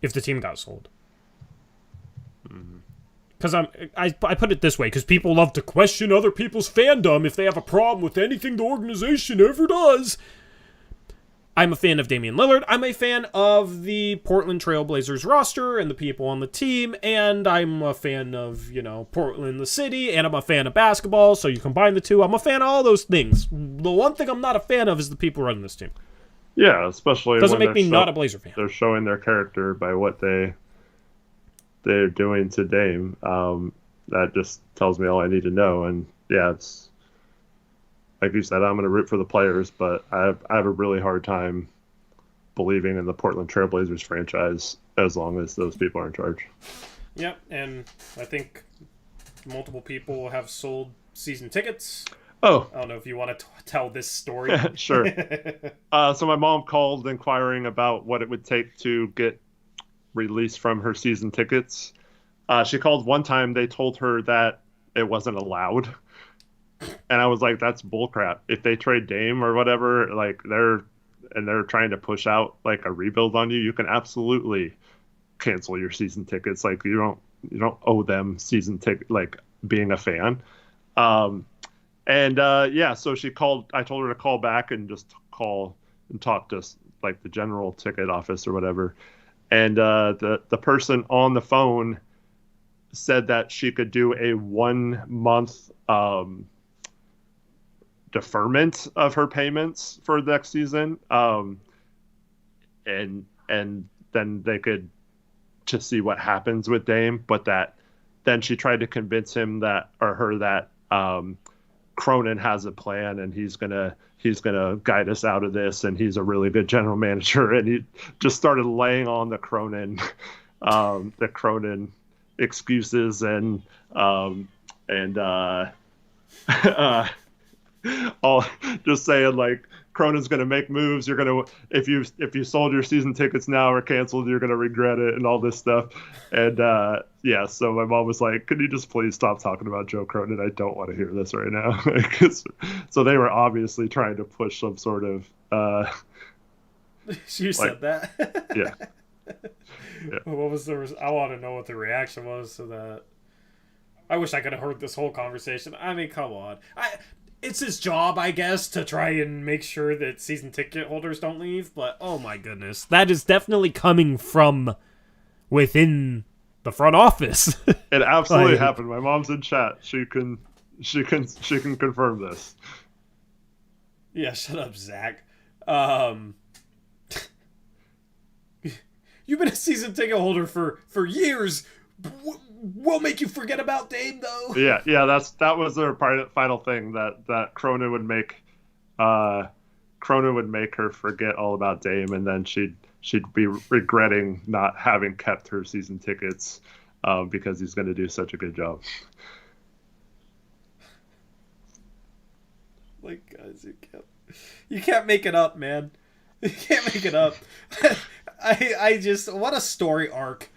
if the team got sold. Because I put it this way, because people love to question other people's fandom if they have a problem with anything the organization ever does. I'm a fan of Damian Lillard. I'm a fan of the Portland Trail Blazers roster and the people on the team, and I'm a fan of, Portland, the city, and I'm a fan of basketball, so you combine the two. I'm a fan of all those things. The one thing I'm not a fan of is the people running this team. Yeah, especially doesn't make me not a Blazer fan. They're showing their character by what they're doing to Dame. That just tells me all I need to know. And yeah, it's like you said, I'm going to root for the players, but I have a really hard time believing in the Portland Trail Blazers franchise as long as those people are in charge. Yep, and I think multiple people have sold season tickets. Oh. I don't know if you want to tell this story. Sure. So my mom called inquiring about what it would take to get released from her season tickets. She called one time. They told her that it wasn't allowed. And I was like, that's bullcrap. If they trade Dame or whatever, like they're trying to push out like a rebuild on you, you can absolutely cancel your season tickets. Like you don't owe them season ticket, like being a fan. So she called. I told her to call back and just call and talk to like the general ticket office or whatever. And the person on the phone said that she could do a 1 month deferment of her payments for next season, and then they could just see what happens with Dame. But then she tried to convince him that Cronin has a plan and he's gonna guide us out of this, and he's a really good general manager, and he just started laying on the Cronin excuses and all just saying like Cronin's gonna make moves. You're gonna if you sold your season tickets now or canceled, you're gonna regret it and all this stuff. And so my mom was like, "Could you just please stop talking about Joe Cronin? I don't want to hear this right now." So they were obviously trying to push some sort of. She said that. Yeah. Yeah. What was I want to know what the reaction was to that. I wish I could have heard this whole conversation. I mean, come on. It's his job, I guess, to try and make sure that season ticket holders don't leave, but oh my goodness. That is definitely coming from within the front office. It absolutely happened. My mom's in chat. She can confirm this. Yeah, shut up, Zach. You've been a season ticket holder for years. We'll make you forget about Dame, though. Yeah. That was their final thing that Cronin would make. Cronin would make her forget all about Dame, and then she'd be regretting not having kept her season tickets because he's going to do such a good job. Like, guys, you can't make it up, man. You can't make it up. I just, what a story arc.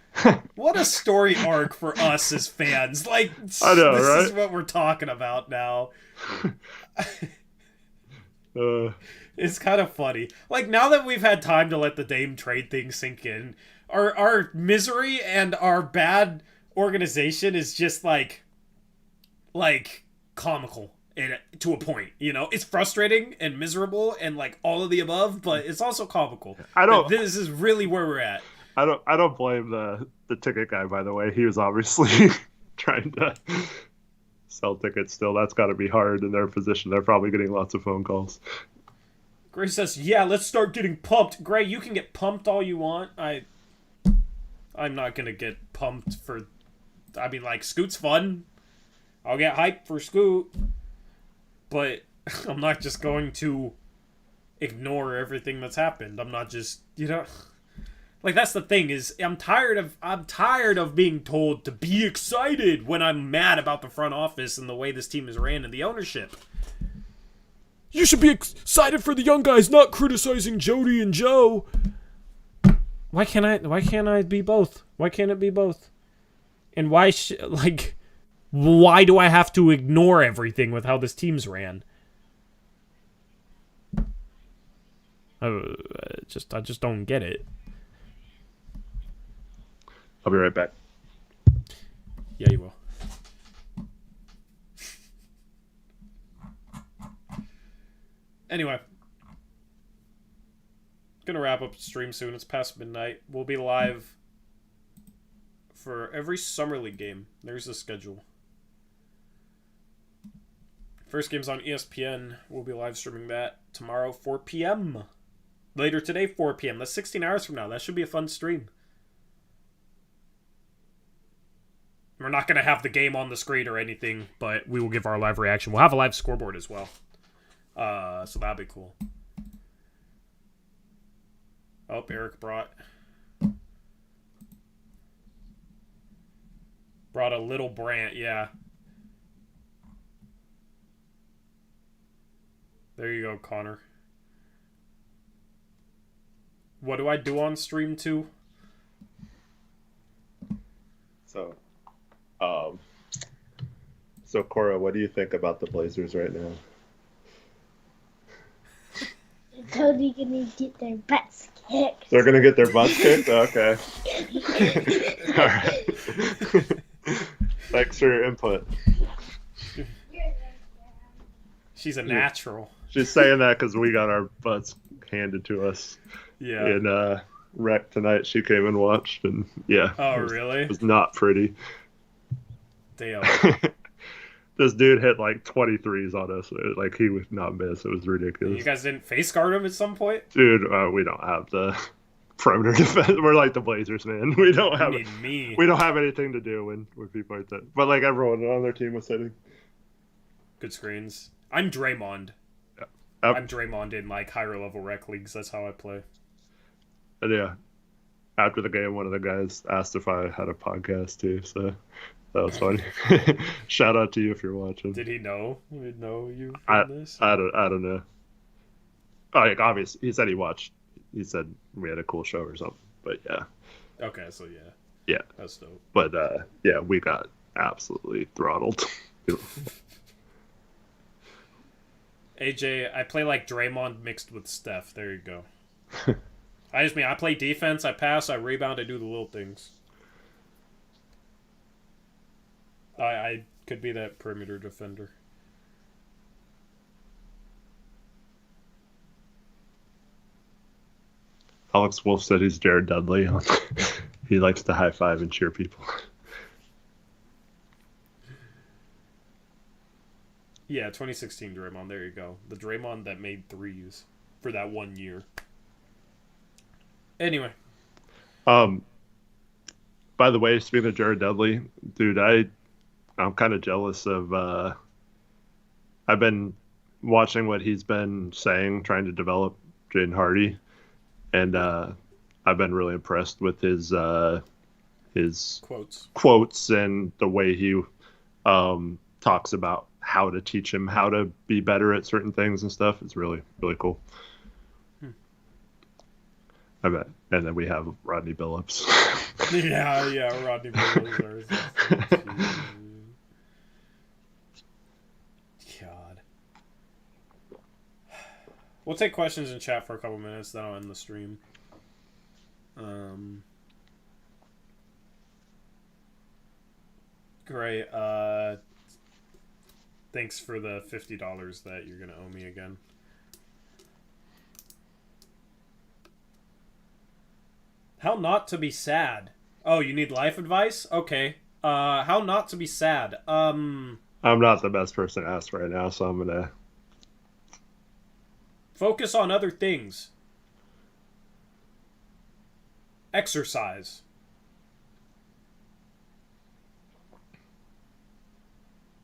What a story arc for us as fans. Like, I know, this right? is what we're talking about now. It's kind of funny. Like, now that we've had time to let the Dame trade thing sink in, our misery and our bad organization is just like comical to a point. You know, it's frustrating and miserable and like all of the above, but it's also comical. This is really where we're at. I don't blame the ticket guy, by the way. He was obviously trying to sell tickets still. That's got to be hard in their position. They're probably getting lots of phone calls. Gray says, yeah, let's start getting pumped. Gray, you can get pumped all you want. I'm not going to get pumped for... I mean, like, Scoot's fun. I'll get hyped for Scoot. But I'm not just going to ignore everything that's happened. I'm not just, you know... Like, that's the thing, is I'm tired of being told to be excited when I'm mad about the front office and the way this team is ran and the ownership. You should be excited for the young guys, not criticizing Jody and Joe. Why can't I be both? Why can't it be both? And why do I have to ignore everything with how this team's ran? I just don't get it. I'll be right back. Yeah, you will. Anyway. Gonna wrap up the stream soon. It's past midnight. We'll be live for every Summer League game. There's the schedule. First game's on ESPN. We'll be live streaming that tomorrow, 4 p.m. Later today, 4 p.m. That's 16 hours from now. That should be a fun stream. We're not going to have the game on the screen or anything, but we will give our live reaction. We'll have a live scoreboard as well. So that'll be cool. Oh, Eric brought a little Brant, yeah. There you go, Connor. What do I do on stream 2? So Cora, what do you think about the Blazers right now? They're totally gonna get their butts kicked. They're gonna get their butts kicked? Okay. All right. Thanks for your input. She's a natural. She's saying that because we got our butts handed to us. Yeah. In Rec tonight, she came and watched, and yeah. Oh, really? It was not pretty. Damn. This dude hit like 23s on us. Like, he would not miss. It was ridiculous. You guys didn't face guard him at some point? Dude, we don't have the perimeter defense. We're like the Blazers, man. We don't have We don't have anything to do when people like that. But like everyone on their team was hitting. Good screens. I'm Draymond. Yeah. I'm Draymond in like higher level rec leagues. That's how I play. And yeah, after the game, one of the guys asked if I had a podcast too. So that was funny. Shout out to you if you're watching. Did he know? Did he know you I did this? I don't know. Like, obviously, he said he watched. He said we had a cool show or something. But yeah. Okay, so yeah. Yeah. That's dope. But yeah, we got absolutely throttled. AJ, I play like Draymond mixed with Steph. There you go. I play defense, I pass, I rebound, I do the little things. I could be that perimeter defender. Alex Wolf said he's Jared Dudley. He likes to high five and cheer people. Yeah, 2016 Draymond. There you go. The Draymond that made threes for that 1 year. Anyway. By the way, speaking of Jared Dudley, dude, I'm kind of jealous of. I've been watching what he's been saying, trying to develop Jaden Hardy, and I've been really impressed with his quotes and the way he talks about how to teach him how to be better at certain things and stuff. It's really, really cool. I bet. And then we have Rodney Billups. yeah, Rodney Billups. God. We'll take questions in chat for a couple minutes, then I'll end the stream. Great. Thanks for the $50 that you're gonna owe me again. How not to be sad? Oh, you need life advice? Okay. How not to be sad? I'm not the best person to ask right now, so I'm gonna focus on other things. Exercise.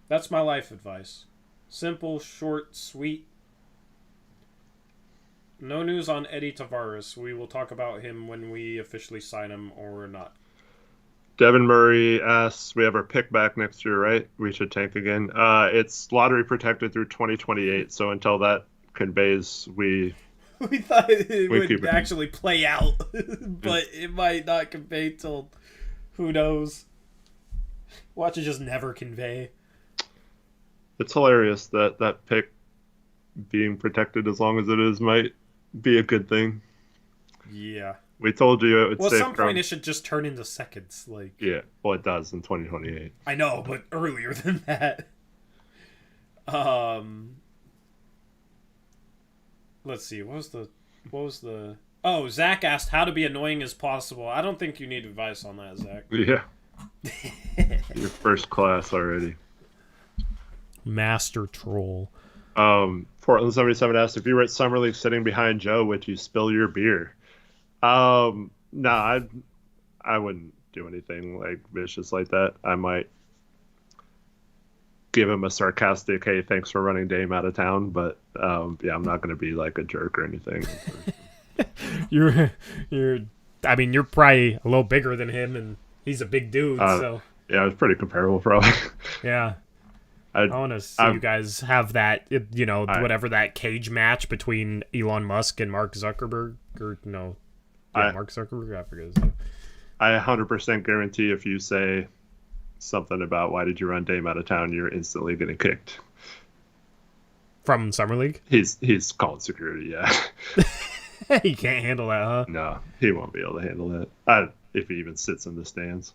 That's my life advice. Simple, short, sweet. No news on Eddie Tavares. We will talk about him when we officially sign him or not. Devin Murray asks, we have our pick back next year, right? We should tank again. It's lottery protected through 2028, so until that conveys, we thought it would actually play out, but it might not convey till who knows. Watch it just never convey. It's hilarious that pick being protected as long as it is might be a good thing. Yeah. We told you it would well, at some point it should just turn into seconds. Yeah, well, it does in 2028. I know, but earlier than that. Let's see. What was the? Oh, Zach asked how to be annoying as possible. I don't think you need advice on that, Zach. Yeah. You're first class already. Master troll. Portland 77 asked, if you were at Summer League sitting behind Joe, would you spill your beer? No, I wouldn't do anything like vicious like that. I might give him a sarcastic, hey, thanks for running Dame out of town, but yeah, I'm not going to be like a jerk or anything. you're probably a little bigger than him, and he's a big dude, so yeah, it's pretty comparable, probably. Yeah. I want to see you guys have that, whatever that cage match between Elon Musk and Mark Zuckerberg, or no, Mark Zuckerberg, I forget his name. I 100% guarantee if you say something about why did you run Dame out of town, you're instantly getting kicked. From Summer League? He's called security, yeah. He can't handle that, huh? No, he won't be able to handle that. If he even sits in the stands.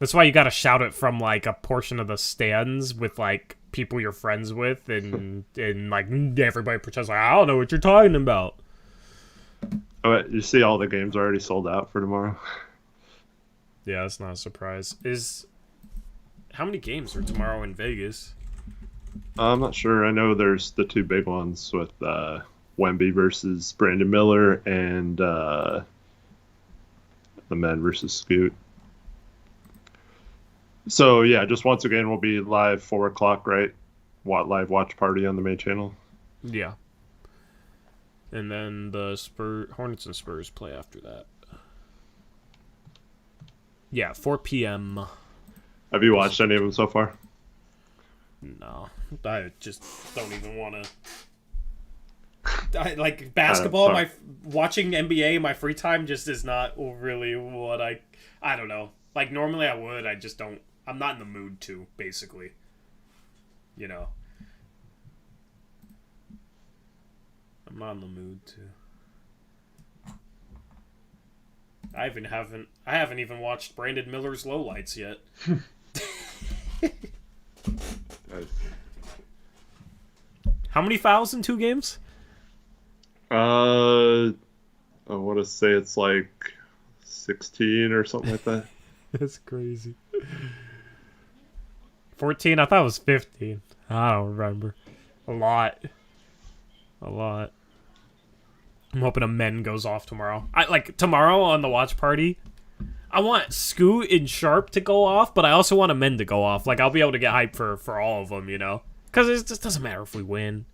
That's why you gotta shout it from like a portion of the stands with like people you're friends with, and like everybody pretends like I don't know what you're talking about. Oh, you see, all the games are already sold out for tomorrow. Yeah, that's not a surprise. How many games are tomorrow in Vegas? I'm not sure. I know there's the two big ones with Wemby versus Brandon Miller and the men versus Scoot. So, yeah, just once again, we'll be live 4 o'clock, right? Live watch party on the main channel. Yeah. And then the Hornets and Spurs play after that. Yeah, 4 p.m. Have you watched any of them so far? No. I just don't even want to... like, basketball, watching NBA in my free time just is not really what I don't know. Like, normally I would, I just don't... I'm not in the mood to, basically. I'm not in the mood to. I haven't even watched Brandon Miller's lowlights yet. Nice. How many fouls in 2 games? I want to say it's like 16 or something like that. That's crazy. 14? I thought it was 15. I don't remember. A lot. I'm hoping a men goes off tomorrow. Tomorrow on the watch party, I want Scoot and Sharp to go off, but I also want a men to go off. Like, I'll be able to get hyped for all of them, you know? Because it just doesn't matter if we win.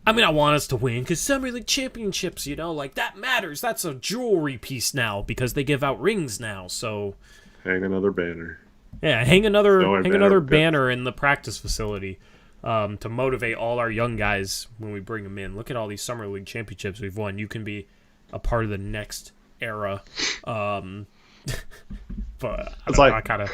I mean, I want us to win, because Summer League Championships, you know, like, that matters. That's a jewelry piece now, because they give out rings now, so... Hang another banner. Yeah, hang another banner in the practice facility to motivate all our young guys when we bring them in. Look at all these Summer League Championships we've won. You can be a part of the next era. But it's I kind of...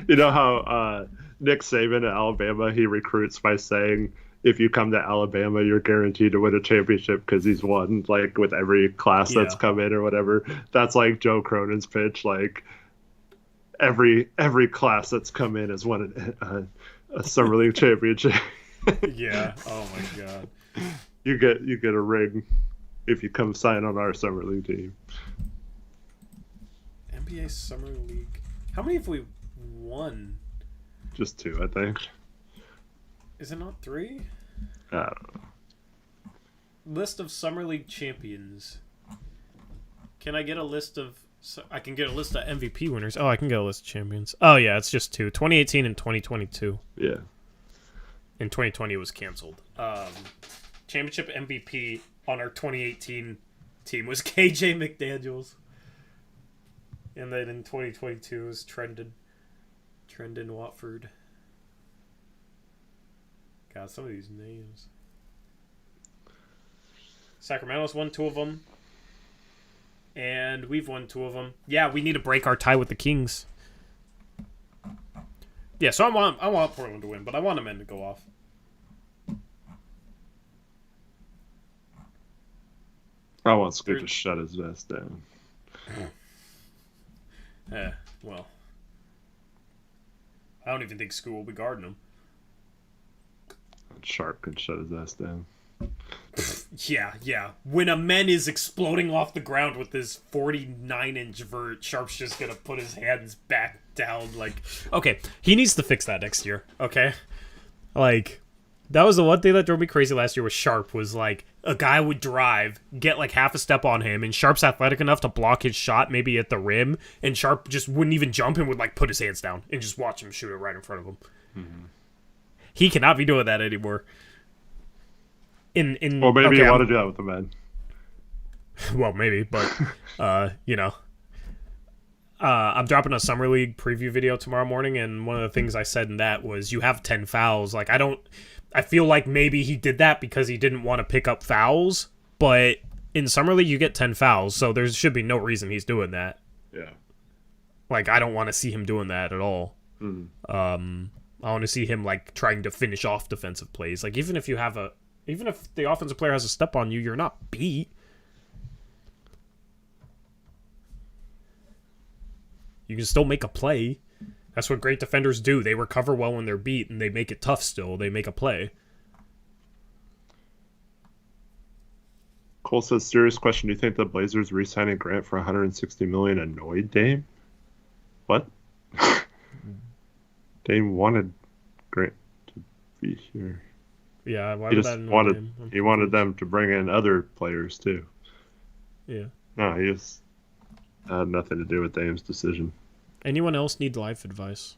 You know how Nick Saban at Alabama, he recruits by saying, if you come to Alabama, you're guaranteed to win a championship because he's won, like, with every class that's come in or whatever. That's like Joe Cronin's pitch, like, every class that's come in has won a Summer League championship. Yeah. Oh my god. You get a ring if you come sign on our Summer League team. NBA Summer League. How many have we won? Just 2, I think. Is it not 3? I don't know. List of Summer League champions. Can I get a list of... I can get a list of MVP winners. Oh, I can get a list of champions. Oh, yeah, it's just 2. 2018 and 2022. Yeah. In 2020, it was canceled. Championship MVP on our 2018 team was KJ McDaniels. And then in 2022, it was Trendon Watford. God, some of these names. Sacramento's won 2 of them. And we've won 2 of them. Yeah, we need to break our tie with the Kings. Yeah, so I want Portland to win, but I want the men to go off. I want Scoot to shut his ass down. Well. I don't even think Scoot will be guarding him. Sharp can shut his ass down. Yeah. When a man is exploding off the ground with his 49-inch vert, Sharp's just gonna put his hands back down. Like, okay, he needs to fix that next year. Okay, like that was the one thing that drove me crazy last year with Sharp was like a guy would drive, get like half a step on him, and Sharp's athletic enough to block his shot, maybe at the rim, and Sharp just wouldn't even jump and would like put his hands down and just watch him shoot it right in front of him. Mm-hmm. He cannot be doing that anymore. Well, maybe you want to do that with the men. Well, maybe, but you know, I'm dropping a Summer League preview video tomorrow morning, and one of the things I said in that was you have 10 fouls. Like, I feel like maybe he did that because he didn't want to pick up fouls, but in Summer League you get 10 fouls, so there should be no reason he's doing that. Yeah. Like, I don't want to see him doing that at all. Mm. I want to see him like trying to finish off defensive plays. Like, even if the offensive player has a step on you, you're not beat. You can still make a play. That's what great defenders do. They recover well when they're beat, and they make it tough still. They make a play. Cole says, serious question. Do you think the Blazers re-signing Grant for $160 million annoyed Dame? What? Dame wanted Grant to be here. Yeah, why would that annoy him? He wanted them to bring in other players, too. Yeah. No, he just had nothing to do with Dame's decision. Anyone else need life advice?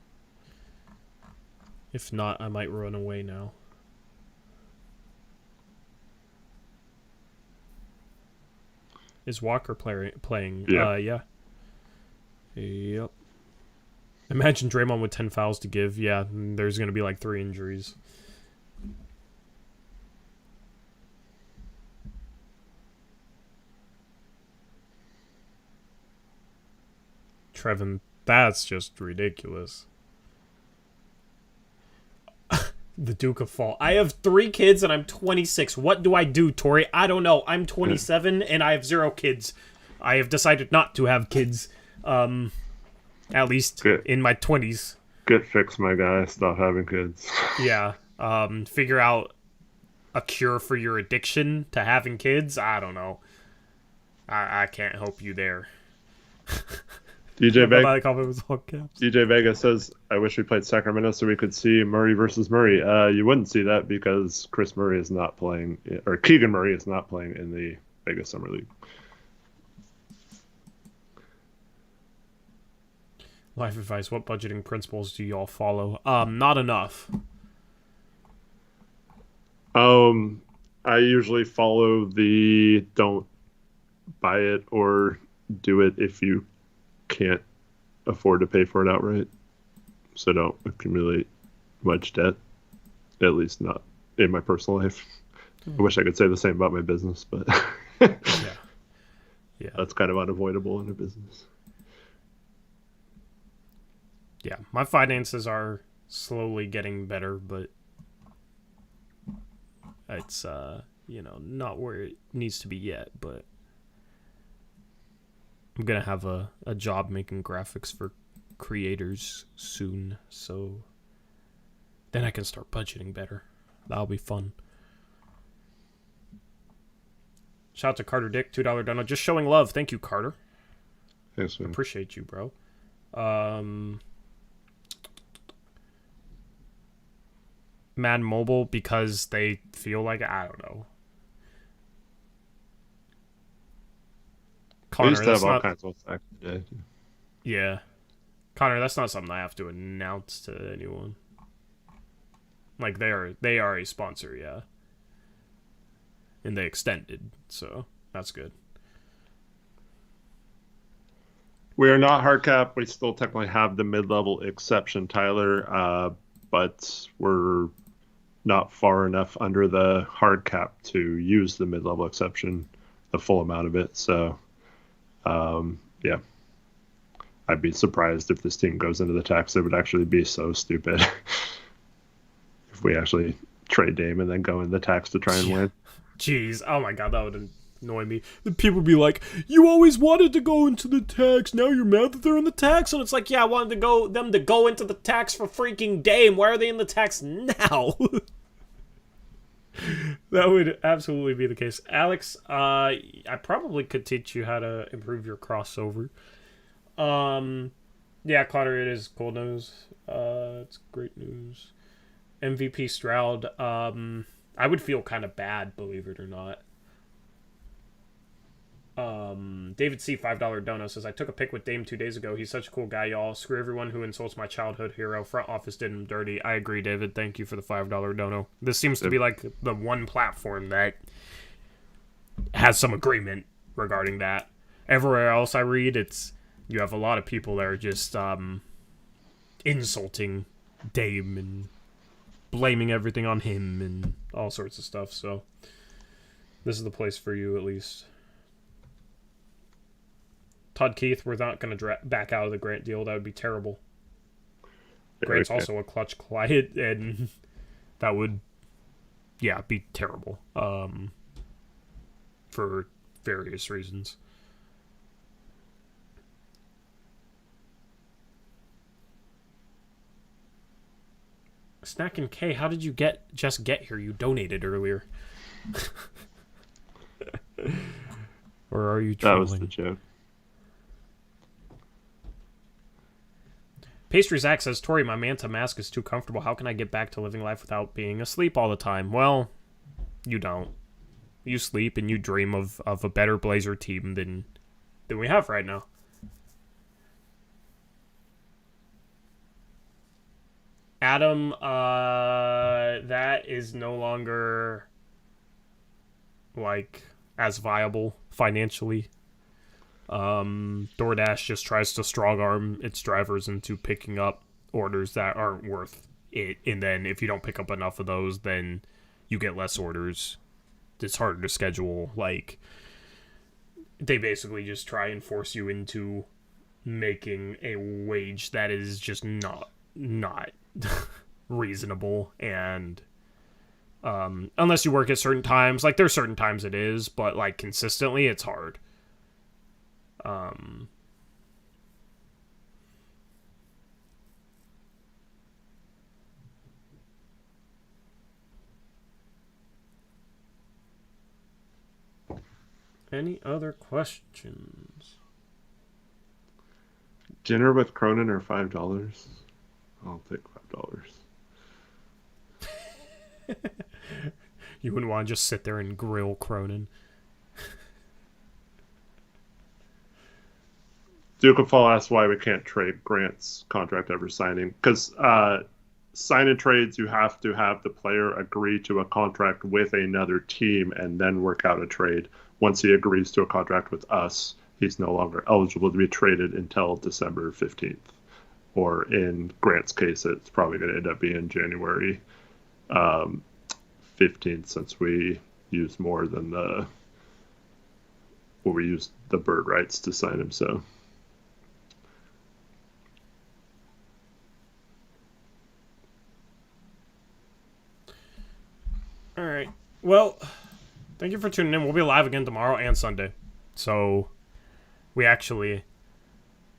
If not, I might run away now. Is Walker playing? Yeah. Yeah. Yep. Imagine Draymond with 10 fouls to give. Yeah, there's going to be like 3 injuries. Trevin, that's just ridiculous. The Duke of Fall. I have 3 kids and I'm 26. What do I do, Tori? I don't know. I'm 27 and I have 0 kids. I have decided not to have kids, at least in my 20s. Get fixed, my guy. Stop having kids. Yeah. Figure out a cure for your addiction to having kids. I don't know. I can't help you there. DJ Vega says, I wish we played Sacramento so we could see Murray versus Murray. You wouldn't see that because Chris Murray is not playing, or Keegan Murray is not playing in the Vegas Summer League. Life advice, what budgeting principles do y'all follow? Not enough. I usually follow the don't buy it or do it if you can't afford to pay for it outright. So don't accumulate much debt, at least not in my personal life. I wish I could say the same about my business, but yeah, that's kind of unavoidable in a business. Yeah, my finances are slowly getting better, but it's not where it needs to be yet, but I'm gonna have a job making graphics for creators soon, so then I can start budgeting better. That'll be fun. Shout out to Carter Dick, $2 dono. Just showing love. Thank you, Carter. Thanks, man. Appreciate you, bro. Mad Mobile because they feel like, I don't know. Connor, we used to have all kinds of back in the day. Yeah. Connor, that's not something I have to announce to anyone. Like, they are a sponsor, yeah. And they extended, so that's good. We are not hard cap. We still technically have the mid-level exception, Tyler, but we're not far enough under the hard cap to use the mid-level exception, the full amount of it. So, yeah, I'd be surprised if this team goes into the tax. It would actually be so stupid if we actually trade Dame and then go in the tax to try and win. Jeez, oh my god, that would annoy me. The people would be like, you always wanted to go into the tax, now you're mad that they're in the tax? And it's like, yeah, I wanted them to go into the tax for freaking Dame. Why are they in the tax now? That would absolutely be the case. Alex, I probably could teach you how to improve your crossover. Yeah, Connor, it is cool news. It's great news. MVP Stroud, I would feel kind of bad, believe it or not. David C. $5 dono says, I took a pic with Dame 2 days ago. He's such a cool guy, y'all. Screw everyone who insults my childhood hero. Front office did him dirty. I agree, David. Thank you for the $5 dono. This seems to be like the one platform that has some agreement regarding that. Everywhere else I read, you have a lot of people that are just insulting Dame and blaming everything on him and all sorts of stuff. So this is the place for you, at least. Todd Keith, we're not going to back out of the Grant deal. That would be terrible. Grant's also a clutch client, and that would, be terrible for various reasons. Snack and K, how did you just get here? You donated earlier. Or are you trolling? That was the joke. Pastry Zach says, Tori, my Manta mask is too comfortable. How can I get back to living life without being asleep all the time? Well, you don't. You sleep and you dream of a better Blazer team than we have right now. Adam, that is no longer as viable financially. DoorDash just tries to strong arm its drivers into picking up orders that aren't worth it, and then if you don't pick up enough of those, then you get less orders. It's harder to schedule. They basically just try and force you into making a wage that is just not reasonable, and unless you work at certain times, there's certain times it is, but consistently it's hard. Any other questions? Dinner with Cronin or $5? I'll take $5. You wouldn't want to just sit there and grill Cronin. Duke of Fall asks why we can't trade Grant's contract ever signing. Because sign and trades, you have to have the player agree to a contract with another team and then work out a trade. Once he agrees to a contract with us, he's no longer eligible to be traded until December 15th. Or in Grant's case, it's probably going to end up being January 15th, since we used more than we used the bird rights to sign him. So all right. Well, thank you for tuning in. We'll be live again tomorrow and Sunday. So we actually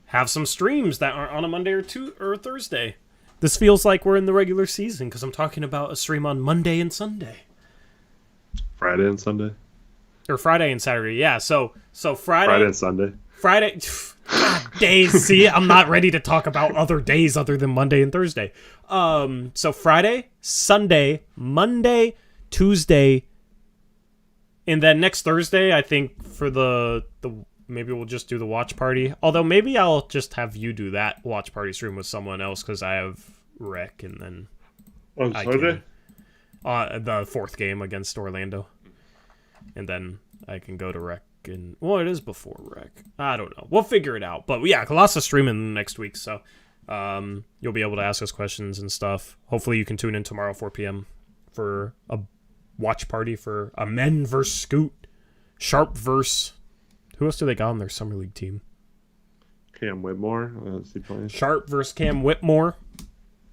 have some streams that aren't on a Monday or Thursday. This feels like we're in the regular season because I'm talking about a stream on Monday and Sunday. Friday and Sunday? Or Friday and Saturday, yeah. So Friday and Sunday. Friday, God, days. See, I'm not ready to talk about other days other than Monday and Thursday. So Friday, Sunday, Monday, Tuesday, and then next Thursday, I think for the maybe we'll just do the watch party. Although maybe I'll just have you do that watch party stream with someone else because I have rec, and then on Sunday, the fourth game against Orlando, and then I can go to rec. And well, it is before rec. I don't know. We'll figure it out. But yeah, Colossus streaming next week, so you'll be able to ask us questions and stuff. Hopefully, you can tune in tomorrow 4 p.m. for a watch party for a men versus Scoot, Sharp versus. Who else do they got on their summer league team? Cam Whitmore. Is he playing? Sharp versus Cam Whitmore.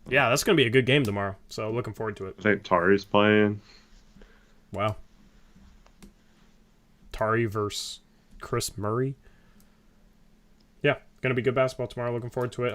Yeah, that's going to be a good game tomorrow. So looking forward to it. I think Tari's playing. Wow. Tari versus Chris Murray. Yeah, going to be good basketball tomorrow. Looking forward to it. Hopefully